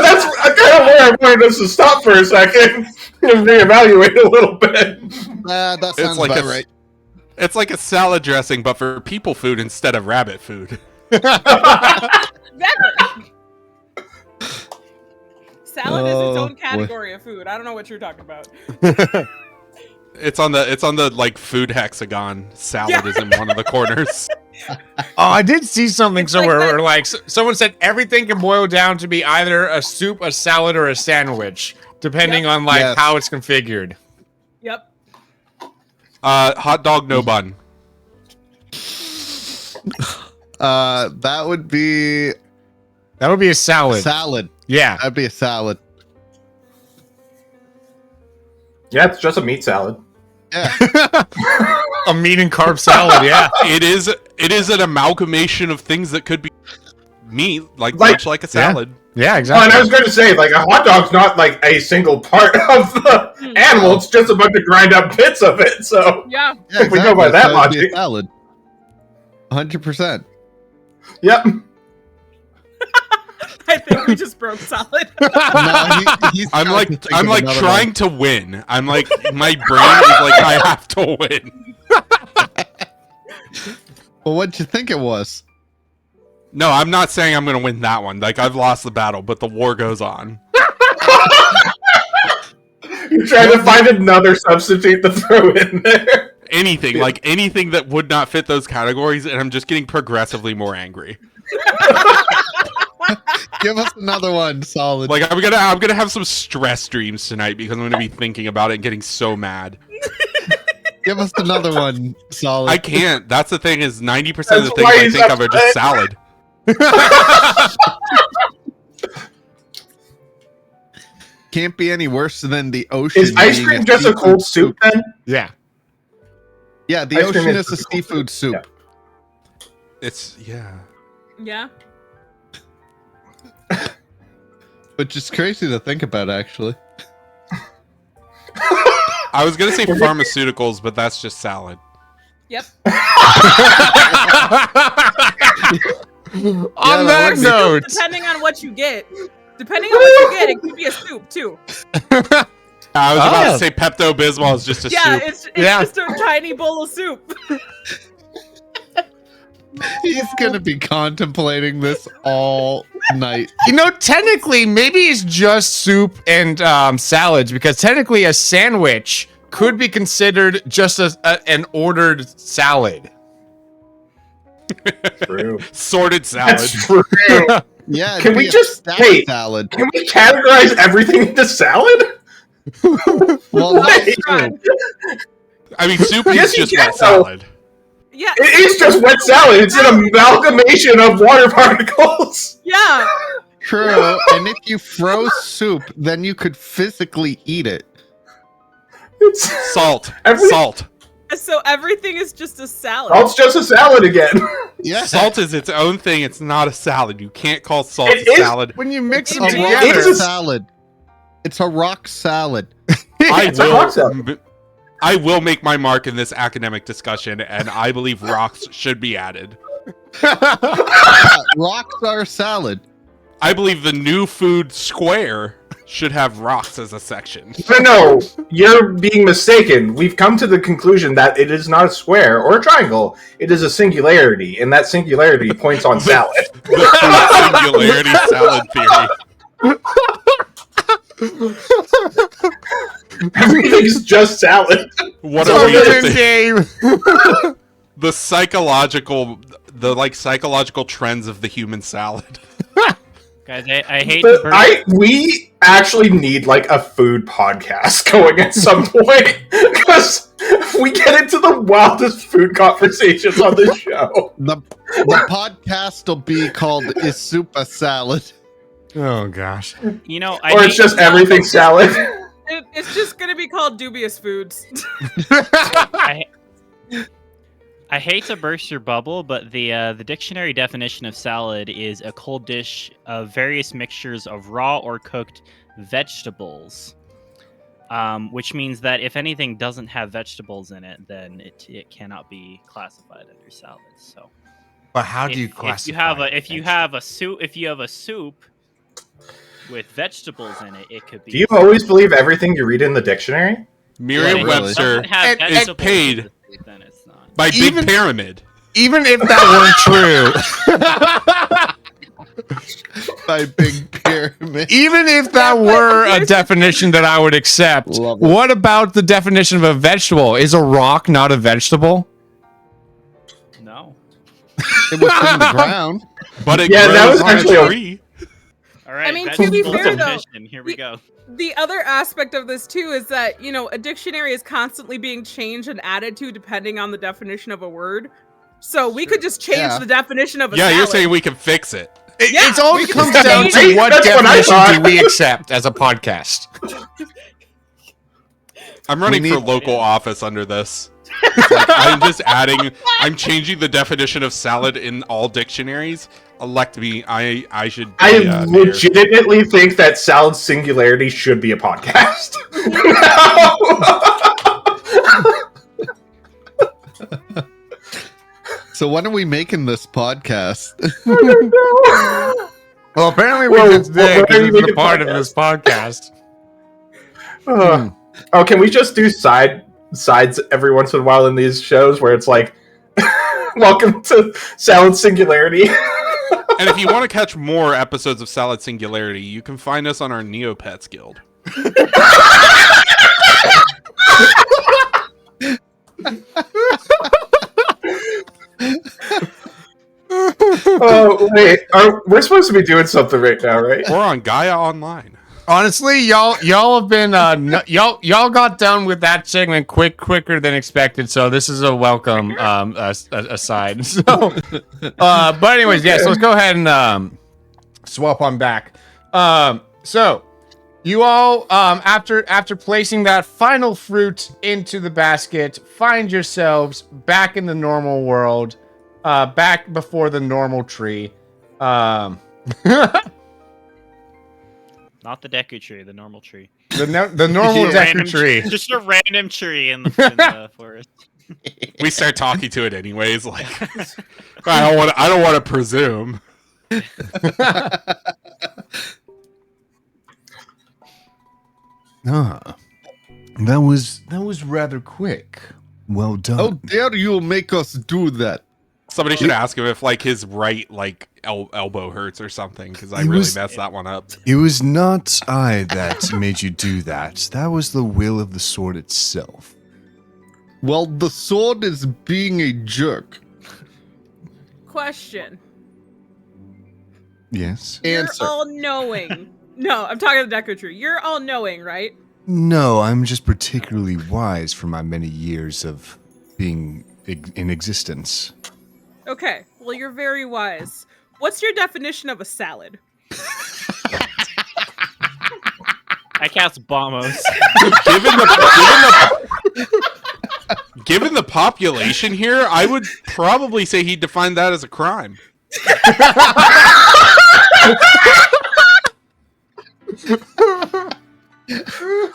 that's kind of where I wanted us to stop for a second and reevaluate a little bit. That sounds like about a- right. It's like a salad dressing, but for people food instead of rabbit food. Exactly. Salad is its Oh, own boy. category of food. I don't know what you're talking about. It's on the like food hexagon. Salad is in one of the corners. Oh, I did see something It's like somewhere that- where like someone said everything can boil down to be either a soup, a salad, or a sandwich, depending on like Yes. how it's configured. Yep. Hot dog, no bun. That would be That would be a salad. salad. Yeah. That'd be a salad. Yeah, it's just a meat salad. Yeah. A meat and carb salad, yeah. It is an amalgamation of things that could be meat, Like- much like a salad. Yeah, Oh, and exactly. I was going to say, like, a hot dog's not like a single part of the animal. It's just a bunch of grind up bits of it. So Yeah. Yeah, If we go by exactly. that So it'd be a logic. salad. 100%. Yep. I think we just broke Solid. I'm like trying to win. I'm like, my brain is like, I have to win. Well, what'd you think it was? No, I'm not saying I'm gonna win that one. Like, I've lost the battle, but the war goes on. You're trying to find another substitute to throw in there. Anything, like anything that would not fit those categories, and I'm just getting progressively more angry. Give us another one, Solid. Like, I'm gonna have some stress dreams tonight because I'm gonna be thinking about it and getting so mad. Give us another one, Solid. I can't. That's the thing, is 90% of the That's things why I he's think of are just upset. salad. Can't be any worse than the ocean. Is ice being cream just a seafood cold soup then? Yeah. Yeah, the Ice cream ocean is is a just a cold seafood soup. Yeah. It's, yeah. Yeah. Which is crazy to think about, actually. I was gonna say pharmaceuticals, but that's just salad. Yep. On that note, Depending on what you get. Depending on what you get, it could be a soup too. I was about to say Pepto-Bismol is just a Yeah, soup. it's just a tiny bowl of soup. He's gonna be contemplating this all night. you know, technically, maybe it's just soup and salads, because technically a sandwich could be considered just an ordered salad. True. Sorted salad. That's true. Yeah, Can it'd we be a just stack wait? salad? Can we categorize everything into salad? Well, that's Wait. true. I mean, soup Yes, is you just can, wet salad. Yeah. It is just wet salad. It's an amalgamation of water particles. Yeah. True. And if you froze soup, then you could physically eat it. It's Salt. Every- Salt. So everything is just a salad. salt's just a salad again. Yeah. Salt is its own thing. It's not a salad. You can't call salt It a is- salad. When you mix A them It rock It together, is a- salad. It's a rock salad. It's a rock salad. I will make my mark in this academic discussion, and I believe rocks should be added. Yeah, rocks are salad. I believe the new food square should have rocks as a section. No, you're being mistaken. We've come to the conclusion that it is not a square or a triangle. It is a singularity, and that singularity points on salad. The food singularity salad theory. Everything's just salad. What So are we it's to game. the psychological trends of the human salad? Guys, I hate to burst. We actually need like a food podcast going at some point because we get into the wildest food conversations on this show. The podcast will be called "Is Soup a Salad?" Oh gosh. You know, Or it's just everything salad. It's just gonna be called dubious foods. I hate to burst your bubble, but the dictionary definition of salad is a cold dish of various mixtures of raw or cooked vegetables. Which means that if anything doesn't have vegetables in it, then it cannot be classified under salad. So, But how do you if classify? if you have a soup with vegetables in it, it could be. Do you always believe everything you read in the dictionary? Merriam-Webster Doesn't have and is vegetables paid in it, then it's not. by Even- Big Pyramid. Even if that weren't true, By Big Pyramid. even if that were a definition that I would accept, Love it. what about the definition of a vegetable? Is a rock not a vegetable? No. It was in the ground. But it Yeah, that grows was on a actually a- tree. All right. I mean, to be vegetable fair, though, definition. Here we go. The other aspect of this too is that, you know, a dictionary is constantly being changed and added to depending on the definition of a word. So we could just change Yeah. the definition of a Yeah, salad. you're saying we can fix it. Yeah, It's all we can comes just down change to it. what That's what I definition do thought. we accept as a podcast. I'm running We for need- local office under this. Like, I'm changing the definition of salad in all dictionaries. Elect me. I should be, I mayor. legitimately think that salad singularity should be a podcast. So when are we making this podcast? Well, apparently we Well, just did well, because why are you it's a making part of this podcast. Oh, can we just do sides every once in a while in these shows where it's like, welcome to Salad Singularity? And if you want to catch more episodes of Salad Singularity, you can find us on our Neopets Guild. Oh, wait. We're supposed to be doing something right now, right? Or on Gaia Online. Honestly, y'all have been y'all got done with that segment quicker than expected. So this is a welcome aside. So, but anyways, yes. Let's go ahead and swap on back. So you all after placing that final fruit into the basket, find yourselves back in the normal world, back before the normal tree. Not the Deku tree, the normal tree. The normal Deku Random tree. Just a random tree in the forest. We start talking to it anyways. Like, I don't want to presume. Ah, that was rather quick. Well done. How dare you make us do that? Somebody should ask him if like his right like elbow hurts or something, because I It really was- messed that one up. It was not I that made you do that. That was the will of the sword itself. Well, the sword is being a jerk. Question. Yes. Answer. You're all knowing. No, I'm talking to the Deku tree. You're all knowing, right? No, I'm just particularly wise for my many years of being in existence. Okay. Well, you're very wise. What's your definition of a salad? I cast Bombos. Given the population here, I would probably say he defined that as a crime.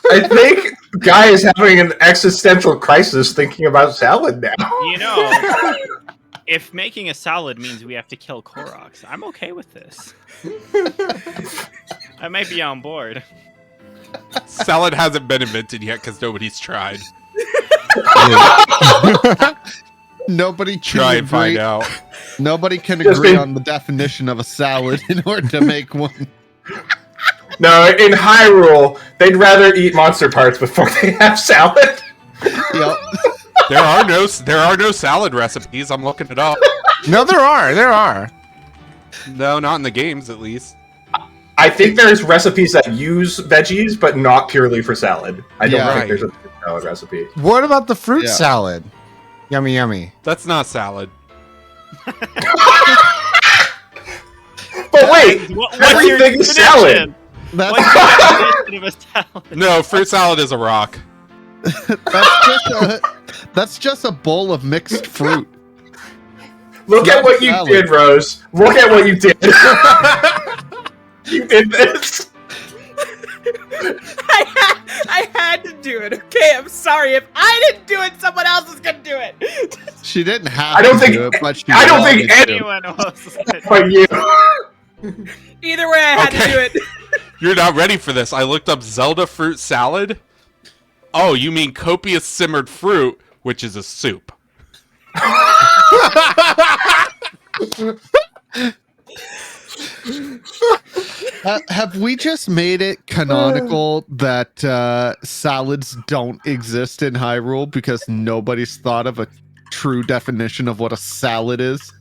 I think Guy is having an existential crisis thinking about salad now. You know, if making a salad means we have to kill Koroks, I'm okay with this. I might be on board. Salad hasn't been invented yet because nobody's tried. Nobody can Try and find agree- out. Nobody can Just agree in- on the definition of a salad in order to make one. No, in Hyrule, they'd rather eat monster parts before they have salad. Yep. There are no salad recipes. I'm looking it up. No, there are. No, not in the games at least. I think there's recipes that use veggies, but not purely for salad. I don't Yeah. think there's a salad recipe. What about the fruit Yeah. salad? Yummy, yummy. That's not salad. But wait, What's everything your is salad. definition? That's, What's your definition of a salad? No, fruit salad is a rock. that's just a bowl of mixed fruit. Look at what you Salad. did, Rose. Look at what you did. You did this. I had to do it. Okay, I'm sorry. If I didn't do it, someone else is gonna do it. She didn't have I don't to think- do it, but she I don't think wanted to. Anyone else? But you. Either way, I had to Okay. do it. You're not ready for this. I looked up Zelda fruit salad. Oh, you mean copious simmered fruit, which is a soup. Have we just made it canonical that salads don't exist in Hyrule because nobody's thought of a true definition of what a salad is?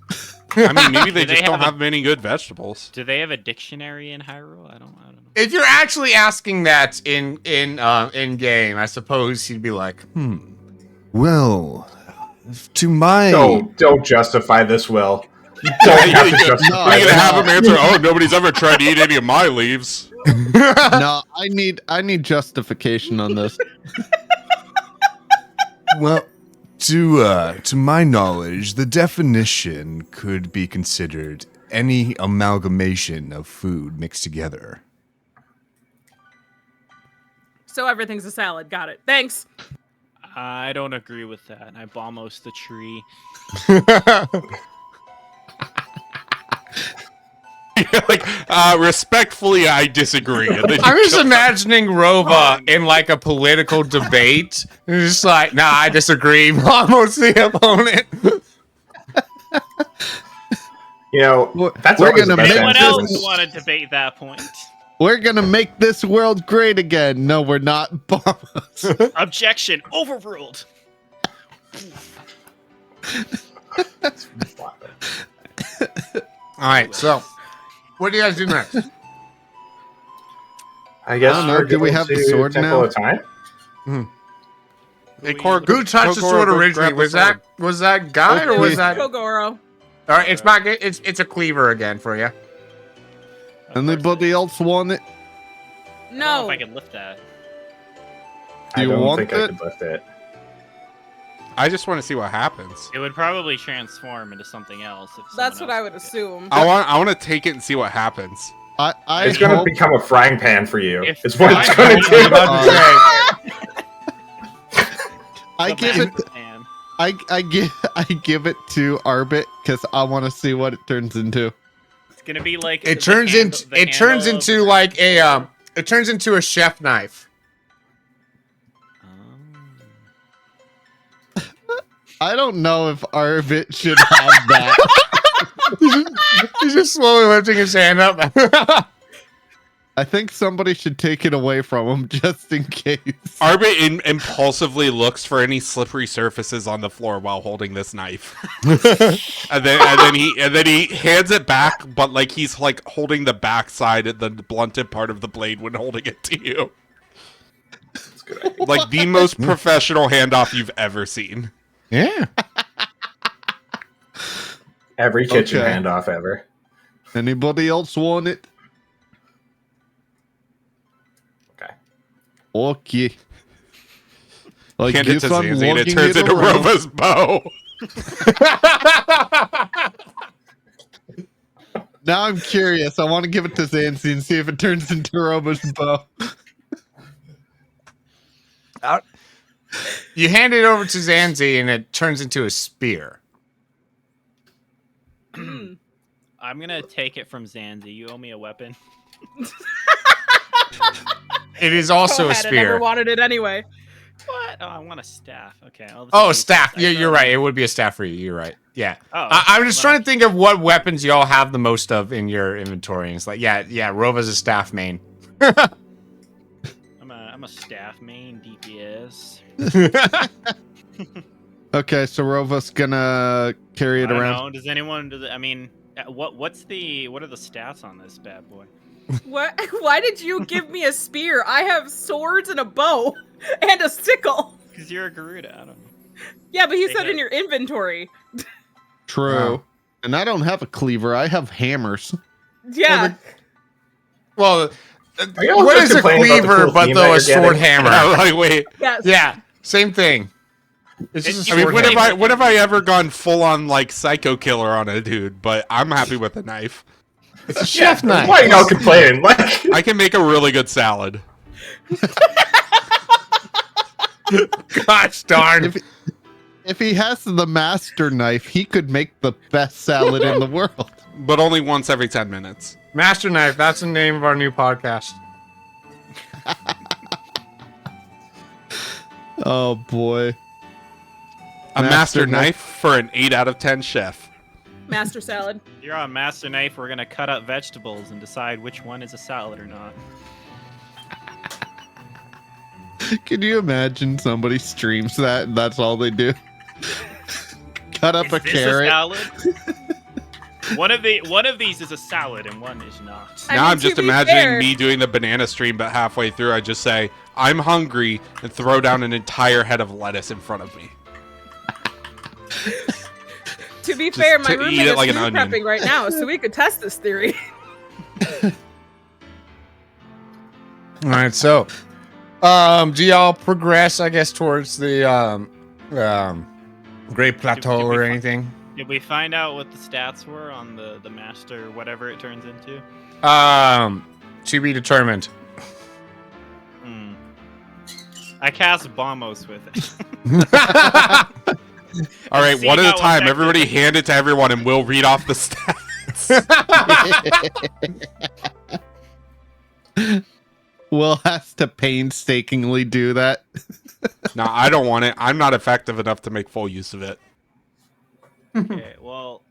I mean, maybe they Do they just don't have a- have many good vegetables. Do they have a dictionary in Hyrule? I don't know. If you're actually asking that in game, I suppose he'd be like, Well, to my Don't justify this, Will. You don't have to justify No, You're this. gonna have him answer, "Oh, nobody's ever tried to eat any of my leaves." No, I need justification on this. well, to my knowledge, the definition could be considered any amalgamation of food mixed together. So everything's a salad. Got it. Thanks. I don't agree with that. I almost the tree. Like, respectfully, I disagree. And then I'm you just kill- imagining Rova in like a political debate. And just like, nah, I disagree. Almost the opponent. You know, that's We're always gonna the best make Anyone answer. else want to debate that point? We're gonna make this world great again. No, we're not. Bombs. Objection overruled. All right, so what do you guys do next? I guess I don't know, we're do we going have the to sword Temple now? of Time. Hey, Cor, Who touched the Kogoro, sword go originally? grab the Was sword. that guy or was that? All Kogoro. right, it's back. It's a cleaver again for you. Anybody else want it? I don't know No. if I can lift that. Do I you don't want think I it? could lift it. I just want to see what happens. It would probably transform into something else. If That's someone what I else would took it. assume. I want to take it and see what happens. I It's going to hope- become a frying pan for you. If It's what it's frying going to pan- do. About to say. I The give it. master pan. I give it to Arbit because I want to see what it turns into. It's gonna be like It the turns handle- into the it turns handle of into the- like a it turns into a chef knife. I don't know if Arbit should have that. He's just slowly lifting his hand up. I think somebody should take it away from him just in case. Arbit impulsively looks for any slippery surfaces on the floor while holding this knife, and then he hands it back, but like he's like holding the backside of the blunted part of the blade when holding it to you. That's a good idea. Like the most professional handoff you've ever seen. Yeah. Every kitchen Okay. handoff ever. Anybody else want it? Okay. Okay. I Hand it guess to I'm Zanzi and it lugging turns into around. Rova's bow. Now I'm curious. I want to give it to Zanzi and see if it turns into Robo's bow. You hand it over to Zanzi and it turns into a spear. I'm gonna take it from Zanzi. You owe me a weapon. It is also Go a ahead, I never spear. wanted it anyway. What? Oh, I want a staff. Okay. I'll Oh, just- staff. I Yeah, thought- you're right. It would be a staff for you. You're right. Yeah. Oh, I'm just well, trying to think of what weapons y'all have the most of in your inventory. And it's like, yeah, Rova's a staff main. I'm a staff main DPS. Okay, so Rova's gonna carry it I don't around. know. Does anyone? I mean, what are the stats on this bad boy? What? Why did you give me a spear? I have swords and a bow and a sickle. Because you're a Garuda. I don't know. Yeah, but he They said have- in your inventory. True. Wow. And I don't have a cleaver. I have hammers. Yeah. Well, Are you all what just is a complaining about the cleaver cool but theme though that a you're sword getting? hammer? I'm like, wait. Yes. Yeah, same thing. It's just a I mean, sword when have hammer. when have I ever gone full on like psycho killer on a dude? But I'm happy with a knife. It's a chef knife. Why are y'all complaining? Like, I can make a really good salad. Gosh darn. If he has the master knife, he could make the best salad in the world. But only once every 10 minutes. Master Knife, that's the name of our new podcast. Oh boy. A master Master knife for an 8 out of 10 chef. Master salad. You're on Master Knife. We're gonna cut up vegetables and decide which one is a salad or not. Can you imagine somebody streams that and that's all they do? Cut up Is a this carrot. a salad? one of these is a salad and one is not. I Now mean, I'm just to be imagining fair- me doing the banana stream, but halfway through I just say, I'm hungry, and throw down an entire head of lettuce in front of me. To be fair, my to eat roommate it is like an food onion. prepping right now, so we could test this theory. All right, so, do y'all progress, I guess, towards the Great Plateau Did we or fi- anything? Did we find out what the stats were on the master, whatever it turns into? To be determined. I cast Bombos with it. All right, See one at how a time. effective Everybody it is. hand it to everyone, and we'll read off the stats. Will has to painstakingly do that. No, I don't want it. I'm not effective enough to make full use of it. Okay, well,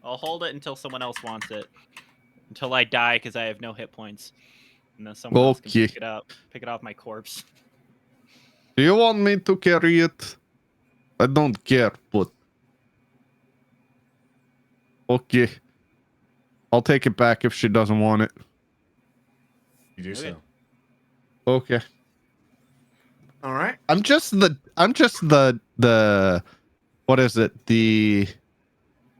I'll hold it until someone else wants it. Until I die because I have no hit points. And then someone else can Okay. pick it up. Pick it off my corpse. Do you want me to carry it? I don't care, but okay. I'll take it back if she doesn't want it. You do so. Okay. All right. I'm just the what is it? The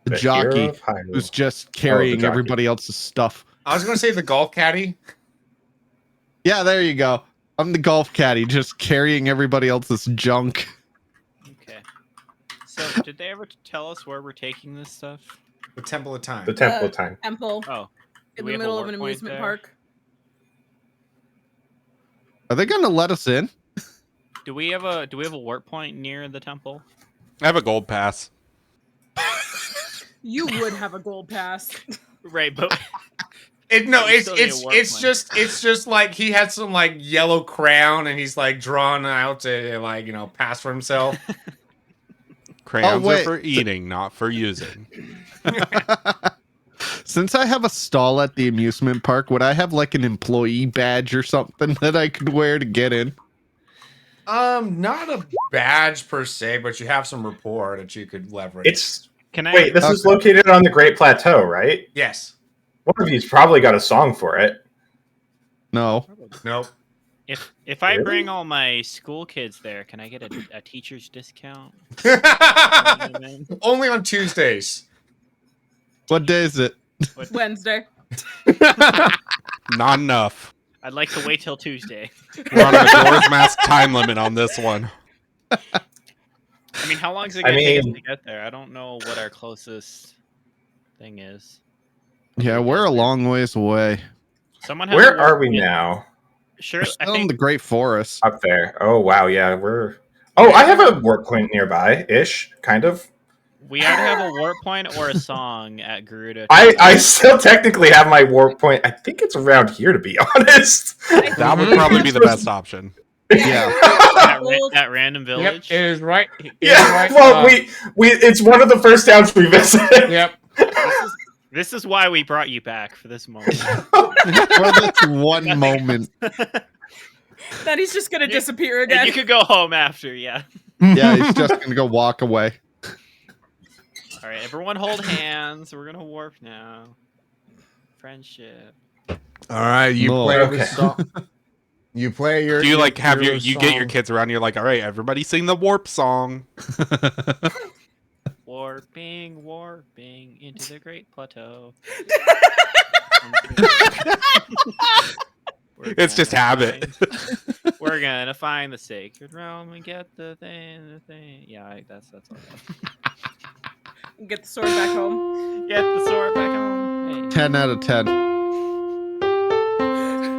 The jockey hero of Hyrule. who's just carrying jockey. everybody else's stuff. I was gonna say the golf caddy. Yeah, there you go. I'm the golf caddy, just carrying everybody else's junk. Okay. So, did they ever tell us where we're taking this stuff? The Temple of Time. The Temple of Time. Temple Oh. Do in we the have a middle of an warp point amusement there? park. Are they gonna let us in? Do we have a warp point near the temple? I have a gold pass. You would have a gold pass. Right, but No, We still need a warp it's point. just like he had some like yellow crown and he's like drawn out to like pass for himself. Crayons are wait. for eating, not for using. Since I have a stall at the amusement park, would I have like an employee badge or something that I could wear to get in? Not a badge per se, but you have some rapport that you could leverage. It's can I? wait. This is located on the Great Plateau, right? Yes. One of you's probably got a song for it. No. Nope. If I Really? bring all my school kids there, can I get a teacher's discount? Only on Tuesdays. What day is it? Wednesday. Not enough. I'd like to wait till Tuesday. We're on a Majora's Mask time limit on this one. I mean, how long is it I gonna take us mean- to get there? I don't know what our closest thing is. Yeah, we're a long ways away. Someone has Where a are warp we point. now? Sure, We're I still in think the Great Forest. Up there. Oh wow, yeah, we're. Oh, I have a warp point nearby, ish, kind of. we either have a warp point or a song at Garuda. I still technically have my warp point. I think it's around here, to be honest. That would probably be the best option. Yeah. At random Yep, village. it is right. It is Yeah, right, well, we it's one of the first towns we visited. Yep. This is why we brought you back for this moment. For this one moment. Then he's just gonna disappear And again. you could go home after, yeah. Yeah, he's just gonna go walk away. All right, everyone hold hands. We're gonna warp now. Friendship. All right, you No. play Okay. the song. You play your. Do you like have your hero you get your song. kids around? You're like, all right, everybody sing the warp song. Warping, warping into the Great Plateau. It's just habit. We're gonna find the sacred realm and get the thing. Yeah, that's all. Get the sword back home. Get the sword back home. Hey. 10 out of 10.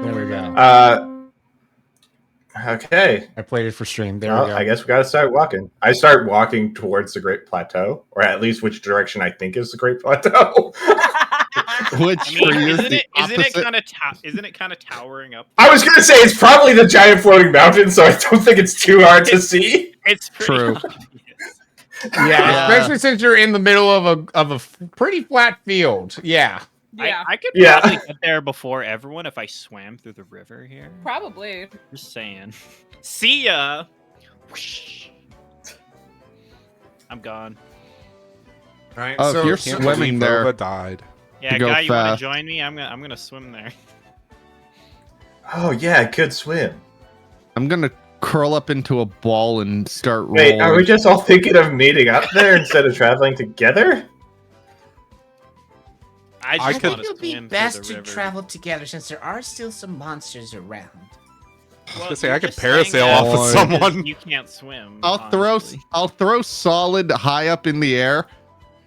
There we go. Okay. I played it for stream. There Well, we go. I guess we gotta start walking. I start walking towards the Great Plateau, or at least which direction I think is the Great Plateau. Which I for mean, you is isn't the it opposite. kind of towering up? I was gonna say it's probably the giant floating mountain, so I don't think it's too hard to see. It's pretty True. obvious. Yeah, Yeah. especially since you're in the middle of a pretty flat field. Yeah. Yeah, I could Yeah. probably get there before everyone if I swam through the river here. probably. Just saying. See ya. Whoosh. I'm gone. All right. Oh, if so, you're so- swimming there. Vova died. Yeah, go guy, you want fast. to join me? I'm gonna swim there. Oh yeah, I could swim. I'm gonna curl up into a ball and start Wait, rolling. are we just all thinking of meeting up there instead of traveling together? I I just could- I want think to it would swim be best through to the river. travel together since there are still some monsters around. Well, gonna say, you're I could just saying parasail that off of because someone. You can't swim. I'll throw solid high up in the air,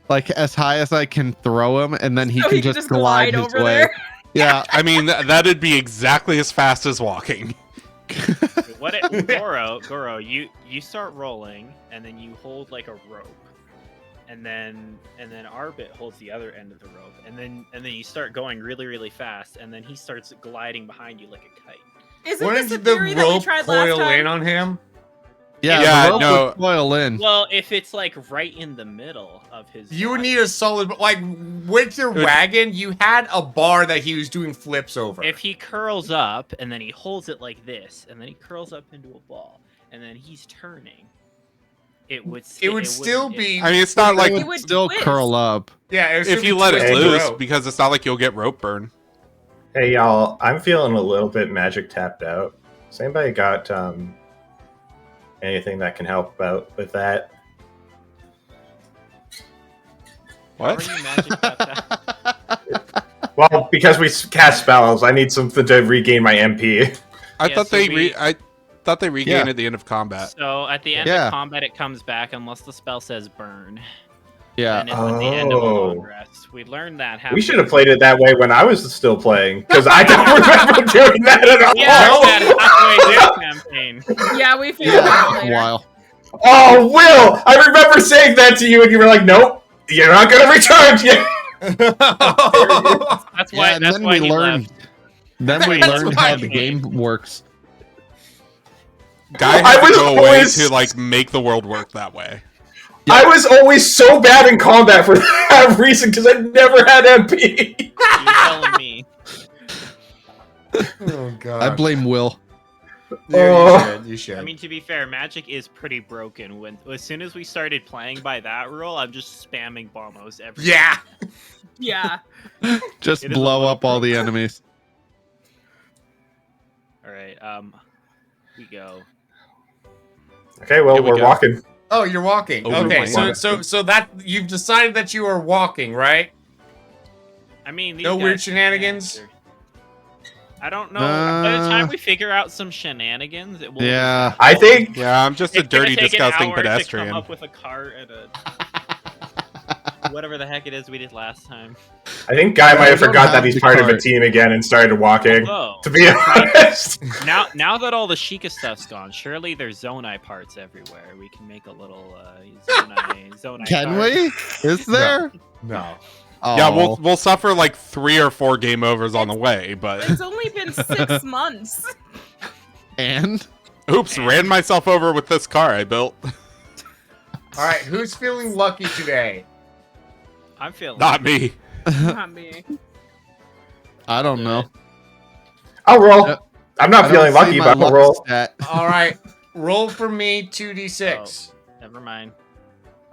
like as high as I can throw him, and then he So can he can just glide his over way. there. Yeah, I mean, that'd be exactly as fast as walking. Wait, Goro, you start rolling, and then you hold like a rope, and then Arbit holds the other end of the rope, and then you start going really, really fast, and then he starts gliding behind you like a kite. Isn't Wouldn't this a the theory that we rope tried last coil time? in on him? Yeah, the rope would coil in. Well, if it's like right in the middle of his, You would body. need a solid, like with your wagon, you had a bar that he was doing flips over. If he curls up and then he holds it like this, and then he curls up into a ball, and then he's turning, it would still be. I mean, it's not like It would still twist. curl up. Yeah, if you let it twisted loose, rope. because it's not like you'll get rope burn. Hey y'all, I'm feeling a little bit magic tapped out. Has anybody got anything that can help out with that? How What? are you magic that? Well, because we cast spells, I need something to regain my MP. I Yeah, thought so I thought they regain Yeah. at the end of combat. So at the end Yeah. of combat, it comes back unless the spell says burn. Yeah. And it's at the end of a long Oh. rest. We learned that. We should have played it that way when I was still playing, because I don't remember doing that at all. Yeah, that's halfway through the campaign. Yeah, we figured that out Yeah. later. While. Oh, Will! I remember saying that to you, and you were like, "Nope, you're not gonna return yet." That's why. Yeah, and that's then why we he learned. left. Then we That's learned why how he the came. game works. Guy I had to was go away always- to like make the world work that way. I was always so bad in combat for that reason because I never had MP. You're telling me. Oh god. I blame Will. Yeah, you should. I mean, to be fair, Magic is pretty broken. As soon as we started playing by that rule, I'm just spamming bombos every. Yeah. Yeah. Just It is a blow little up all the enemies. All right. We go. Okay, well, Here we we're go. walking. Oh, you're walking. Oh, Okay, we're so walking. so that you've decided that you are walking, right? I mean, these No weird guys- shenanigans? I don't know. By the time Uh, we figure out some shenanigans, it will. Yeah. I think Yeah, I'm just a It's gonna dirty, take an disgusting hour to pedestrian. come up with a cart and a whatever the heck it is we did last time. Guy might have don't forgot have that he's the part of a cart. team again and started walking. Oh, To be honest, now that all the Sheikah stuff's gone, surely there's Zonai parts everywhere. We can make a little Zonai. Can cart. we? Is there? No. Oh. Yeah, we'll suffer like 3 or 4 game overs on the way, but It's only been 6 months. And oops, ran myself over with this car I built. All right, who's feeling lucky today? I'm feeling. Not me. Not me. I don't know. I'll roll. Yep. I'm I not don't feeling see lucky, my but I'll luck roll. stat. All right, roll for me 2d6. Never mind.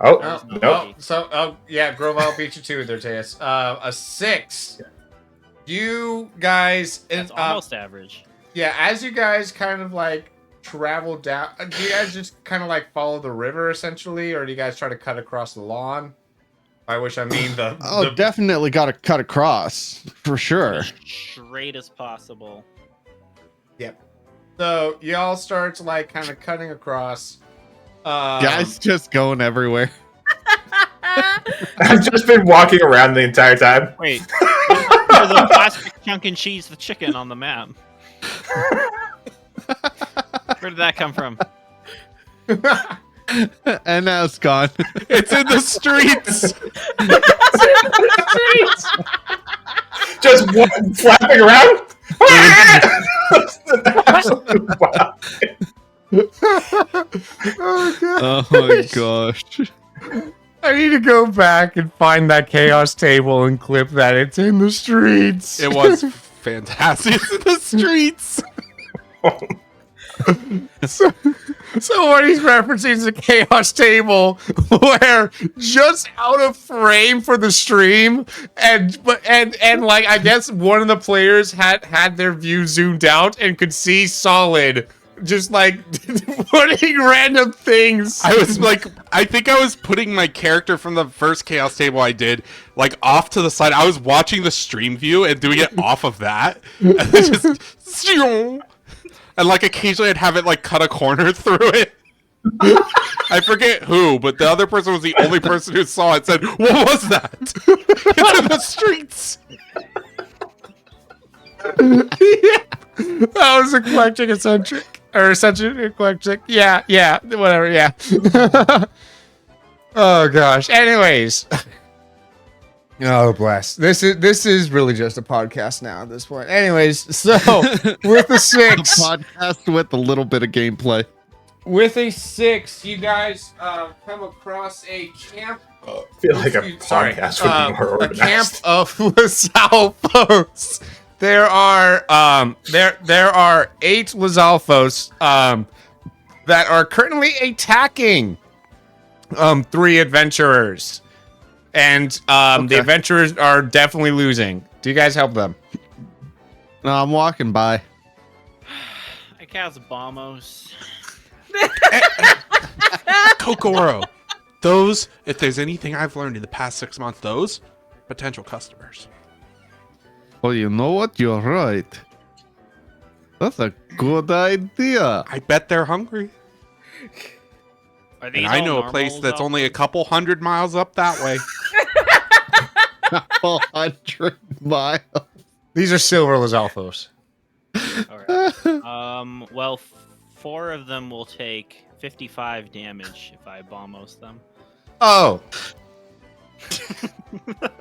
Oh, Oh, nope. oh, so yeah, Grovile beat you too there, Teus. A 6. You guys, That's almost average. yeah, as you guys kind of like travel down, do you guys just kind of like follow the river essentially, or do you guys try to cut across the lawn? By which I mean the. Oh, the definitely got to cut across for sure. As straight as possible. So y'all start like kind of cutting across. Guys just going everywhere. I've just been walking around the entire time. Wait, there's a plastic chunk and cheese the chicken on the map. Where did that come from? And now it's gone. It's in the streets. Just flapping around. Wow. Oh god. Oh my gosh. I need to go back and find that chaos table and clip that. It's in the streets. It was fantastic. It's in the streets. So what he's referencing is a chaos table where just out of frame for the stream, and like I guess one of the players had their view zoomed out and could see solid, just like putting random things. I was like, I think I was putting my character from the first Chaos table I did, like, off to the side. I was watching the stream view and doing it off of that. And then just... And, like, occasionally I'd have it, like, cut a corner through it. I forget who, but the other person was the only person who saw it and said, what was that? It's in the streets. Yeah. That was eclectic eccentric. Or such an eclectic. Yeah, whatever, yeah. Oh gosh. Anyways. Oh bless. This is really just a podcast now at this point. Anyways, so with the 6. Podcast with a little bit of gameplay. With a 6, you guys come across a camp. I feel like a podcast would be more a organized. camp of Lizalfos. There are 8 Lizalfos that are currently attacking 3 adventurers, and the adventurers are definitely losing. Do you guys help them? No, I'm walking by. I cast Bombos. Kokoro. Those, if there's anything I've learned in the past 6 months, those potential customers. Well, you know what? You're right. That's a good idea. I bet they're hungry. Are these And I all know a normal place that's Lizalfos? only a couple 100 miles up that way. 100 miles. These are silver Lizalfos. Alright. Well, 4 of them will take 55 damage if I bombos them. Oh,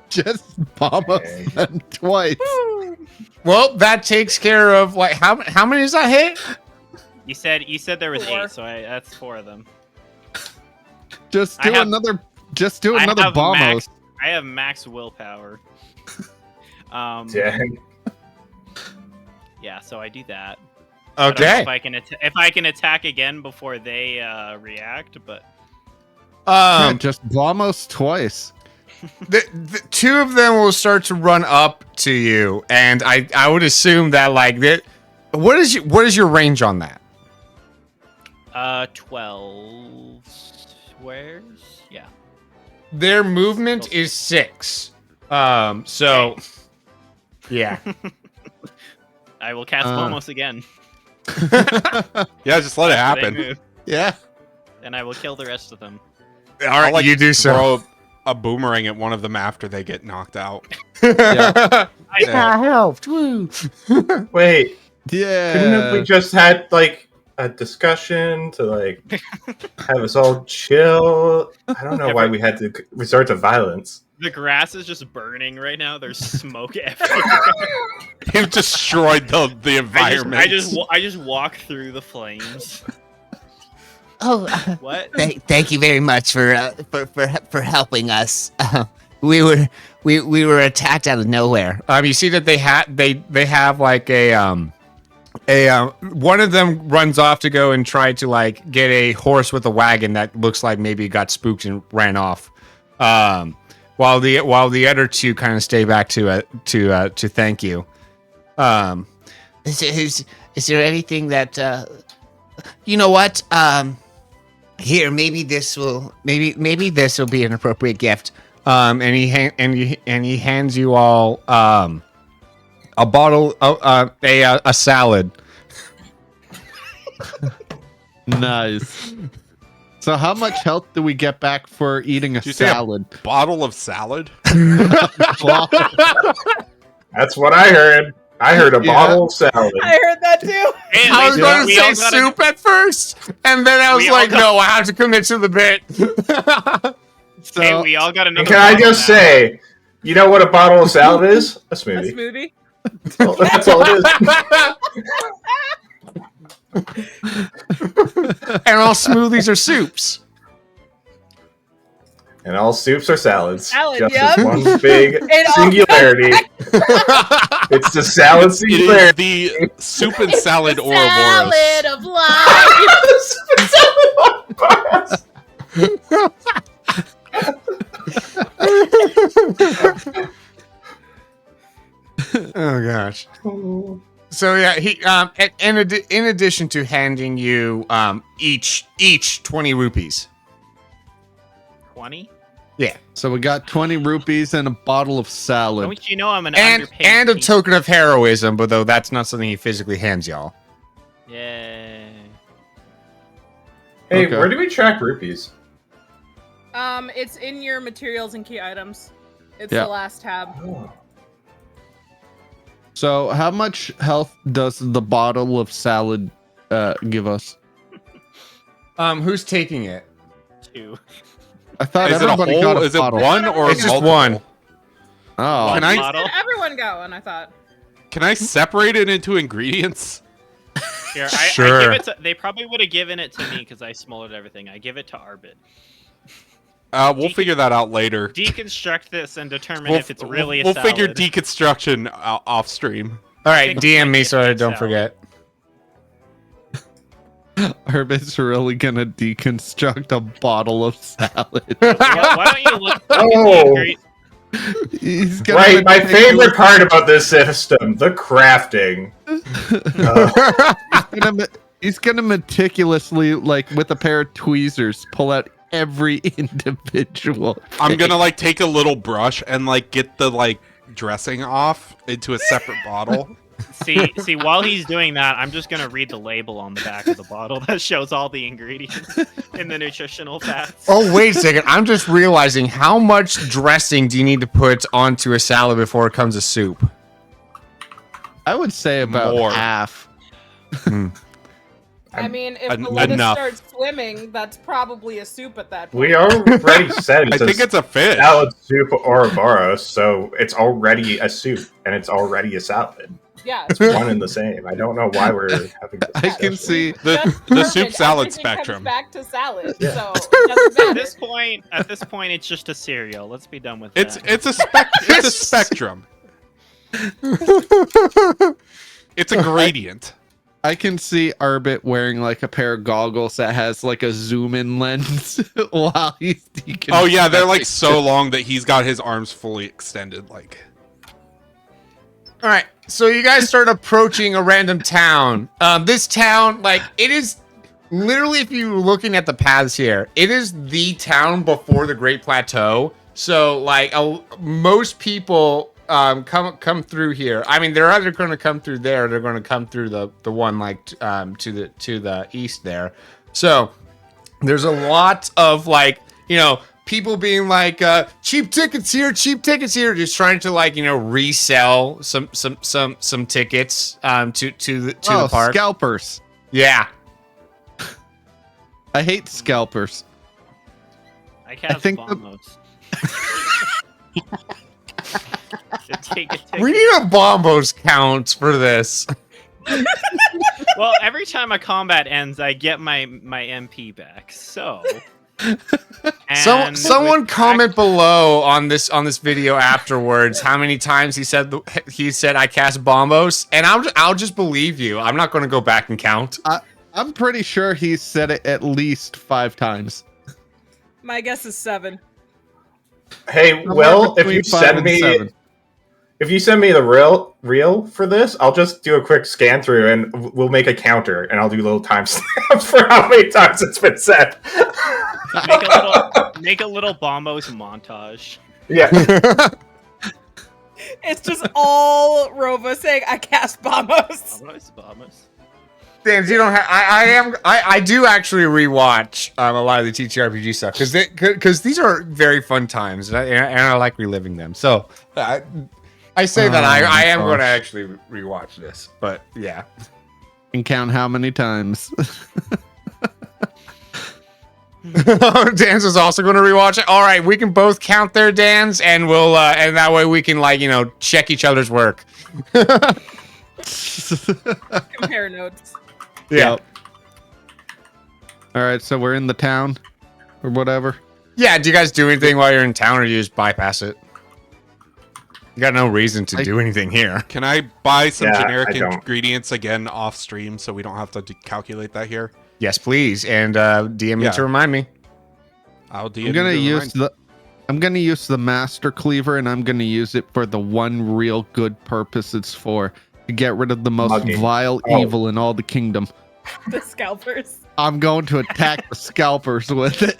Just bomb us them twice. well, that takes care of like how many does that hit? You said there was 4. 8, so that's 4 of them. Just I do have- another. Just do I another have bombos. I have max willpower. Dang. Yeah, so I do that. I don't know Okay. if I can attack again before they react, but Yeah, just bomb us twice. The 2 of them will start to run up to you, and I would assume that like that. What is your range on that? 12 squares. Yeah. Their movement is 6. So yeah. I will cast Bombos again. Yeah, just let it After they happen. move, Yeah. and I will kill the rest of them. All I'll, right, like, you do so. Throw a boomerang at one of them after they get knocked out. I Yeah. helped. Woo. Wait, Yeah. couldn't we just had like a discussion to like have us all chill? I don't know why we had to resort to violence. The grass is just burning right now. There's smoke everywhere. You've destroyed the environment. I just walk through the flames. Oh, What? thank you very much for helping us. We were attacked out of nowhere. You see that they have like a one of them runs off to go and try to like get a horse with a wagon that looks like maybe got spooked and ran off. While the other 2 kind of stay back to thank you. Is there anything that you know what? Here, maybe this will be an appropriate gift. And he hands you all a bottle a salad. Nice. So how much health do we get back for eating a Did you say salad? a bottle of salad? That's what I heard. I heard a bottle of salad. I heard that too. Hey, I was we going to say all gotta- soup at first, and then I was We all like, got- no, I have to commit to the bit. So, Hey, we all got And another. can I bottle just now. say, you know what a bottle of salad is? A A smoothie. smoothie. That's all it is. And all smoothies are soups. And all soups are salads. Salad, just yep. as one big It all- singularity. It's the salad It is singularity. the soup and salad Ouroboros. Salad of life. Oh gosh. So yeah, he in addition to handing you each 20 rupees. 20. Yeah. so we got 20 rupees and a bottle of salad. Don't you know I'm an And underpaid a thief? token of heroism, but though that's not something he physically hands y'all. Yay. Hey, Okay. where do we track rupees? It's in your materials and key items. It's Yeah. the last tab. So how much health does the bottle of salad give us? Who's taking it? 2. I thought Is it a everybody got whole? a Is it bottle. one or It's just multiple? one. Oh, Can I Bottle? Everyone go, and I thought. can I separate it into ingredients? Here, Sure. I give it to, they probably would have given it to me because I smoldered everything. I give it to Arbit. We'll figure that out later. Deconstruct this and determine if it's really a we'll salad. figure deconstruction off stream. All right, Think DM me like so I it's don't salad. forget. Herbit's really gonna deconstruct a bottle of salad. Why don't you look? Oh. He's gonna Right, my meticulous- favorite part about this system, the crafting. He's gonna meticulously, like with a pair of tweezers, pull out every individual. I'm gonna like take a little brush and like get the like dressing off into a separate bottle. See, while he's doing that, I'm just gonna read the label on the back of the bottle that shows all the ingredients in the nutritional facts. Oh, wait a second. I'm just realizing how much dressing do you need to put onto a salad before it comes a soup? I would say about More. half. I mean, if the En- lettuce enough. starts swimming, that's probably a soup at that point. We already said I it's think a it's a fish. salad soup Ouroboros, so it's already a soup and it's already a salad. Yeah. It's one and the same. I don't know why we're having this I can discussion. see. The soup salad Everything spectrum. Comes back to salad, Yeah. so it doesn't At matter. this point, it's just a cereal. Let's be done with It's that. it's a spectrum. It's a gradient. I can see Arbit wearing like a pair of goggles that has like a zoom in lens while he's deconstructing. Oh yeah, they're like so long that he's got his arms fully extended. Like All right, so you guys start approaching a random town. This town, like, it is literally, if you're looking at the paths here, it is the town before the Great Plateau. So, like, most people come through here. I mean, they're either going to come through there, or they're going to come through the one like to the east there. So, there's a lot of like, you know, people being like cheap tickets here, just trying to like, you know, resell some tickets to the park. Scalpers. Yeah. I hate scalpers. I cast think the- bombos. Take a ticket. We need a bombos count for this. Well, every time a combat ends, I get my MP back. So, and Someone with comment below on this video afterwards how many times he said I cast bombos, and I'll just believe you. I'm not going to go back and count. I'm pretty sure he said it at least 5 times. My guess is 7. Hey, Somewhere Will, if between you 5 send and me 7. if you send me the reel for this, I'll just do a quick scan through and we'll make a counter and I'll do little timestamps for how many times it's been said. make a little bombos montage. Yeah. It's just all Rova saying, I cast bombos. Bombos. Dan, you don't have. I do actually rewatch a lot of the TTRPG stuff because these are very fun times and I like reliving them. So I say that I am going to actually rewatch this, but yeah. And count how many times. Dan's is also going to rewatch it. All right, we can both count their Dan's, and we'll and that way we can like check each other's work. Compare notes. Yeah. Yep. All right, so we're in the town or whatever. Yeah. Do you guys do anything while you're in town, or do you just bypass it? You got no reason to do anything here. can I buy some Yeah, generic I don't. ingredients again off stream so we don't have to calculate that here? Yes, please, and DM me Yeah. to remind me. I'll DM I'm gonna you to use the master cleaver, and I'm gonna use it for the one real good purpose it's for, to get rid of the most Mugging. vile Oh. evil in all the kingdom. The scalpers. I'm going to attack the scalpers with it.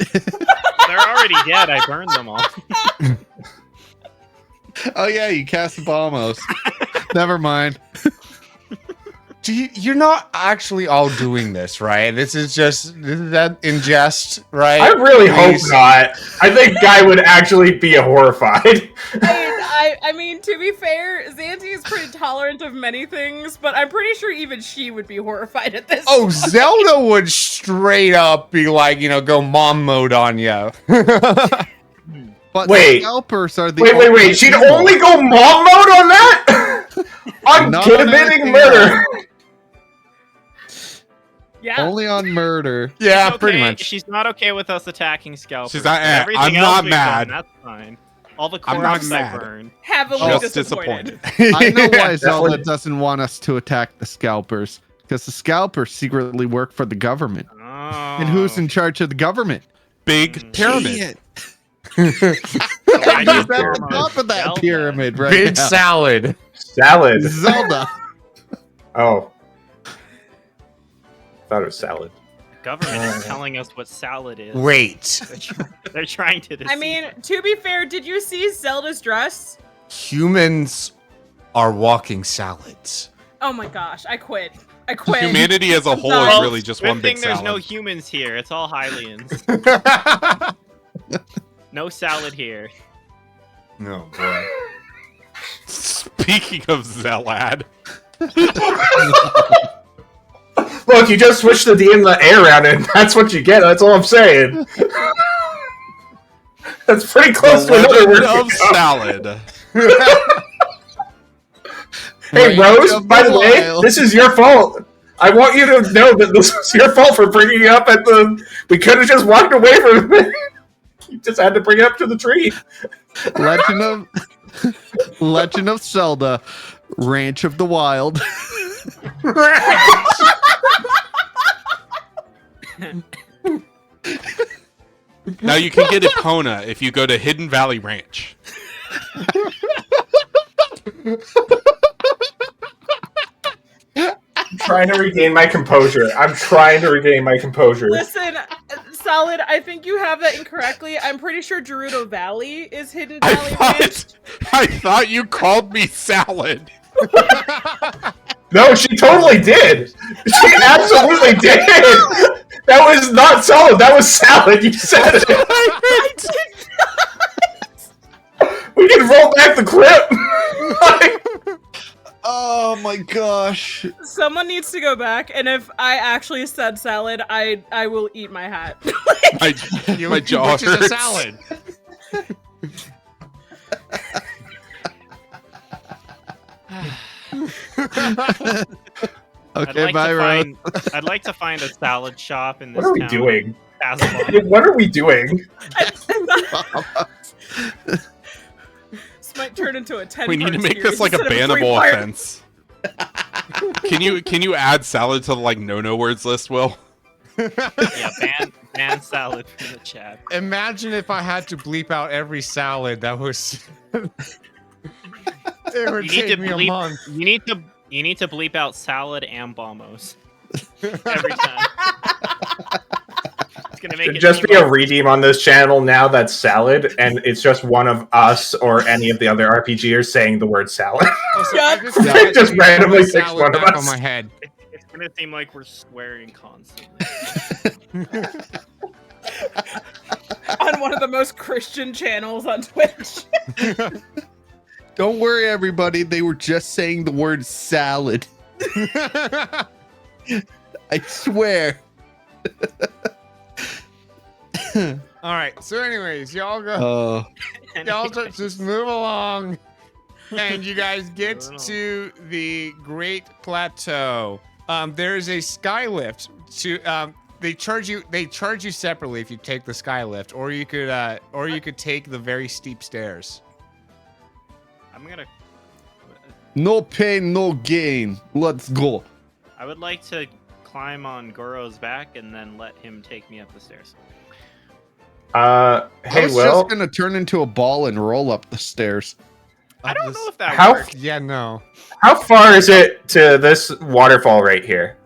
They're already dead. I burned them all. Oh yeah, you cast bombos. Never mind. You're not actually all doing this, right? This is that in jest, right? I really hope Please. not. I think Guy would actually be horrified. I I mean, to be fair, Xanthi is pretty tolerant of many things, but I'm pretty sure even she would be horrified at this. Oh, Zelda would straight up be like, go mom mode on you. But Wait. scalpers are the Wait. She'd only go mom mode on that? On Not committing anything murder. Yeah. only on murder. Yeah, She's pretty okay- much. She's not okay with us attacking scalpers. She's not- Everything I'm else not we've done, mad. that's fine. All the I'm not corpses I mad. burned. Heavily Just disappointed. I know why Yeah, Zelda definitely. doesn't want us to attack the scalpers. Because the scalpers secretly work for the government. Oh. And who's in charge of the government? Big pyramid. I Who's just at the foremost top of that Zelda. pyramid right Big now? salad. Salad. Zelda. Oh. Thought it was salad. Government is telling us what salad is. Wait. They're trying to deceive I mean, to be fair, did you see Zelda's dress? Humans are walking salads. Oh my gosh, I quit. I quit. Humanity as a whole sorry. is really just Good one big thing there's salad. no humans here. It's all Hylians. No salad here. No, boy. Speaking of Zelad, Look, you just switch the D and the A around and that's what you get. That's all I'm saying. That's pretty close to another Legend word. of Salad. Hey, Range Rose, of by the way, Wild. this is your fault. I want you to know that this was your fault for bringing it up at the... We could have just walked away from it. You just had to bring it up to the tree. Legend of Zelda, Ranch of the Wild. Now you can get Epona if you go to Hidden Valley Ranch. I'm trying to regain my composure. Listen, Solid, I think you have that incorrectly. I'm pretty sure Gerudo Valley is Hidden I Valley Ranch. thought you called me Salad. No, she totally did. She absolutely did. That was not solid. That was salad. You said it. I did We can roll back the clip. Oh my gosh. Someone needs to go back, and if I actually said salad, I will eat my hat. My jaw Which is a hurts. salad. Okay, bye, Rose. I'd like to find a salad shop in this What are we town. doing? Aslan. What are we doing? This might turn into a 10. We need to make this like a bannable offense. Can you add salad to the like no words list, Will? Yeah, ban salad from the chat. Imagine if I had to bleep out every salad that was. It would You need take to me a bleep. month. You need to bleep out salad and bombos every time. It's gonna make Should it just seem be a like- redeem on this channel now that's salad, and it's just one of us or any of the other RPGers saying the word salad. Also, Yep. I just, Just randomly picks salad one of back us. on my head. It's gonna seem like we're swearing constantly. On one of the most Christian channels on Twitch. Don't worry, everybody. They were just saying the word salad. I swear. All right. So, anyways, y'all go. Y'all just move along, and you guys get to the Great Plateau. There's a sky lift to. They charge you separately if you take the sky lift, or you could take the very steep stairs. I'm gonna. No pain, no gain. Let's go. I would like to climb on Goro's back and then let him take me up the stairs. I Hey, was Will. just gonna turn into a ball and roll up the stairs. I don't know if that How- works. Yeah, no. How far is it to this waterfall right here?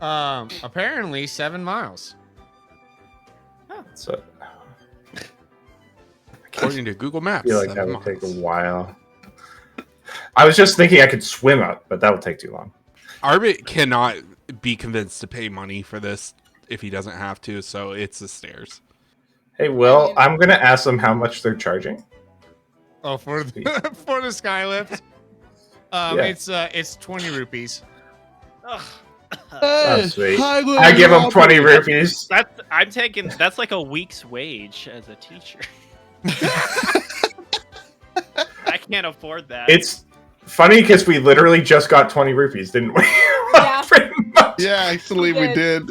Apparently 7 miles. So According to Google Maps. I feel like that 7 would take a miles. while. I was just thinking I could swim up, but that would take too long. Arbit cannot be convinced to pay money for this if he doesn't have to, so it's the stairs. Hey, Will, I'm gonna ask them how much they're charging. Oh, for the for the skylift. Yeah. It's 20 rupees. Ugh. Oh, sweet. Highland I give him 20 robbery. rupees. That's like a week's wage as a teacher. I can't afford that. It's funny because we literally just got 20 rupees, didn't we? Yeah. Pretty much. Yeah, actually, we did.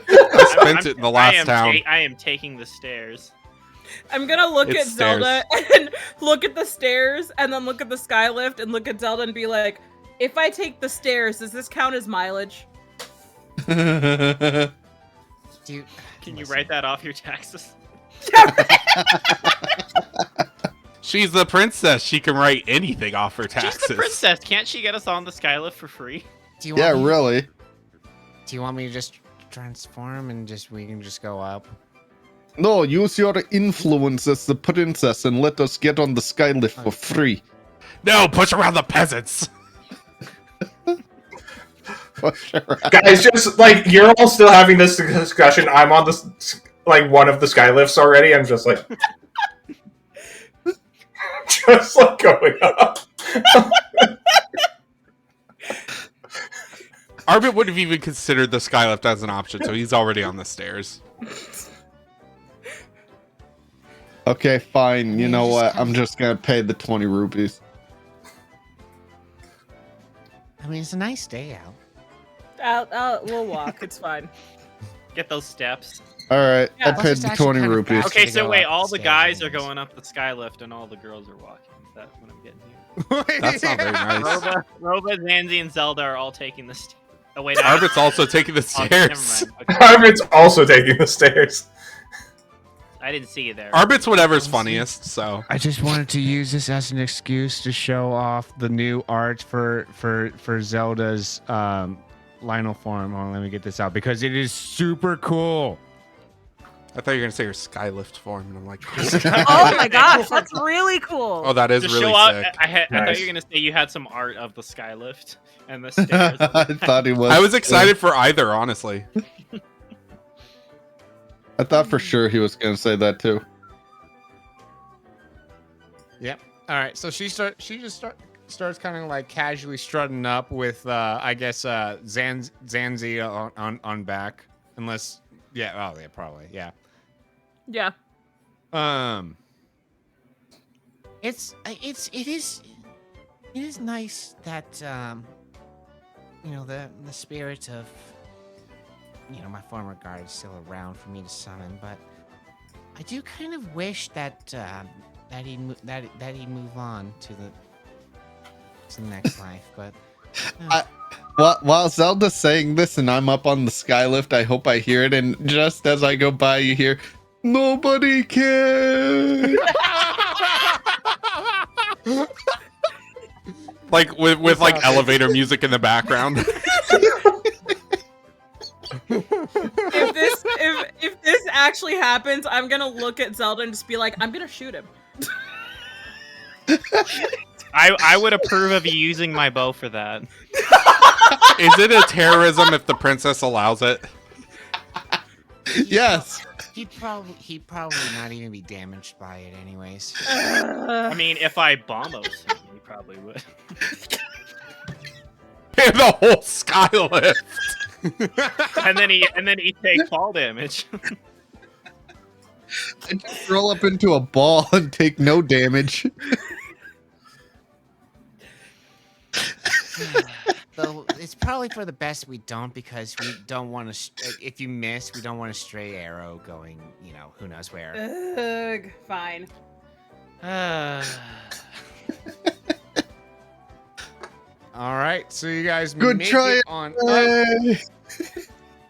I spent it in the last town. I am taking the stairs. I'm gonna look It's at Zelda and look at the stairs and then look at the skylift and look at Zelda and be like, if I take the stairs, does this count as mileage? Do you, Can you listen, write that off your taxes? She's the princess. She can write anything off her taxes. She's the princess. Can't she get us on the skylift for free? Do you Yeah, want me, really. Do you want me to just transform and we can just go up? No, use your influence as the princess and let us get on the skylift for free. No, push around the peasants. Guys, just like you're all still having this discussion. I'm on this like one of the skylifts already. I'm just like, just like going up. Arbit would have even considered the skylift as an option, so he's already on the stairs. Okay, fine. You Yeah, know just what? come- I'm just gonna pay the 20 rupees. I mean, it's a nice day out. We'll walk. It's fine. Get those steps. All right, Yeah, I let's paid just the actually 20 kind of rupees. back- Okay, to so go wait, up all the the stairs guys are anyways. going up the skylift and all the girls are walking. Is that what I'm getting here? That's not very nice. Roba, Zanzi, and Zelda are all taking the stairs. Oh wait, Arbit's also taking the oh, never stairs. mind. Okay. Armin's also taking the stairs. I didn't see you there. Arbit's whatever's funniest, so. I just wanted to use this as an excuse to show off the new art for Zelda's Lionel form. Hold on, let me get this out because it is super cool. I thought you were going to say your skylift form, and I'm like, Oh my gosh, that's really cool. oh, that is To really show out, sick. I thought Nice. you were gonna say you had some art of the skylift and the stairs. I thought he was. I was excited for either, honestly. I thought for sure he was gonna say that too. Yep. All right. So she starts kind of like casually strutting up with I guess Zanzi on back, unless probably yeah. Yeah. It is nice that the spirit of my former guard is still around for me to summon, but I do kind of wish that he'd move on to the next life, but While Zelda's saying this and I'm up on the skylift, I hope I hear it. And just as I go by, you hear, "Nobody cares." Like with like elevator music in the background. If this actually happens, I'm gonna look at Zelda and just be like, I'm gonna shoot him. I would approve of you using my bow for that. Is it a terrorism if the princess allows it? Yes. he'd probably not even be damaged by it anyways. I mean, if I bombos him, he probably would. And the whole skylift. and then he takes fall damage. I just roll up into a ball and take no damage. Though it's probably for the best we don't, because we don't want to. If you miss, we don't want a stray arrow going, who knows where. Ugh, fine. All right. So you guys Good make try. it on up. Hey.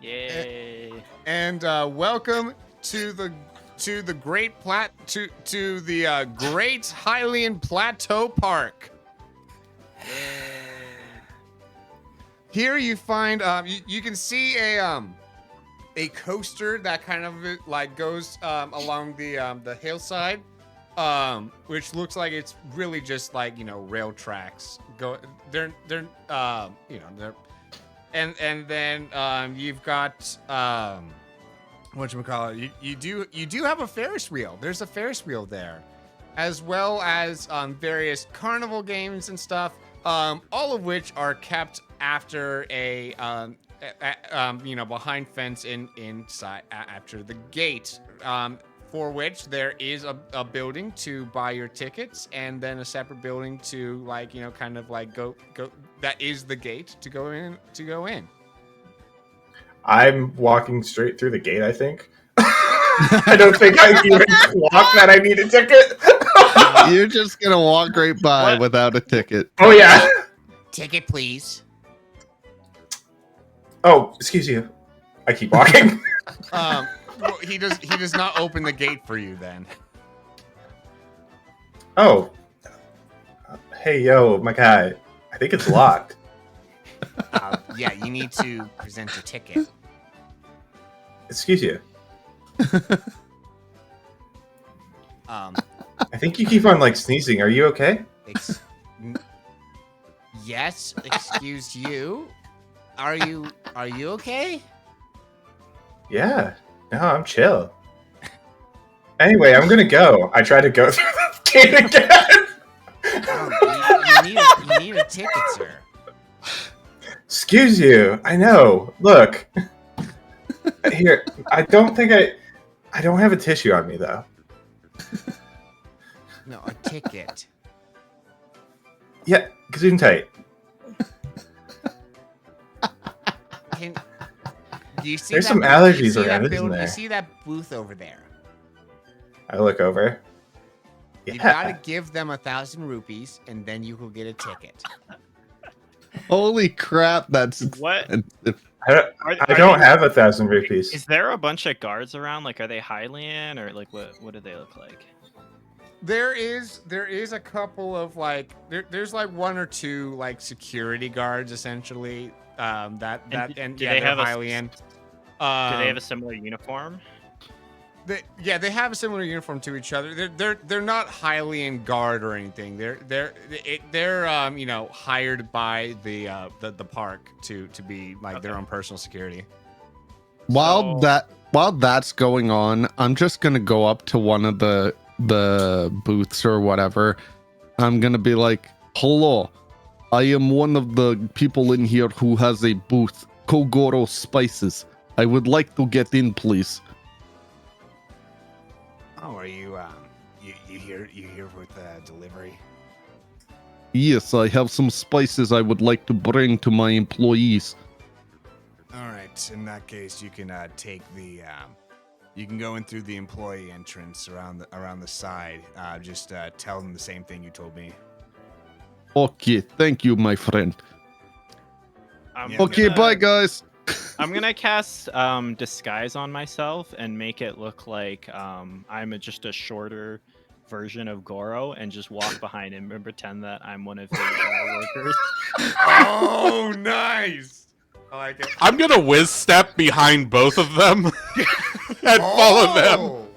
Yay! And welcome to the Great to the Great Hylian Plateau Park. Here you find you can see a coaster that kind of like goes along the hillside, which looks like it's really just like rail tracks. They're and then you've got whatchamacallit, you do have a Ferris wheel. There's a Ferris wheel there. as well as various carnival games and stuff, all of which are kept after a behind fence inside after the gate. For which there is a building to buy your tickets, and then a separate building to go. That is the gate to go in. I'm walking straight through the gate, I think. I don't think I even clock that I need a ticket. You're just gonna walk right by without a ticket. Oh yeah. Ticket, please. Oh, excuse you. I keep walking. Well, he does not open the gate for you then. Oh. Hey, yo, my guy. I think it's locked. Yeah, you need to present a ticket. Excuse you. Um, I think you keep on sneezing. Are you okay? Yes, excuse you. Are you okay? Yeah. No, I'm chill. Anyway, I'm gonna go. I try to go through the gate again. You need a ticket, sir. Excuse you. I know. Look. Here. I don't have a tissue on me though. No, a ticket. Yeah, gesundheit. You see There's that some booth? allergies You see that around, isn't building? there? You see that booth over there? I look over. Yeah. You gotta give them 1,000 rupees, and then you will get a ticket. Holy crap! That's What? I don't have 1,000 rupees. Is there a bunch of guards around? Are they Hylian or what do they look like? there is a couple of there's one or two security guards essentially. Do They're Hylian. Do they have a similar uniform? They have a similar uniform to each other. They're not Hylian guard or anything. They're hired by the park to be their own personal security. While that's going on, I'm just gonna go up to one of the booths or whatever. I'm gonna be like, "Hello, I am one of the people in here who has a booth, Kogoro Spices. I would like to get in, please." Oh, are you here with delivery? Yes, I have some spices I would like to bring to my employees. All right. In that case, you can take the you can go in through the employee entrance around the side. Just tell them the same thing you told me. Okay, thank you, my friend. Okay, bye, guys. I'm gonna cast disguise on myself and make it look like I'm just a shorter version of Goro and just walk behind him and pretend that I'm one of his workers. Oh, nice! I like it. I'm gonna whiz step behind both of them and follow them.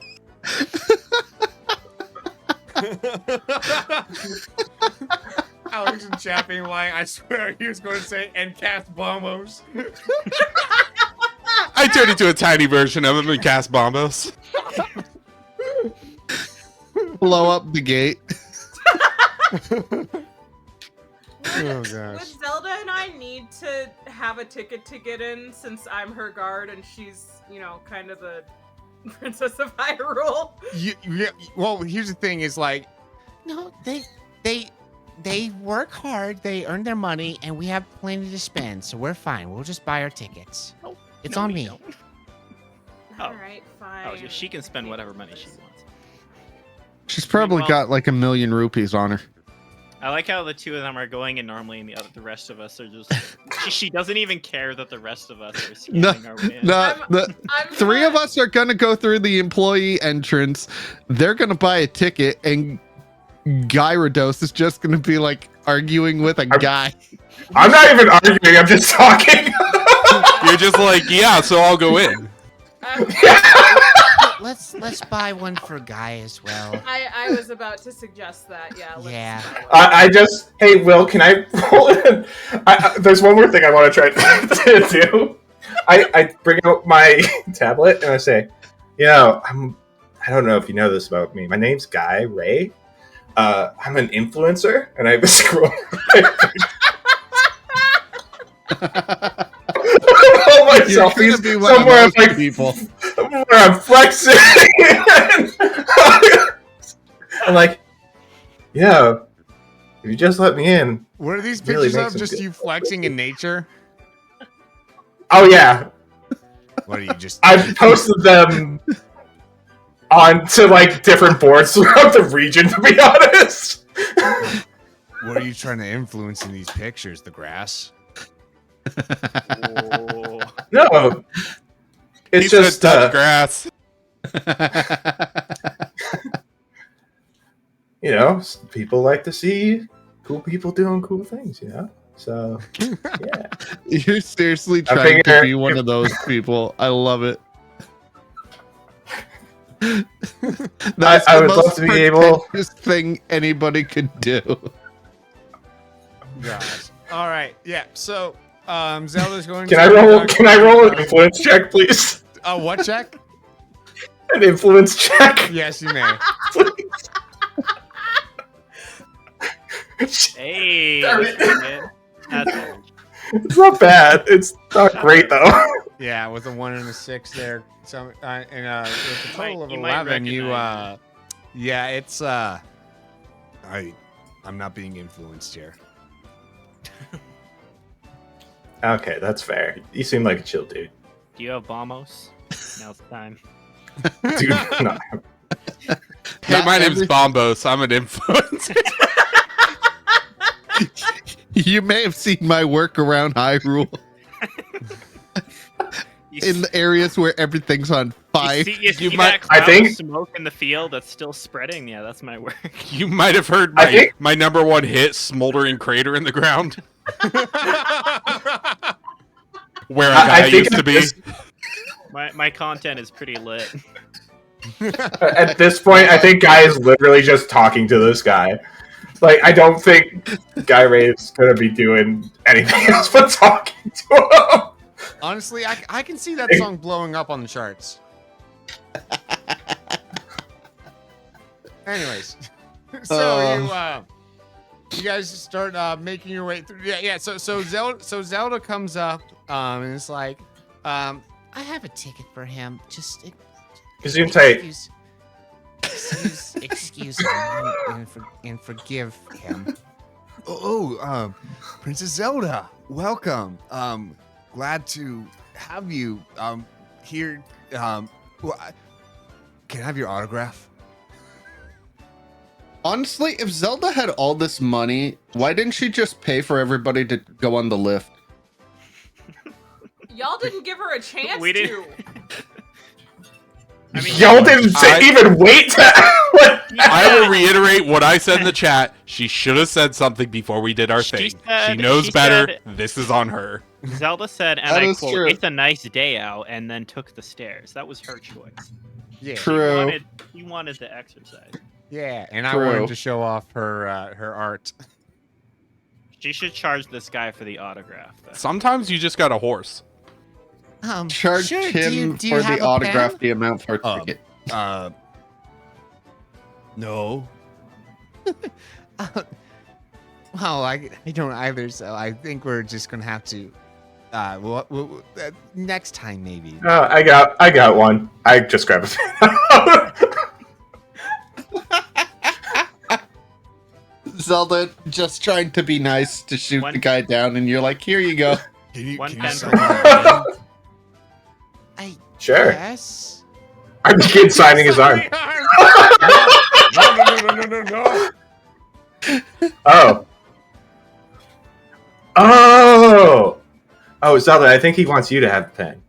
Alex and Chapping like, I swear he was going to say, and cast bombos. I turned into a tiny version of him and cast bombos. Blow up the gate. Oh, gosh. Would Zelda and I need to have a ticket to get in since I'm her guard and she's, kind of the Princess of Hyrule? Well, here's the thing is No, they work hard, they earn their money, and we have plenty to spend, so we're fine. We'll just buy our tickets. It's on me. Alright, fine. Oh, she can spend whatever money she wants. She's probably got like 1 million rupees on her. I like how the two of them are going, and normally the rest of us are just. She doesn't even care that the rest of us are scamming our way in. The three of us are gonna go through the employee entrance. They're gonna buy a ticket, and Gyarados is just gonna be arguing with a guy. I'm not even arguing. I'm just talking. You're just like, yeah, so I'll go in. Let's buy one for Guy as well. I was about to suggest that. Yeah. Hey, Will, can I roll in? There's one more thing I want to try to do. I bring out my tablet and I say, I don't know if you know this about me. My name's Guy Ray. I'm an influencer, and I was scrolling. Oh, my You're selfies gonna be one of somewhere. I'm those like, people. where I'm flexing. I'm like, yeah, if you just let me in. What are these Really pictures makes of? them Just good. you flexing in nature? Oh yeah, What are you just? I've posted them onto like different boards throughout the region. To be honest, What are you trying to influence in these pictures? The grass? Oh. no, it's He just said touch grass. people like to see cool people doing cool things. So yeah. You're seriously I trying to figure be one of those people. I love it. That's I the would love most to be able. pretentious thing anybody could do. Gosh. All right. Yeah. So, Zelda's going. Can to I roll? Can I roll an influence check, please? A what check? An influence check. Yes, you may. Hey, Damn that's it. pretty good. That's good. It's not bad. It's not great though. Yeah, with a 1 and a 6 there. So, with a total of You might 11, you recognize yeah, it's I'm not being influenced here. Okay, that's fair. You seem like a chill dude. Do you have bombos? Now's the time. Dude, no. Hey, Not my name's every- Bombos. I'm an influencer. You may have seen my work around Hyrule You in the areas where everything's on fire. You see might- that cloud I think- of smoke in the field that's still spreading? Yeah, that's my work. You might have heard I think- my number one hit, Smoldering Crater in the Ground. Where a guy I think used to at be. this- My content is pretty lit. At this point, I think Guy is literally just talking to this guy. Like, I don't think Guy Ray is gonna be doing anything else but talking to him. Honestly, I can see that song blowing up on the charts. Anyways, so you guys start making your way through. Yeah. So Zelda comes up and it's like, I have a ticket for him. Just Zoom tight. excuse him and forgive him. Princess Zelda, welcome. Glad to have you here. Can I have your autograph? Honestly, if Zelda had all this money, why didn't she just pay for everybody to go on the lift? Y'all didn't give her a chance We to. didn't- I mean, Y'all didn't even wait to. I will reiterate what I said in the chat. She should have said something before we did our thing. She knows better. This is on her. Zelda said, and That I is quote, true. "It's a nice day out," and then took the stairs. That was her choice. yeah, True. He wanted to exercise. yeah, and I True. wanted to show off her art. She should charge this guy for the autograph. Though. Sometimes you just got a horse. Charge Sure, him do you for have the a autograph pen? the amount for a ticket. No. Well, I don't either, so I think we're just gonna have to. Next time maybe. I got one. I just grabbed a Zelda just trying to be nice to shoot One- the guy down, and you're like, here you go. One can you pen sign for my name? Sure. Yes. I'm the kid signing his arm. No. Oh. Oh. Oh, Zelda, I think he wants you to have the pen.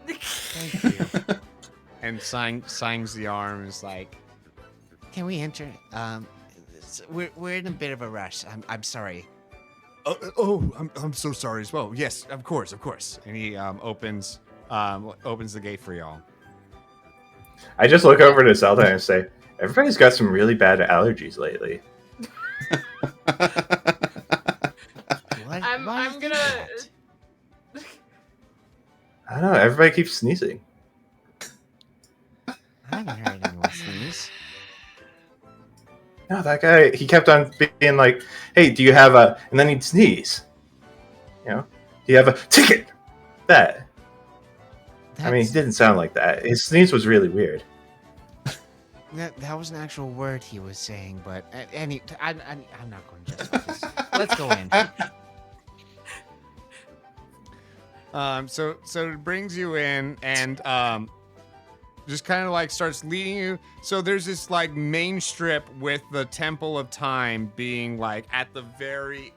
Thank you. And signs the arm and is like, Can we enter? We're in a bit of a rush. I'm sorry. I'm so sorry as well. yes, of course. And he opens the gate for y'all. I just look over to Zelda and say, everybody's got some really bad allergies lately. What? I'm Why is gonna. that? I don't know, everybody keeps sneezing. I haven't heard anyone sneeze. no, that guy, he kept on being like, hey, do you have a, and then he'd sneeze. You know, do you have a ticket? That. I mean, he didn't sound like that. His sneeze was really weird. That was an actual word he was saying, but I'm not going to justify this. Let's go in. So it brings you in and just kind of like starts leading you. So there's this like main strip with the Temple of Time being like at the very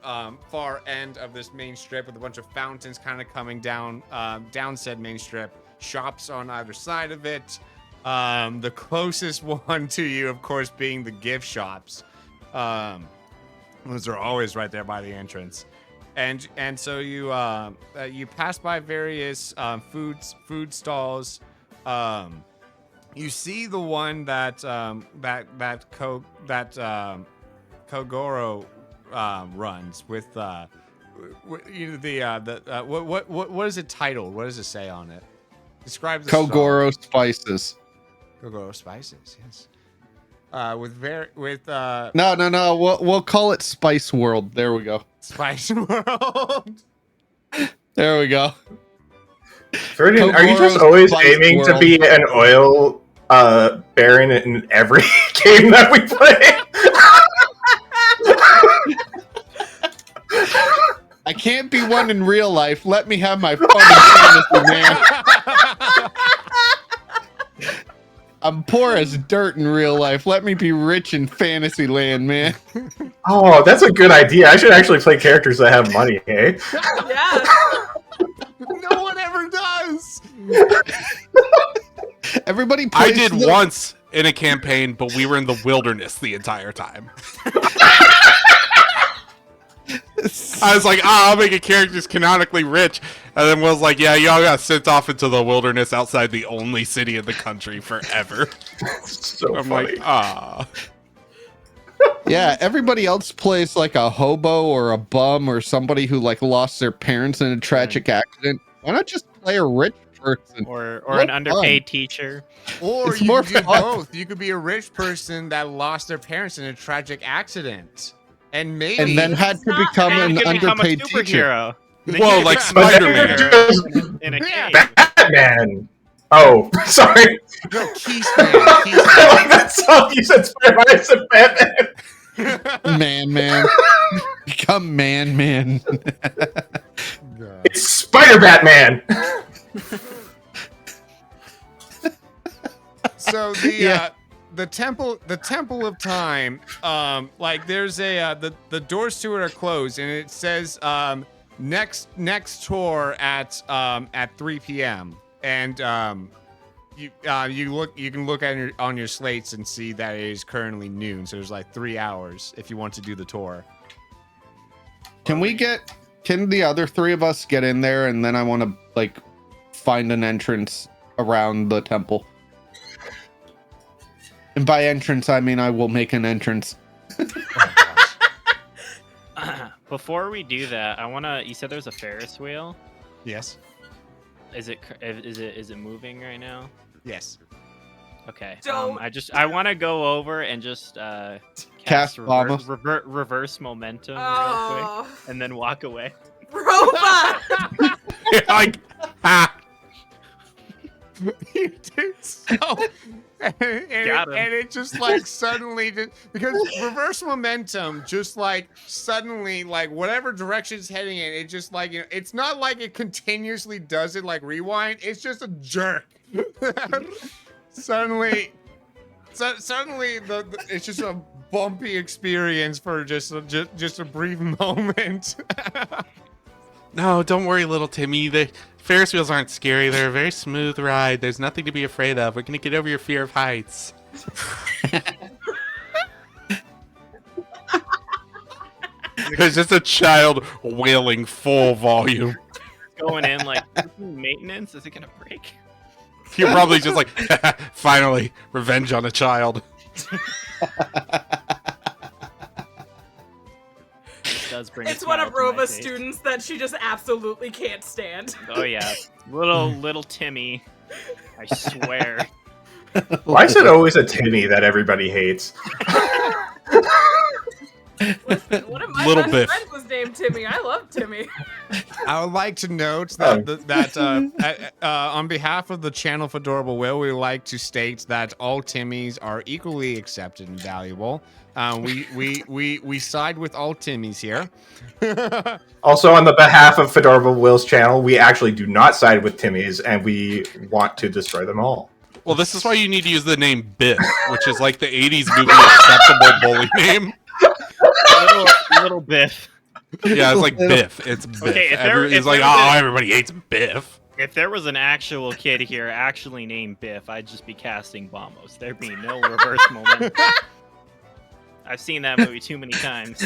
far end of this main strip with a bunch of fountains kind of coming down said main strip. Shops on either side of it. The closest one to you, of course, being the gift shops. Those are always right there by the entrance. And so you pass by various food stalls. You see the one that Kogoro runs with what is it titled? What does it say on it? Describe the Kogoro Spices. Kogoro Spices, yes. No. We'll call it Spice World. There we go. Spice World. There we go. Ferdinand, are you just Kogoro's always Spice aiming to World. be an oil baron in every game that we play? I can't be one in real life. Let me have my fun in fantasy, man. I'm poor as dirt in real life. Let me be rich in fantasy land, man. Oh, that's a good idea. I should actually play characters that have money, hey? Yeah. No one ever does. Everybody I plays did once in a campaign, but we were in the wilderness the entire time. I was like, I'll make a character who's canonically rich. And then Will's like, yeah, y'all got sent off into the wilderness outside the only city in the country forever. So I'm funny. like, Yeah, everybody else plays like a hobo or a bum or somebody who like lost their parents in a tragic accident. Why not just play a rich person? Or What an fun. underpaid teacher. Or It's you more could do fun. both. You could be a rich person that lost their parents in a tragic accident. And maybe And then had to become And an you can become a underpaid teacher. superhero. whoa, like But then Spider-Man. you're just In a Yeah. cave. Batman. Oh, sorry. no Keystone. I like that song you said Spider-Man. I said Batman. Man. Become man. It's Spider-Batman. So the temple of time, like there's the doors to it are closed and it says next tour at 3 p.m. and you can look at on your slates and see that it is currently noon, so there's like 3 hours if you want to do the tour. Can the other three of us get in there, and then I want to like find an entrance around the temple? And by entrance, I mean I will make an entrance. Before we do that, I wanna. You said there's a Ferris wheel. Yes. Is it moving right now? Yes. Okay. Don't- I want to go over and just Cast reverse momentum real Oh, quick, and then walk away. robot. Like, You do so. And Got him. it just like suddenly because reverse momentum just like suddenly like whatever direction it's heading in, it just like, you know, it's not like it continuously does it like rewind, it's just a jerk. suddenly it's just a bumpy experience for just a brief moment. no, don't worry, little Timmy. The Ferris wheels aren't scary. They're a very smooth ride. There's nothing to be afraid of. We're going to get over your fear of heights. There's just a child wailing full volume. Going in like maintenance. Is it gonna break? You're probably just like, finally, revenge on a child. It does bring. a It's one smile of to my Rova's face. students that she just absolutely can't stand. Oh yeah, little Timmy. I swear. Why is it always a Timmy that everybody hates? Listen, one of my Little best Biff. friends was named Timmy. I love Timmy. I would like to note that on behalf of the channel for Adorable Will, we would like to state that all Timmys are equally accepted and valuable. We side with all Timmys here. Also, on the behalf of Fedorable Will's channel, we actually do not side with Timmy's, and we want to destroy them all. Well, this is why you need to use the name Biff, which is like the 80s movie acceptable bully name. Little Biff. Yeah, it's like Biff. It's Biff. Okay, It's like, oh, everybody hates Biff. If there was an actual kid here actually named Biff, I'd just be casting bombos. There'd be no reverse momentum. I've seen that movie too many times.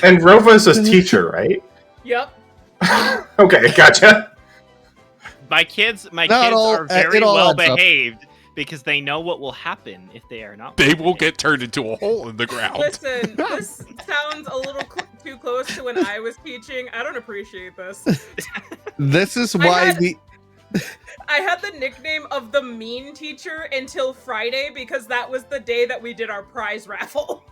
And Rova's a teacher, right? Yep. Okay, gotcha. My kids all- are very it all well adds up. behaved because they know what will happen if they are not. They well will behaved. get turned into a hole in the ground. Listen, this sounds a little too close to when I was teaching. I don't appreciate this. This is why had- we. I had the nickname of the mean teacher until Friday because that was the day that we did our prize raffle.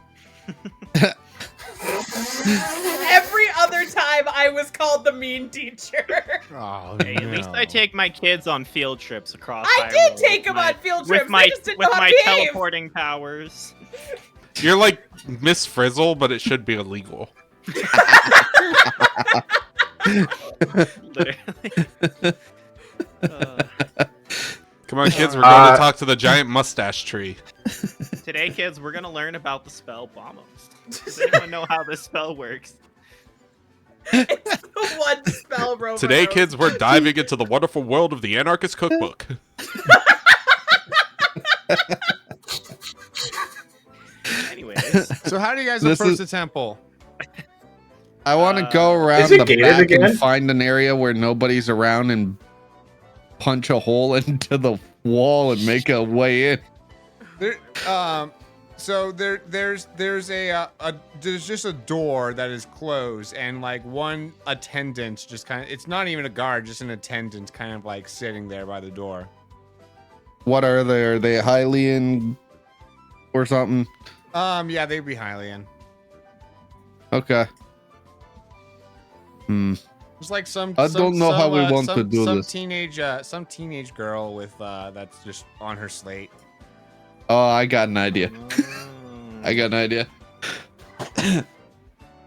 Every other time I was called the mean teacher. Oh, Hey, at least I take my kids on field trips across. I Hyrule did take with them my- on field trips. with my I just didn't know how to behave. teleporting powers. You're like Miss Frizzle, but it should be illegal. Literally. Come on, kids, we're going to talk to the giant mustache tree. Today, kids, we're gonna learn about the spell Bombos. Does anyone know how this spell works? It's the one spell Rover Today, knows. kids, we're diving into the wonderful world of the Anarchist Cookbook. Anyways, So how do you guys This approach is- the temple? I want to go around Is it the gated back again? and find an area where nobody's around and punch a hole into the wall and make a way in. There, so there's just a door that is closed, and like one attendant just kind of, it's not even a guard, just an attendant kind of like sitting there by the door. What are they? Are they Hylian or something? Yeah, they'd be Hylian. Okay. It's like I don't know how we want to do some this. Some teenage girl with that's just on her slate. Oh, I got an idea. I got an idea.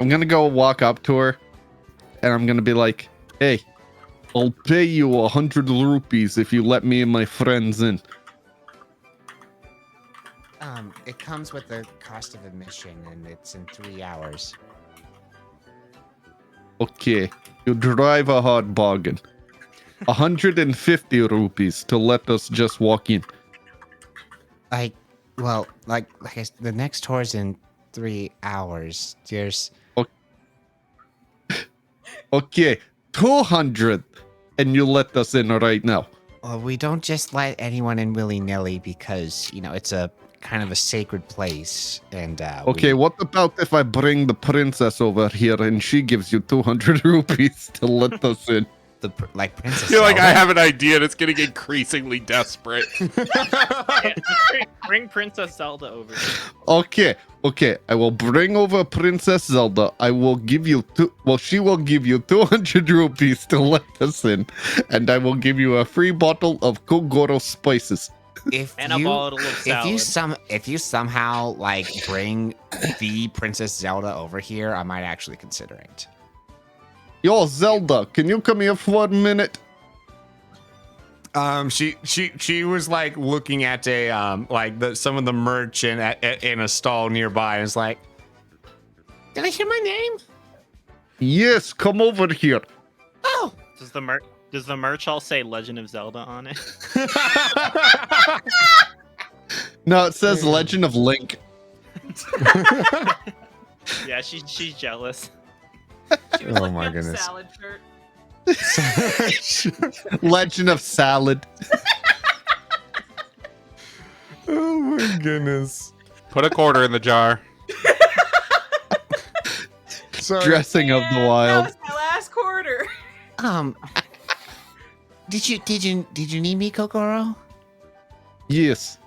I'm gonna go walk up to her, and I'm gonna be like, "Hey, I'll pay you 100 rupees if you let me and my friends in." It comes with the cost of admission, and it's in 3 hours. Okay, you drive a hard bargain. 150 rupees to let us just walk in. Like the next tour's in 3 hours. There's Okay, 200, and you let us in right now. well, we don't just let anyone in willy-nilly because it's a kind of a sacred place, and Okay, what about if I bring the princess over here and she gives you 200 rupees to let us in? Princess. You're like, I Zelda? have an idea, and it's getting increasingly desperate. yeah, bring Princess Zelda over. Okay, I will bring over Princess Zelda. I will give you she will give you 200 rupees to let us in, and I will give you a free bottle of Kogoro spices. If And a you bottle of salad. if you somehow bring the Princess Zelda over here, I might actually consider it. Yo, Zelda, can you come here for a minute? She was like looking at some of the merch in a stall nearby, and was like, Did I hear my name? Yes, come over here. Oh, Does the merch all say Legend of Zelda on it? No, it says Legend of Link. Yeah, she's jealous. She was Oh looking my at the goodness. salad shirt. Legend of Salad. oh my goodness. Put a quarter in the jar. So Dressing of the That Wild. was my last quarter. did you need me, Kokoro? Yes.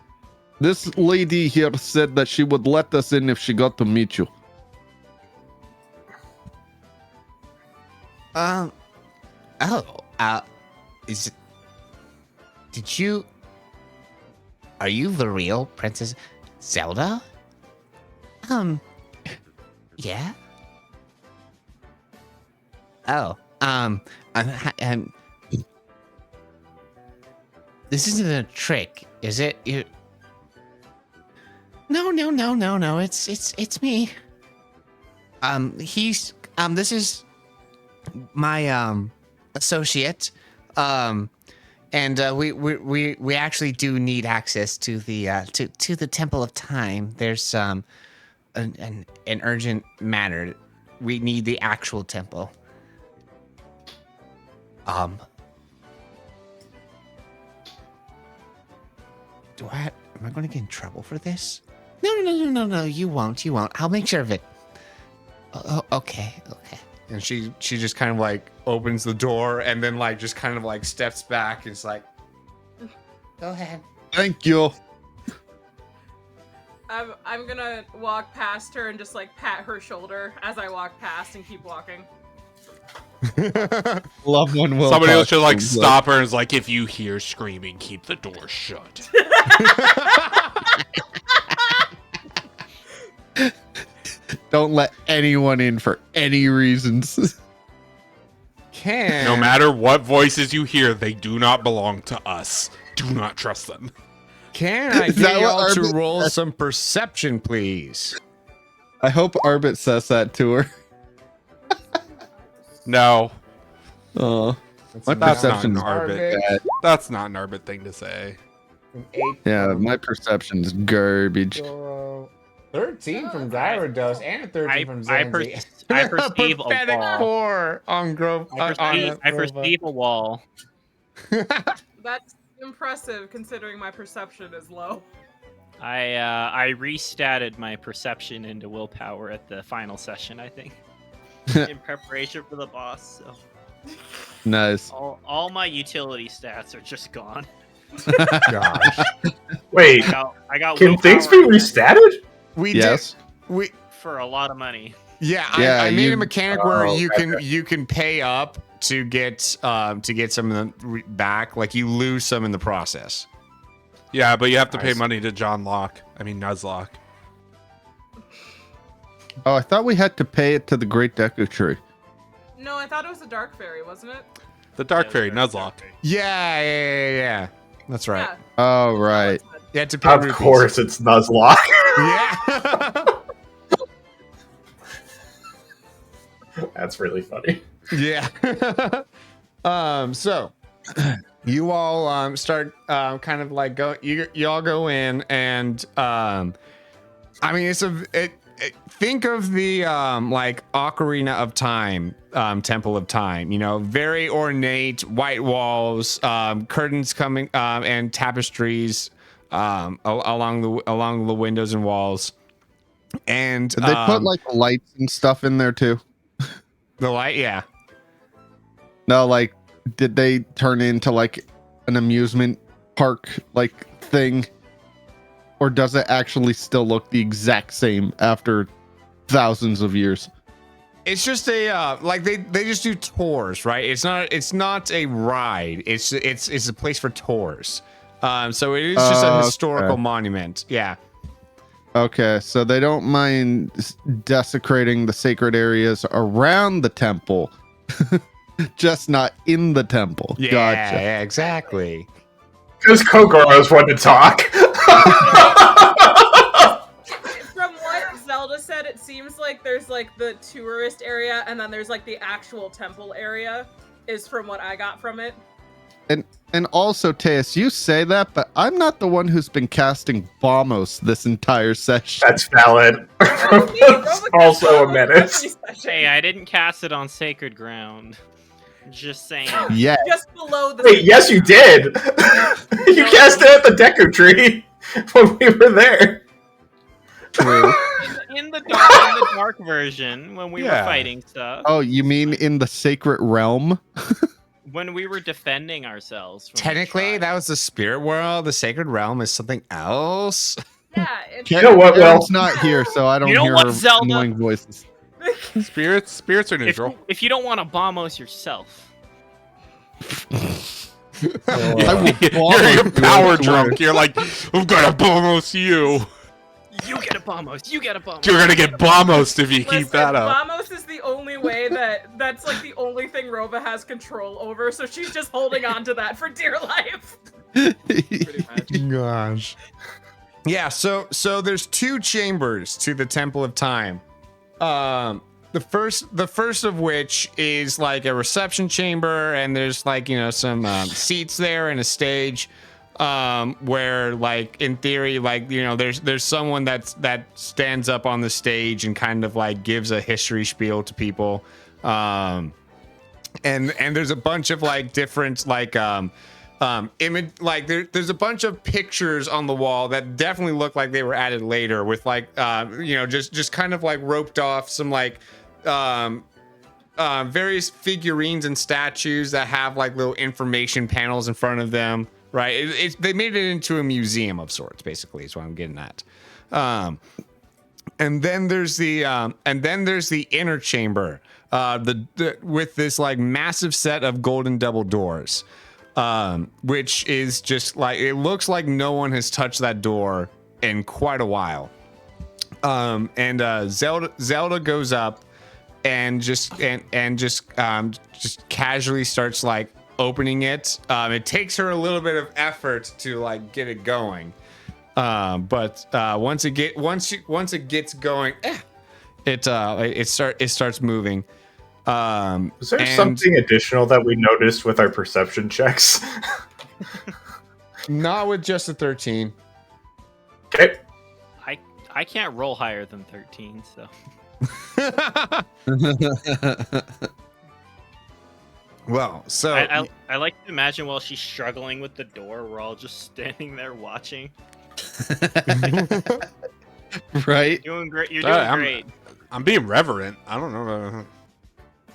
This lady here said that she would let us in if she got to meet you. Oh. Is it? Did you? Are you the real Princess Zelda? Yeah. Oh. This isn't a trick, is it? You. No. It's me. This is my associate. And we actually do need access to the to the Temple of Time. There's an urgent matter. We need the actual temple. Am I going to get in trouble for this? No. You won't. I'll make sure of it. Oh, okay. And she just kind of like opens the door and then like just kind of like steps back and it's like, Go ahead. Thank you. I'm gonna walk past her and just like pat her shoulder as I walk past and keep walking. Love one will. Somebody else talk should like to you, stop her and is like, if you hear screaming, keep the door shut. Don't let anyone in for any reasons. No matter what voices you hear, they do not belong to us. Do not trust them. Can I Is that get y'all what to Arbit roll said? some perception, please? I hope Arbit says that to her. No, Oh, my that's not an perception's Arbit. bad. That's not an Arbit thing to say. An 8 Yeah, from my perception's garbage. Doro, 13 from Gyarados, and a 13 from Zanzi. I perceive a Pathetic wall. 4 on Grove. I perceive a wall. That's impressive considering my perception is low. I restatted my perception into willpower at the final session, I think, in preparation for the boss. So Nice. all my utility stats are just gone. Gosh. Wait, I got can things be willpower restatted? We Yes. did. for a lot of money. Yeah, Yeah, I made you- a mechanic where Oh, you can pay up to get some of them back. Like you lose some in the process. Yeah, but you have to pay Nice. money to Nuzlocke. Oh, I thought we had to pay it to the Great Deku Tree. No, I thought it was a dark fairy, wasn't it? The Dark Yeah, Fairy, sorry. Nuzlocke. Yeah. That's right. Yeah. Oh, right. You had to pay Of rupees. course, it's Nuzlocke. Yeah. That's really funny. Yeah. So you all start kind of like you all go in and I mean think of the like Ocarina of Time Temple of Time, you know, very ornate white walls, curtains coming and tapestries along the windows and walls. And Did they put like lights and stuff in there too? the light, yeah. No, like, did they turn into like an amusement park like thing? Or does it actually still look the exact same after thousands of years? It's just a like they just do tours, right? It's not a ride. It's a place for tours. So it is just a historical Okay. monument. Yeah. Okay, so they don't mind desecrating the sacred areas around the temple, just not in the temple. Yeah, Gotcha. yeah, exactly. Because Kokoro's one to talk. From what Zelda said, it seems like there's like the tourist area and then there's like the actual temple area, is from what I got from it. And also, Teus, you say that, but I'm not the one who's been casting Bombos this entire session. That's valid. That's also a menace. Hey, I didn't cast it on sacred ground. Just saying. Yeah. Just below the. Wait, yes, you did. You cast it at the Deku Tree when we were there. True. In the dark version, when we were Yeah. fighting stuff, Oh, you mean in the sacred realm? when we were defending ourselves. From the Technically, tribe. that was the spirit world. The sacred realm is something else. Yeah, it's, You know what, Will? Karen's not here, so I don't You know hear what, her Zelda? annoying voices. Spirits are neutral. If you don't want to bombos yourself, You're power drunk. You're like, I'm gonna bombos you. you get a bombos. You get a bombos. You're gonna get bombos if you Listen, keep that up. Vamos is the only way that's like the only thing Rova has control over, so she's just holding on to that for dear life. Pretty much. Gosh. Yeah, so there's 2 chambers to the Temple of Time. The first of which is like a reception chamber, and there's like, some seats there and a stage, where like in theory, like, there's someone that stands up on the stage and kind of like gives a history spiel to people. And there's a bunch of like different like image, like there's a bunch of pictures on the wall that definitely look like they were added later with like just kind of like roped off some like various figurines and statues that have like little information panels in front of them, right? They made it into a museum of sorts, basically, is what I'm getting at. And then there's the inner chamber, with this like massive set of golden double doors, which is just like, it looks like no one has touched that door in quite a while. Zelda goes up and just casually starts like opening it. It takes her a little bit of effort to like get it going, but once it gets going, it starts moving. Is there something additional that we noticed with our perception checks? Not with just a 13. Okay. I can't roll higher than 13, so. Well, so I like to imagine while she's struggling with the door, we're all just standing there watching. Right? Doing great. You're doing great. I'm being reverent. I don't know.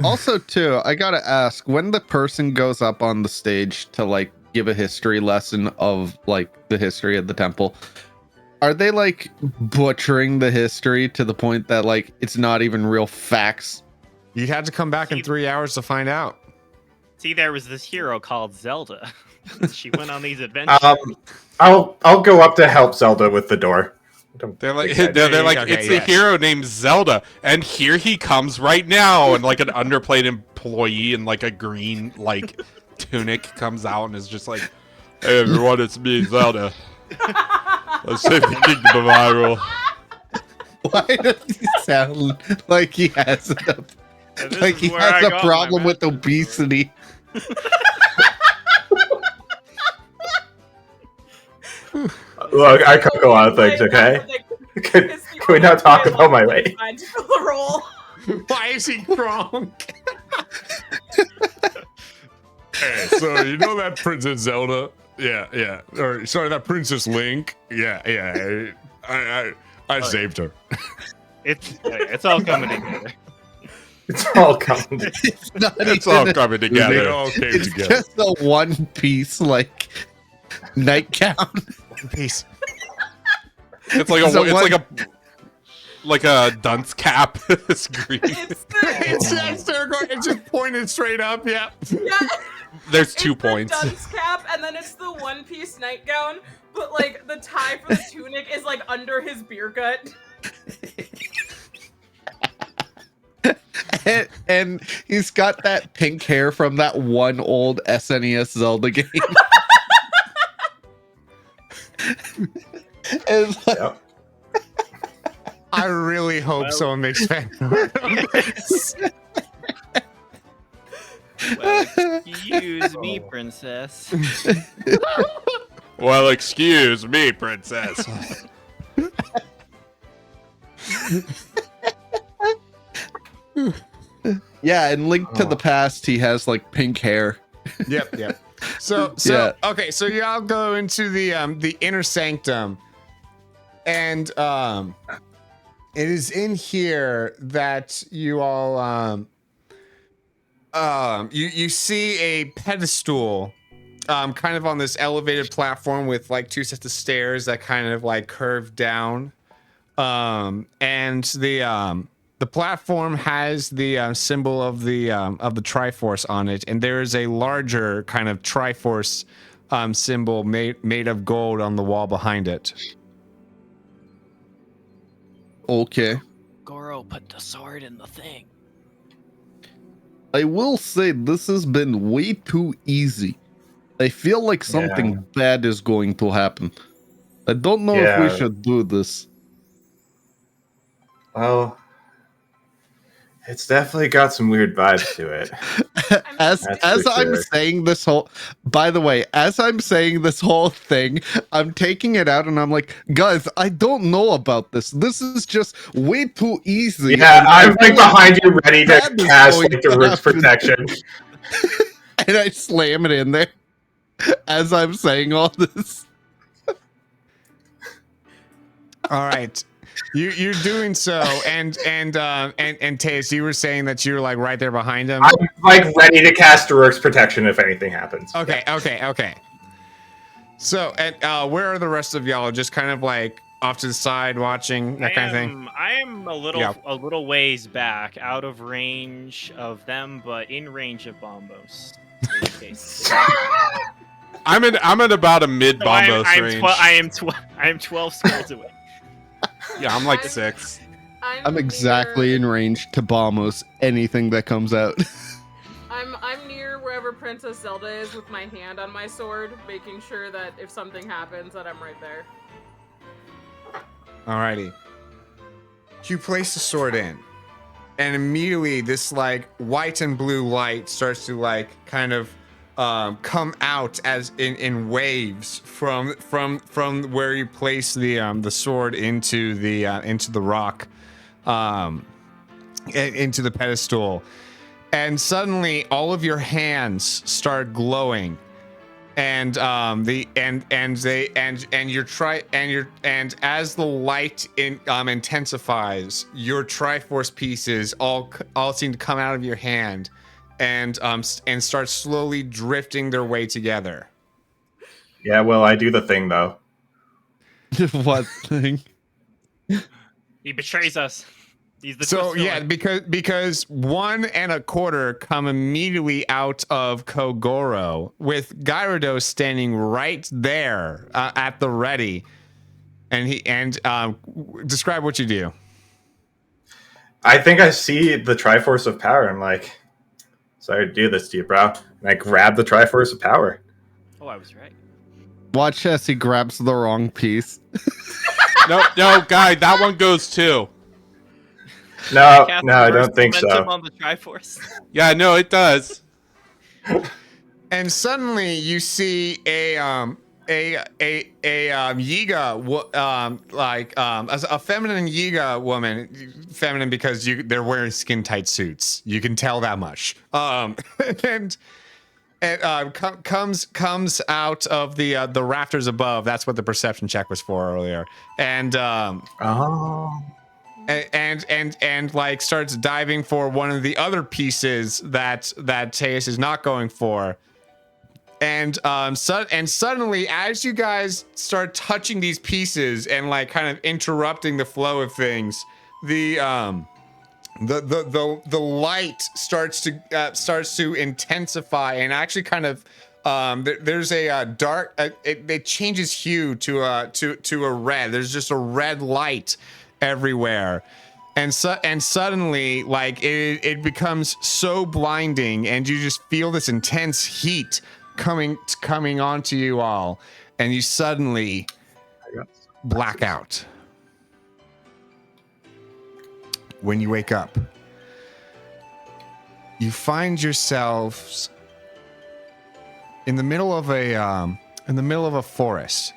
Also, too, I gotta ask, when the person goes up on the stage to like give a history lesson of like the history of the temple, are they like butchering the history to the point that like it's not even real facts? You'd have to come back in 3 hours to find out. See, there was this hero called Zelda. She went on these adventures. I'll go up to help Zelda with the door. They're like, it's a hero named Zelda, and here he comes right now. And like an underplayed employee in like a green like tunic comes out and is just like, "Hey everyone, it's me, Zelda. Let's save the kingdom of Hyrule." Why does he sound like he has a problem with obesity? Look, I cook a lot of things, okay? Can we not talk about my weight? Why is he wrong? Hey, so you know that Princess Zelda? Yeah. Or sorry, that Princess Link? Yeah. I saved her. It's all coming together. It's all coming. It's all coming together. It all came It's together. just a one piece like nightgown. One piece. It's like a dunce cap. It's green. It's just pointed straight up. Yeah. There's 2 points. The dunce cap, and then it's the one-piece nightgown, but like the tie for the tunic is like under his beer gut. and he's got that pink hair from that one old SNES Zelda game. It's like, I really hope someone makes fan art of this. Well, excuse me, princess. Well, excuse me, princess. yeah, and Link to the Past, he has like pink hair. Yep. So Yeah. Okay, so y'all go into the inner sanctum, and it is in here that you all you see a pedestal kind of on this elevated platform with like 2 sets of stairs that kind of like curve down, and the The platform has the symbol of the Triforce on it, and there is a larger kind of Triforce symbol made of gold on the wall behind it. Okay. Goro put the sword in the thing. I will say this has been way too easy. I feel like something bad is going to happen. I don't know if we should do this. Well, it's definitely got some weird vibes to it. as I'm saying this whole, by the way, as I'm saying this whole thing, I'm taking it out and I'm like, guys, I don't know about this. This is just way too easy. Yeah, I'm like behind you, ready to cast like the root's protection. And I slam it in there as I'm saying all this. All right. You're doing so, and Taze, you were saying that you were like right there behind him. I'm like ready to cast Daruk's protection if anything happens. Okay. So, and where are the rest of y'all? Just kind of like off to the side, watching that kind of thing. I am a little ways back, out of range of them, but in range of Bombos. In case. I'm at about a mid Bombos range. I am 12 skulls away. Yeah, I'm like 6. I'm exactly in range to Bombos anything that comes out. I'm near wherever Princess Zelda is with my hand on my sword, making sure that if something happens, that I'm right there. Alrighty. You place the sword in, and immediately this like white and blue light starts to like kind of come out as in waves from where you place the sword into the rock, into the pedestal, and suddenly all of your hands start glowing, and as the light intensifies, your Triforce pieces all seem to come out of your hand. And start slowly drifting their way together. Yeah, well, I do the thing though. What thing? He betrays us. He's the so yeah, because 1 1/4 come immediately out of Kogoro, with Gyarados standing right there at the ready, and describe what you do. I think I see the Triforce of Power. I'm like, sorry to do this to you, bro. And I grab the Triforce of Power. Oh, I was right. Watch as he grabs the wrong piece. No, guy, that one goes too. No, I don't think so. On the Triforce. Yeah, no, it does. And suddenly you see a Yiga, a feminine Yiga woman, feminine because they're wearing skin tight suits. You can tell that much. And comes out of the rafters above. That's what the perception check was for earlier. And and like starts diving for one of the other pieces that Teus is not going for. And suddenly, as you guys start touching these pieces and like kind of interrupting the flow of things, the light starts to intensify and actually kind of there's a dark. It changes hue to a red. There's just a red light everywhere. And suddenly, like it becomes so blinding, and you just feel this intense heat coming onto you all, and you suddenly black out. When you wake up, you find yourselves in the middle of a forest.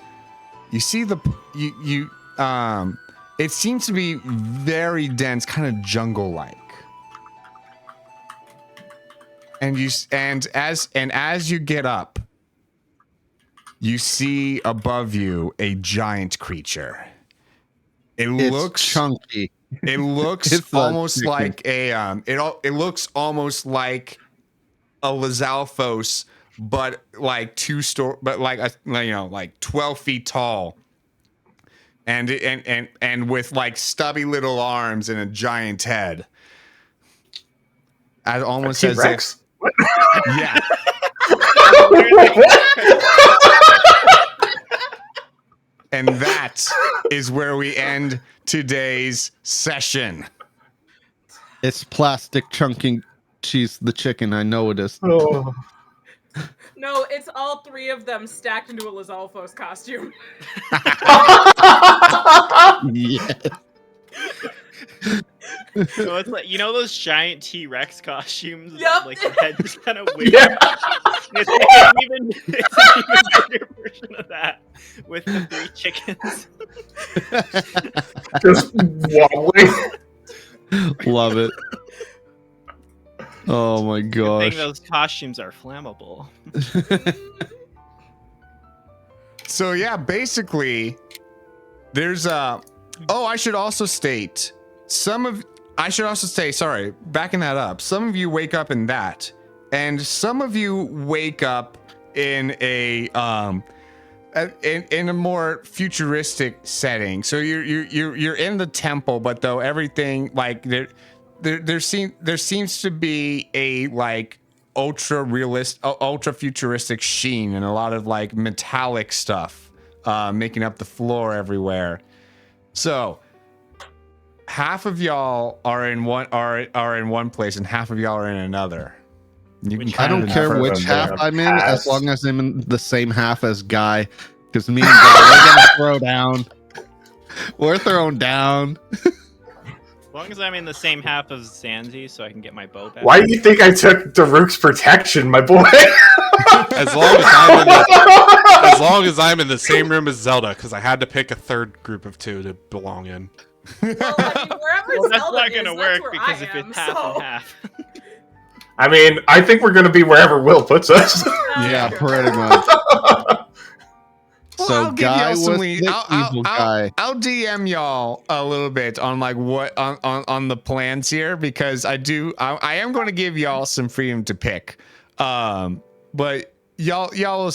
You see it seems to be very dense, kind of jungle-like. And as you get up, you see above you a giant creature. It's looks chunky. It looks almost like it looks almost like a Lizalfos, but like like 12 feet tall. and with like stubby little arms and a giant head. I almost A as T-Rex? if, yeah. And that is where we end today's session. It's plastic chunking cheese, the chicken. I know it is. Oh. No, it's all three of them stacked into a Lizalfos costume. Yeah. So it's like, you know those giant T-Rex costumes? Yep. Like the head just kind of weird. Yeah. It's an even bigger version of that with the 3 chickens. Just wobbling. Love it. Oh my I gosh. think those costumes are flammable. So yeah, basically, there's I should also state sorry, backing that up. Some of you wake up in that, and some of you wake up in a in a more futuristic setting. So you're in the temple, but though everything like there seems to be a like ultra futuristic sheen and a lot of like metallic stuff making up the floor everywhere. So half of y'all are in one place and half of y'all are in another. You can I kind don't of care enough which of them half there. I'm in, Pass. as long as I'm in the same half as Guy. Because me and Guy, we're gonna throw down. We're throwing down. As long as I'm in the same half of Zanzi, so I can get my bow back. Why do you think I took Daruk's protection, my boy? As long as I'm in the same room as Zelda, because I had to pick a third group of 2 to belong in. Well, I mean, wherever Well, that's Zelda not gonna is, work that's where because I if am, it's half so. and half. I mean, I think we're gonna be wherever Will puts us. Yeah, pretty much. Well, So I'll give Guy y'all some was lead. the evil guy. I'll DM y'all a little bit on like what on the plans here because I am going to give y'all some freedom to pick. But y'all will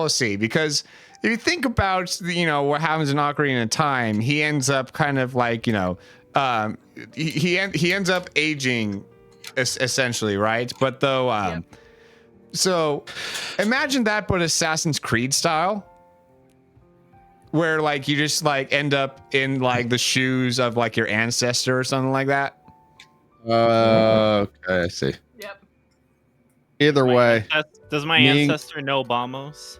see because if you think about what happens in Ocarina of Time, he ends up kind of like he ends up aging essentially, right? But though Yep. so imagine that but Assassin's Creed style. Where like you just like end up in like the shoes of like your ancestor or something like that. Okay, I see. Yep. Either way. Does my Me- ancestor know Bamos?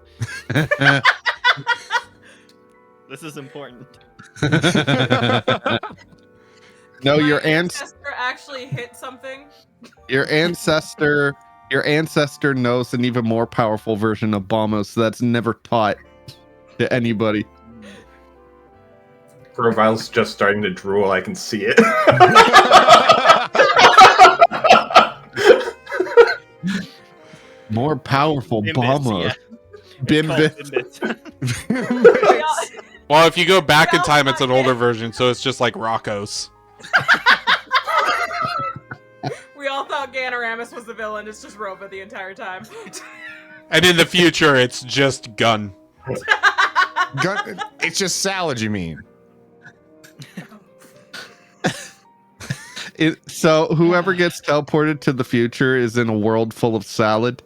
This is important. No, My your ancestor actually hit something. your ancestor knows an even more powerful version of Bamos that's never taught to anybody. Grovile's just starting to drool. I can see it. More powerful Bimbits, Bamos. yeah. Bimbits. Bimbits. Well, if you go back in time, it's an older version, so it's just like Rocco's. We all thought Ganoramus was the villain. It's just Roba the entire time. And in the future, it's just Gun. It's just salad, you mean? So whoever gets teleported to the future is in a world full of salad.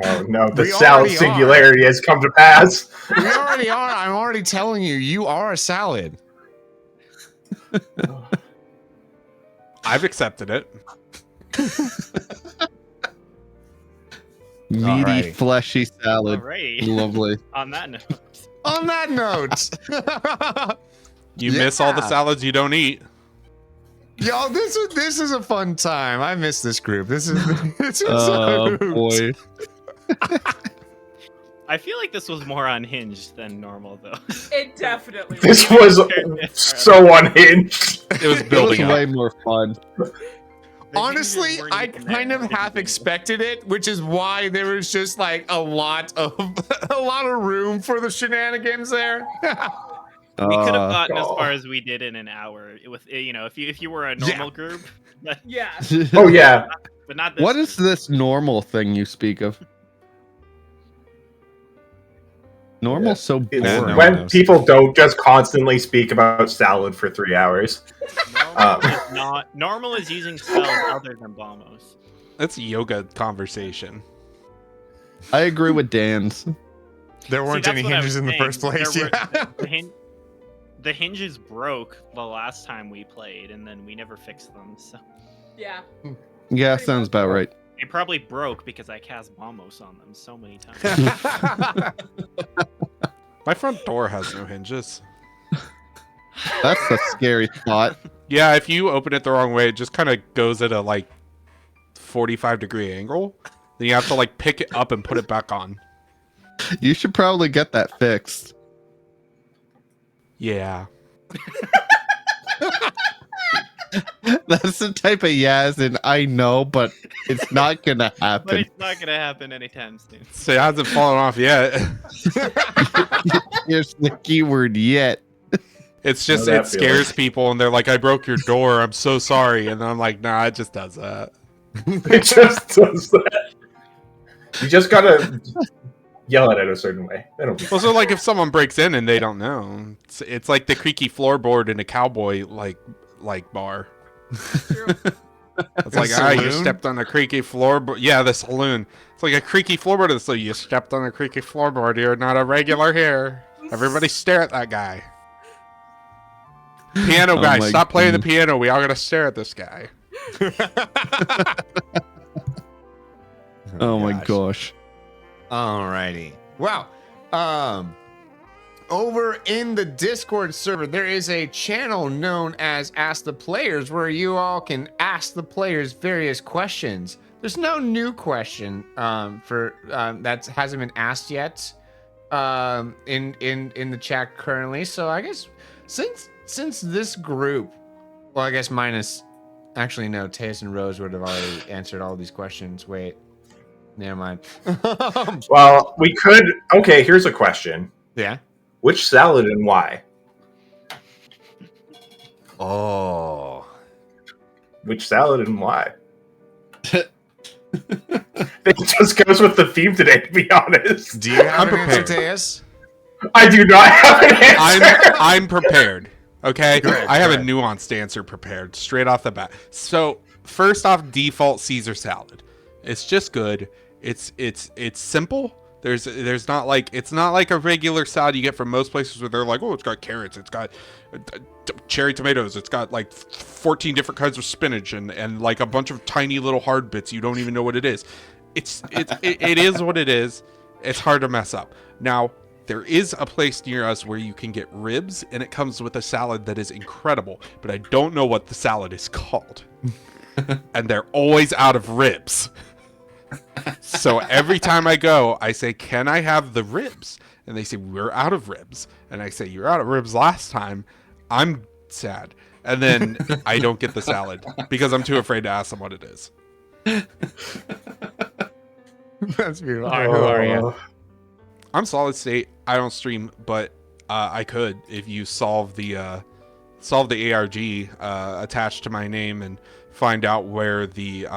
Oh no, the We salad already singularity has come to pass. We already are. I'm already telling you, you are a salad. I've accepted it. Meaty, Alrighty. fleshy salad. Alright. Lovely. On that note. On that note, You miss all the Yeah. salads you don't eat. y'all, this is a fun time. I miss this group. This is Oh boy. I feel like this was more unhinged than normal, though. It definitely This was so unhinged. It was It was building up. way more fun. Honestly, I kind of half expected it, which is why there was just like a lot of room for the shenanigans there. We could have gotten as Oh. far as we did in an hour with if you were a normal group, but Yeah. Oh yeah. not this. What is this normal thing you speak of? Normal so It's boring. when people don't just constantly speak about salad for 3 hours. Normal is using spells other than Bombos. That's a yoga conversation. I agree with Dan's. There weren't that's any what I hinges was in the saying. first place. There Yeah. The hinges broke the last time we played, and then we never fixed them. So Yeah. Yeah, Pretty sounds much. about right. they probably broke because I cast Bombos on them so many times. My front door has no hinges. That's a scary thought. Yeah, if you open it the wrong way, it just kind of goes at a like 45-degree angle. Then you have to like pick it up and put it back on. You should probably get that fixed. Yeah. That's the type of yes, and I know, but it's not gonna But happen. it's not gonna happen anytime soon. So it hasn't fallen off yet. Here's the keyword yet. It's just Know it that scares feeling. people, and they're like, "I broke your door. I'm so sorry." And I'm like, "Nah, it just does that." It just does that. You just gotta yell at it a certain way. That'll be Also, like if someone breaks in and they don't know, it's like the creaky floorboard in a cowboy like bar. True. It's like, you stepped on a creaky floorboard. Yeah, the saloon. It's like a creaky floorboard. So you stepped on a creaky floorboard. You're not a regular here. Everybody stare at that guy. Piano guy, my stop playing the goodness. piano. We all gotta stare at this guy. Oh my gosh. Alrighty. Well, over in the Discord server, there is a channel known as Ask the Players where you all can ask the players various questions. There's no new question that hasn't been asked yet in the chat currently. So I guess since this group, well, I guess minus, actually no, Teus and Rose would have already answered all these questions. Wait, never mind. Well, we could. Okay, here's a question. Yeah. Which salad and why? Oh. Which salad and why? It just goes with the theme today, to be honest. Do you have I'm an answer, prepared. Teus? I do not have an answer. I'm prepared. Okay, Go ahead, I have go a ahead. nuanced answer prepared straight off the bat. So first off, default Caesar salad. It's just good. It's simple. There's not like, it's not like a regular salad you get from most places where they're like, oh, it's got carrots, it's got cherry tomatoes, it's got like 14 different kinds of spinach and like a bunch of tiny little hard bits you don't even know what it is. It is what it is. It's hard to mess up. Now, there is a place near us where you can get ribs, and it comes with a salad that is incredible, but I don't know what the salad is called. And they're always out of ribs. So every time I go, I say, can I have the ribs? And they say, we're out of ribs. And I say, you're out of ribs last time. I'm sad. And then I don't get the salad because I'm too afraid to ask them what it is. That's beautiful. All right, who are you? I'm solid state. I don't stream, but I could if you solve the ARG attached to my name and find out where the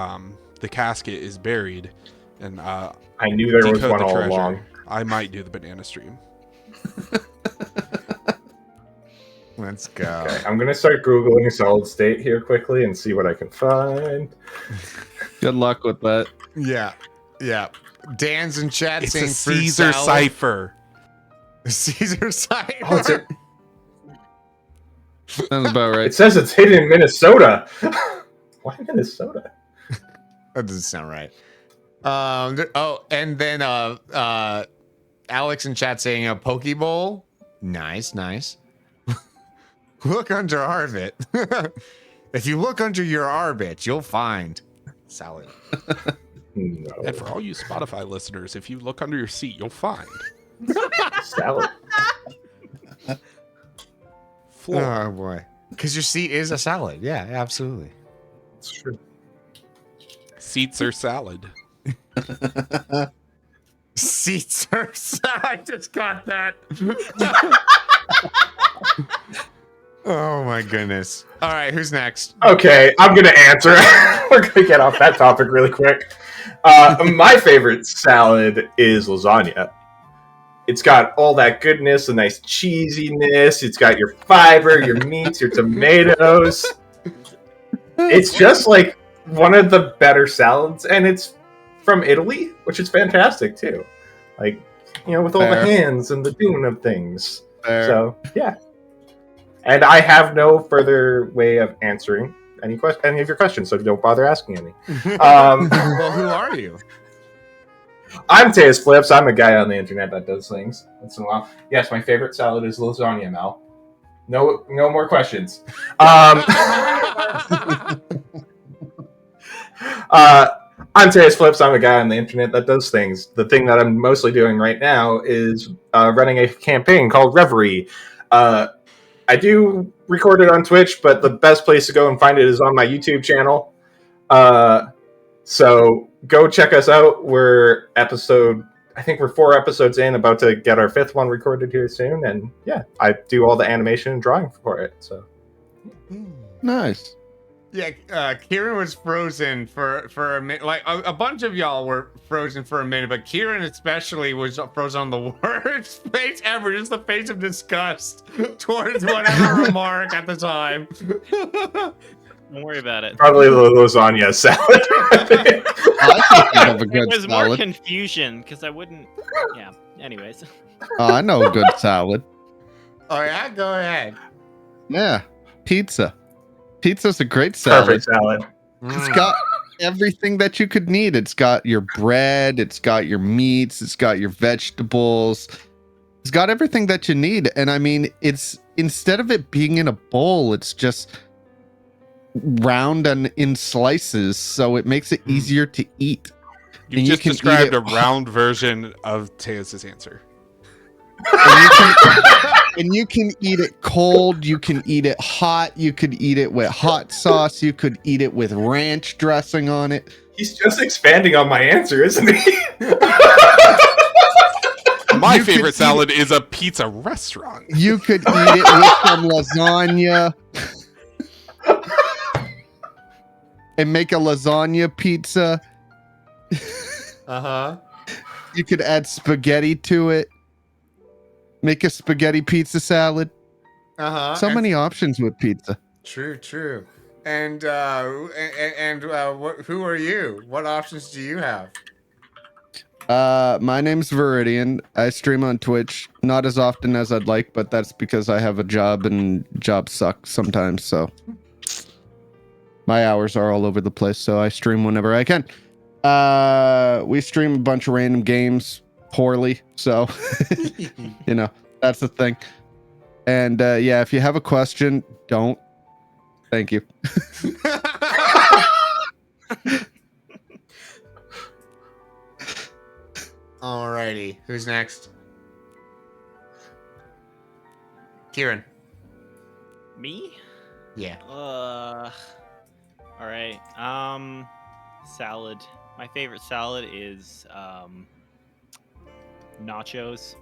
casket is buried, and I knew there was decode one the all treasure. along. I might do the banana stream. Let's go. Okay, I'm gonna start googling solid state here quickly and see what I can find. Good luck with that. Yeah. Yeah. Dan's in chat It's saying a fruit Caesar salad. cipher. Caesar cipher. Oh, it's a, Sounds about right. it says it's hidden in Minnesota. Why Minnesota? That doesn't sound right. And then Alex in chat saying a poke bowl. Nice. Look under Arbit. If you look under your Arbit, you'll find salad. No. And for all you Spotify listeners, if you look under your seat, you'll find Salad. floor. Oh boy. Because your seat is a salad. Yeah, absolutely. It's true. Seats are salad. Seats are I just got that. Oh my goodness. All right, who's next? Okay, I'm gonna answer. We're gonna get off that topic really quick. My favorite salad is lasagna. it's got all that goodness, a nice cheesiness. It's got your fiber, your meats, your tomatoes. It's just like one of the better salads, and it's from Italy, which is fantastic too. Like, with all the Fair. hands and the doing of things. Fair. So yeah. And I have no further way of answering any of your questions, so don't bother asking any. Well, who are you? I'm Teus Flips. I'm a guy on the internet that does things once in a while. Yes, my favorite salad is lasagna, Mel. No more questions. I'm Teus Flips. I'm a guy on the internet that does things. The thing that I'm mostly doing right now is running a campaign called Reverie. I do record it on Twitch, but the best place to go and find it is on my YouTube channel. So go check us out. I think we're 4 episodes in, about to get our 5th one recorded here soon. And yeah, I do all the animation and drawing for it. So Nice. Yeah, Kieran was frozen for a minute. Like a bunch of y'all were frozen for a minute, but Kieran especially was frozen on the worst face ever, just the face of disgust towards whatever remark at the time. Don't worry about it. probably the lasagna salad. I think you have a It good was more salad. confusion because I wouldn't. Yeah. Anyways. I know a good salad. Oh yeah, go ahead. Yeah, pizza. Pizza's a great salad. Perfect salad. It's got everything that you could need. It's got your bread, it's got your meats, it's got your vegetables. It's got everything that you need. And I mean, it's instead of it being in a bowl, it's just round and in slices, so it makes it easier to eat. You And just can eat described it- a round version of Teos's answer. And you can eat it cold, you can eat it hot, you could eat it with hot sauce, you could eat it with ranch dressing on it. He's just expanding on my answer, isn't he? My You could favorite eat salad is a pizza restaurant. You could eat it with some lasagna. And make a lasagna pizza. Uh-huh. You could add spaghetti to it. Make a spaghetti pizza salad. Uh-huh. So many options with pizza. True. And who are you? What options do you have? My name's Viridian. I stream on Twitch, not as often as I'd like, but that's because I have a job and jobs suck sometimes, so my hours are all over the place, so I stream whenever I can. We stream a bunch of random games poorly, so that's the thing. And yeah, if you have a question, don't. Thank you. Alrighty, who's next? Kieran. Me? Yeah. All right. Salad. My favorite salad is nachos.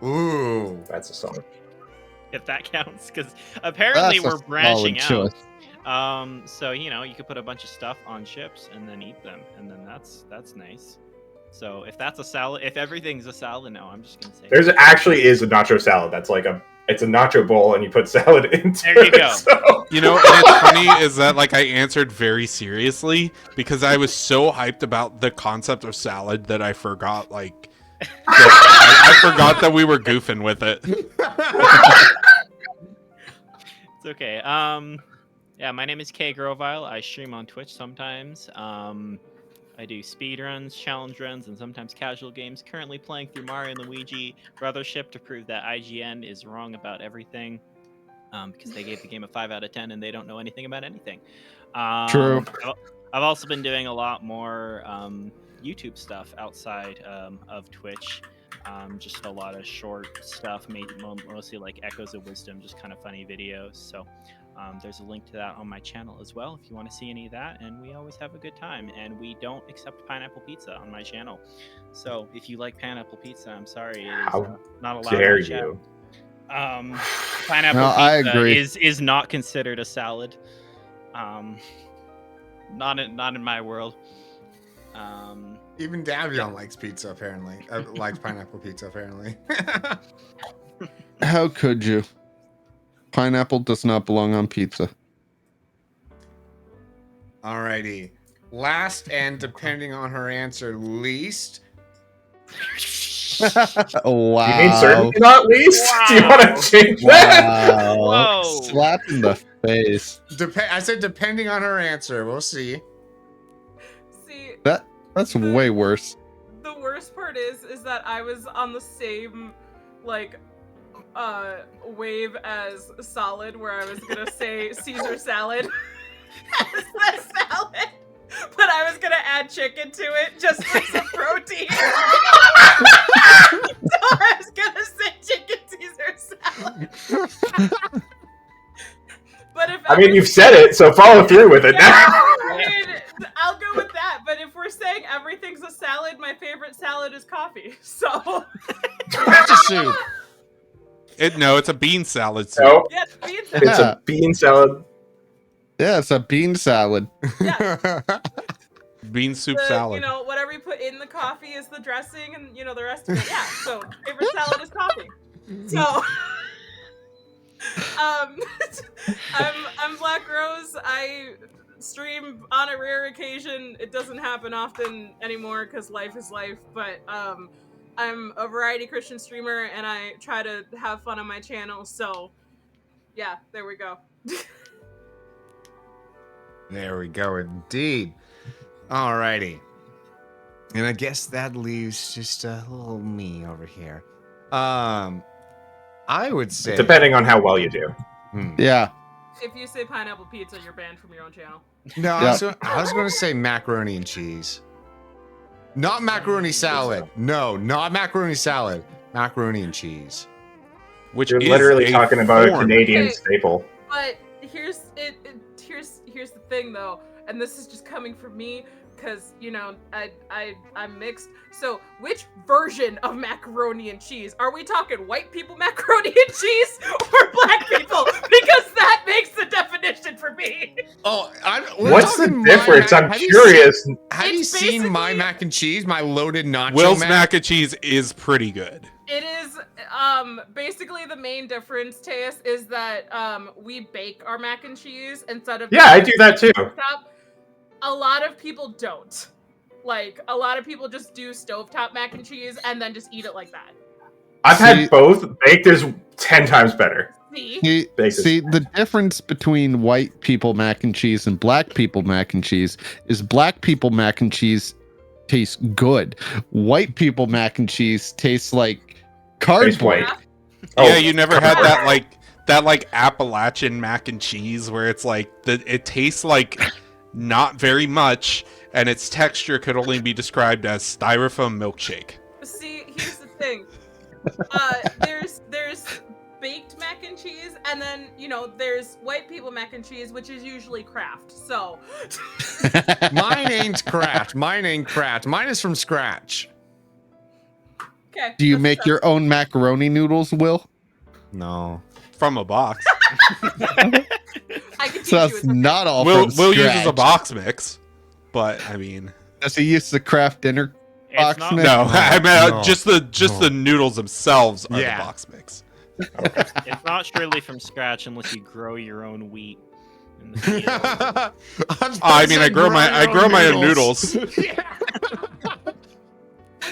Ooh. That's a solid. If that counts, because apparently That's a we're branching solid out. choice. So you could put a bunch of stuff on chips and then eat them, and then that's nice. So if that's a salad, if everything's a salad, no, I'm just gonna say There's actually is a nacho salad. That's like it's a nacho bowl, and you put salad into There you it. go. So. You know, and it's funny is that like I answered very seriously because I was so hyped about the concept of salad that I forgot I forgot that we were goofing with it. it's okay. Yeah, my name is Kay Grovile. I stream on Twitch sometimes. I do speedruns, challenge runs, and sometimes casual games. Currently playing through Mario and Luigi Brothership to prove that IGN is wrong about everything. Because they gave the game a 5 out of 10 and they don't know anything about anything. True. I've also been doing a lot more YouTube stuff outside of Twitch. Just a lot of short stuff, mostly like Echoes of Wisdom, just kind of funny videos. So there's a link to that on my channel as well if you want to see any of that. And we always have a good time. And we don't accept pineapple pizza on my channel. So if you like pineapple pizza, I'm sorry, it is How not allowed. dare on the channel. you? Pineapple No, I pizza agree. is not considered a salad. Not in my world. Even Davion likes pizza, apparently. Likes pineapple pizza, apparently. How could you? Pineapple does not belong on pizza. Alrighty. Last and depending on her answer, least. Wow. You mean certainly not least? Do you want to change that? Wow. Whoa. Slap in the face. I said depending on her answer. We'll see. See, That's way worse. the worst part is that I was on the same like wave as Solid, where I was gonna say Caesar salad as the salad, but I was gonna add chicken to it just for some protein. So I was gonna say chicken Caesar salad. But if I mean, you've said it, so follow through with it now. I'll go with that. But if we're saying everything's a salad, my favorite salad is coffee. So That's a soup. No, it's a bean salad soup. No, yeah, bean salad. it's a bean salad. Yeah, it's a bean salad. Yeah. Bean soup salad. You know, whatever you put in the coffee is the dressing, and you know the rest of it. Yeah. So favorite salad is coffee. So. I'm Black Rose. I stream on a rare occasion. It doesn't happen often anymore because life is life. But I'm a variety Christian streamer, and I try to have fun on my channel. So yeah, there we go. There we go, indeed. Alrighty. And I guess that leaves just a little me over here. I would say Depending on how well you do. Yeah. If you say pineapple pizza, you're banned from your own channel. No, Yeah. I was going to say macaroni and cheese. Not macaroni salad. No, not macaroni salad. Macaroni and cheese. Which You're is literally a talking about a form. Canadian Okay. staple. But here's the thing though, and this is just coming from me because you know I'm mixed. So which version of macaroni and cheese are we talking? White people macaroni and cheese or black people? Because that makes the definition for me. Oh, What's the difference? I'm Have curious. Have you It's seen my basically- mac and cheese? My loaded nacho Will's mac? mac and cheese is pretty good. It is basically the main difference, Teus, is that we bake our mac and cheese instead of Yeah, I do that too. stovetop. A lot of people don't. Like a lot of people just do stovetop mac and cheese and then just eat it like that. I've See- had both. Baked is 10 times better. See? See, the difference between white people mac and cheese and black people mac and cheese is black people mac and cheese tastes good. White people mac and cheese tastes like Tastes white. cardboard. Oh, Yeah, you never had that like Appalachian mac and cheese where it's like it tastes like not very much and its texture could only be described as styrofoam milkshake. See, here's the thing. There's baked mac and cheese, and then you know there's white people mac and cheese, which is usually Kraft. So Mine ain't Kraft. Mine ain't Kraft. Mine is from scratch. okay. Do you that's make tough. your own macaroni noodles, Will? No. From a box. I can teach So you. that's It's okay. not all Will from uses a scratch. box mix, but I mean, Does he use the craft dinner It's box not- mix? no, I mean No. just the noodles themselves are Yeah. the box mix. It's not surely from scratch unless you grow your own wheat in the field. I mean, I grow my own noodles. What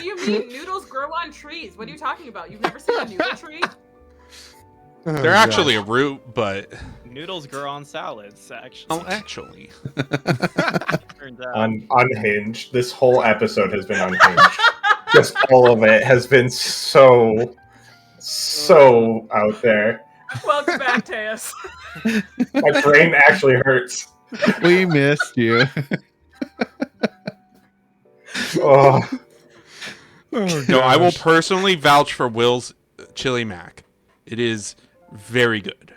do you mean? Noodles grow on trees. What are you talking about? You've never seen a noodle tree? They're actually a root, but Noodles grow on salads, actually. actually, Turns out. Unhinged. This whole episode has been unhinged. Just all of it has been so out there. Welcome back, Teus. My brain actually hurts. We missed you. Oh, no, I will personally vouch for Will's chili mac. It is very good,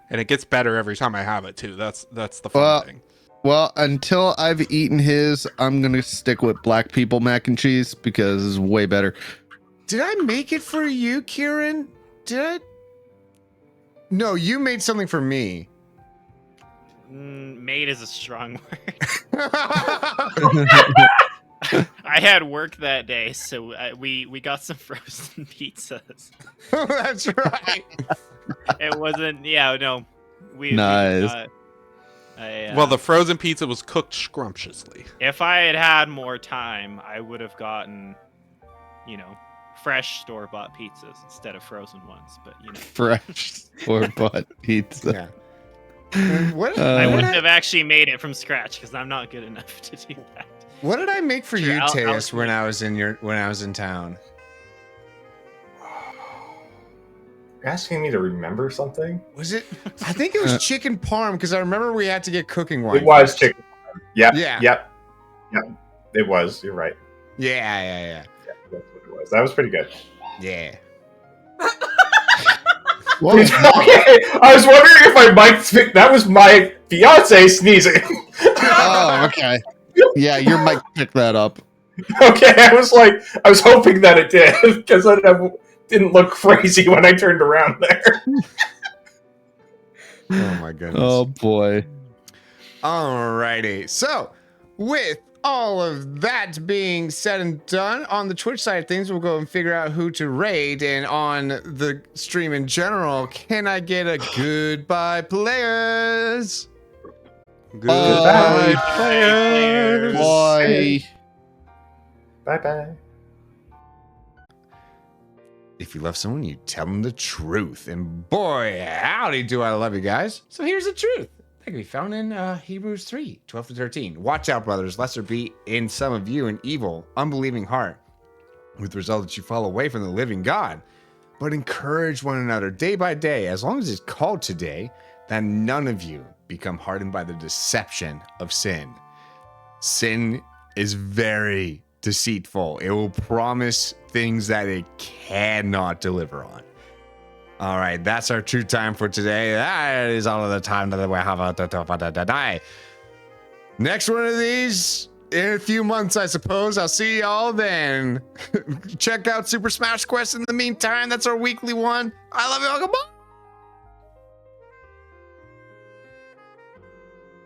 and it gets better every time I have it too. That's the fun Well, thing. Well, until I've eaten his, I'm gonna stick with black people mac and cheese because it's way better. Did I make it for you, Kieran? Did I? No, you made something for me. Made is a strong word. I had work that day, so we got some frozen pizzas. That's right. It wasn't. Yeah, no. Nice. Well, the frozen pizza was cooked scrumptiously. If I had had more time, I would have gotten, fresh store-bought pizzas instead of frozen ones. But Fresh store-bought pizza. Yeah. What? I what, wouldn't did have actually made it from scratch because I'm not good enough to do that. what did I make for Sure, you, I'll Teus, when make- I was in town? You're asking me to remember something? Was it? I think it was chicken parm because I remember we had to get cooking wine. It was chicken. Yep. Yeah. Yep. It was. You're right. Yeah. Yeah, that's what it was. That was pretty good. Yeah. Well, Okay, I was wondering if I might. That was my fiance sneezing. oh, okay. Yeah, your mic picked that up. Okay, I was hoping that it did because I didn't look crazy when I turned around there. Oh my goodness. Oh boy. Alrighty. So, with all of that being said and done, on the Twitch side of things, we'll go and figure out who to raid. And on the stream in general, can I get a goodbye, players? Goodbye, players. Boy. Bye. If you love someone, you tell them the truth. And boy, howdy do I love you guys. So here's the truth. That can be found in Hebrews 3, 12 to 13. Watch out, brothers, lest there be in some of you an evil, unbelieving heart, with the result that you fall away from the living God. But encourage one another day by day, as long as it's called today, that none of you become hardened by the deception of sin. Sin is very deceitful. It will promise things that it cannot deliver on. All right, that's our true time for today. That is all of the time that we have today. Next one of these in a few months, I suppose. I'll see y'all then. Check out Super Smash Quest in the meantime. That's our weekly one. I love you all. Goodbye.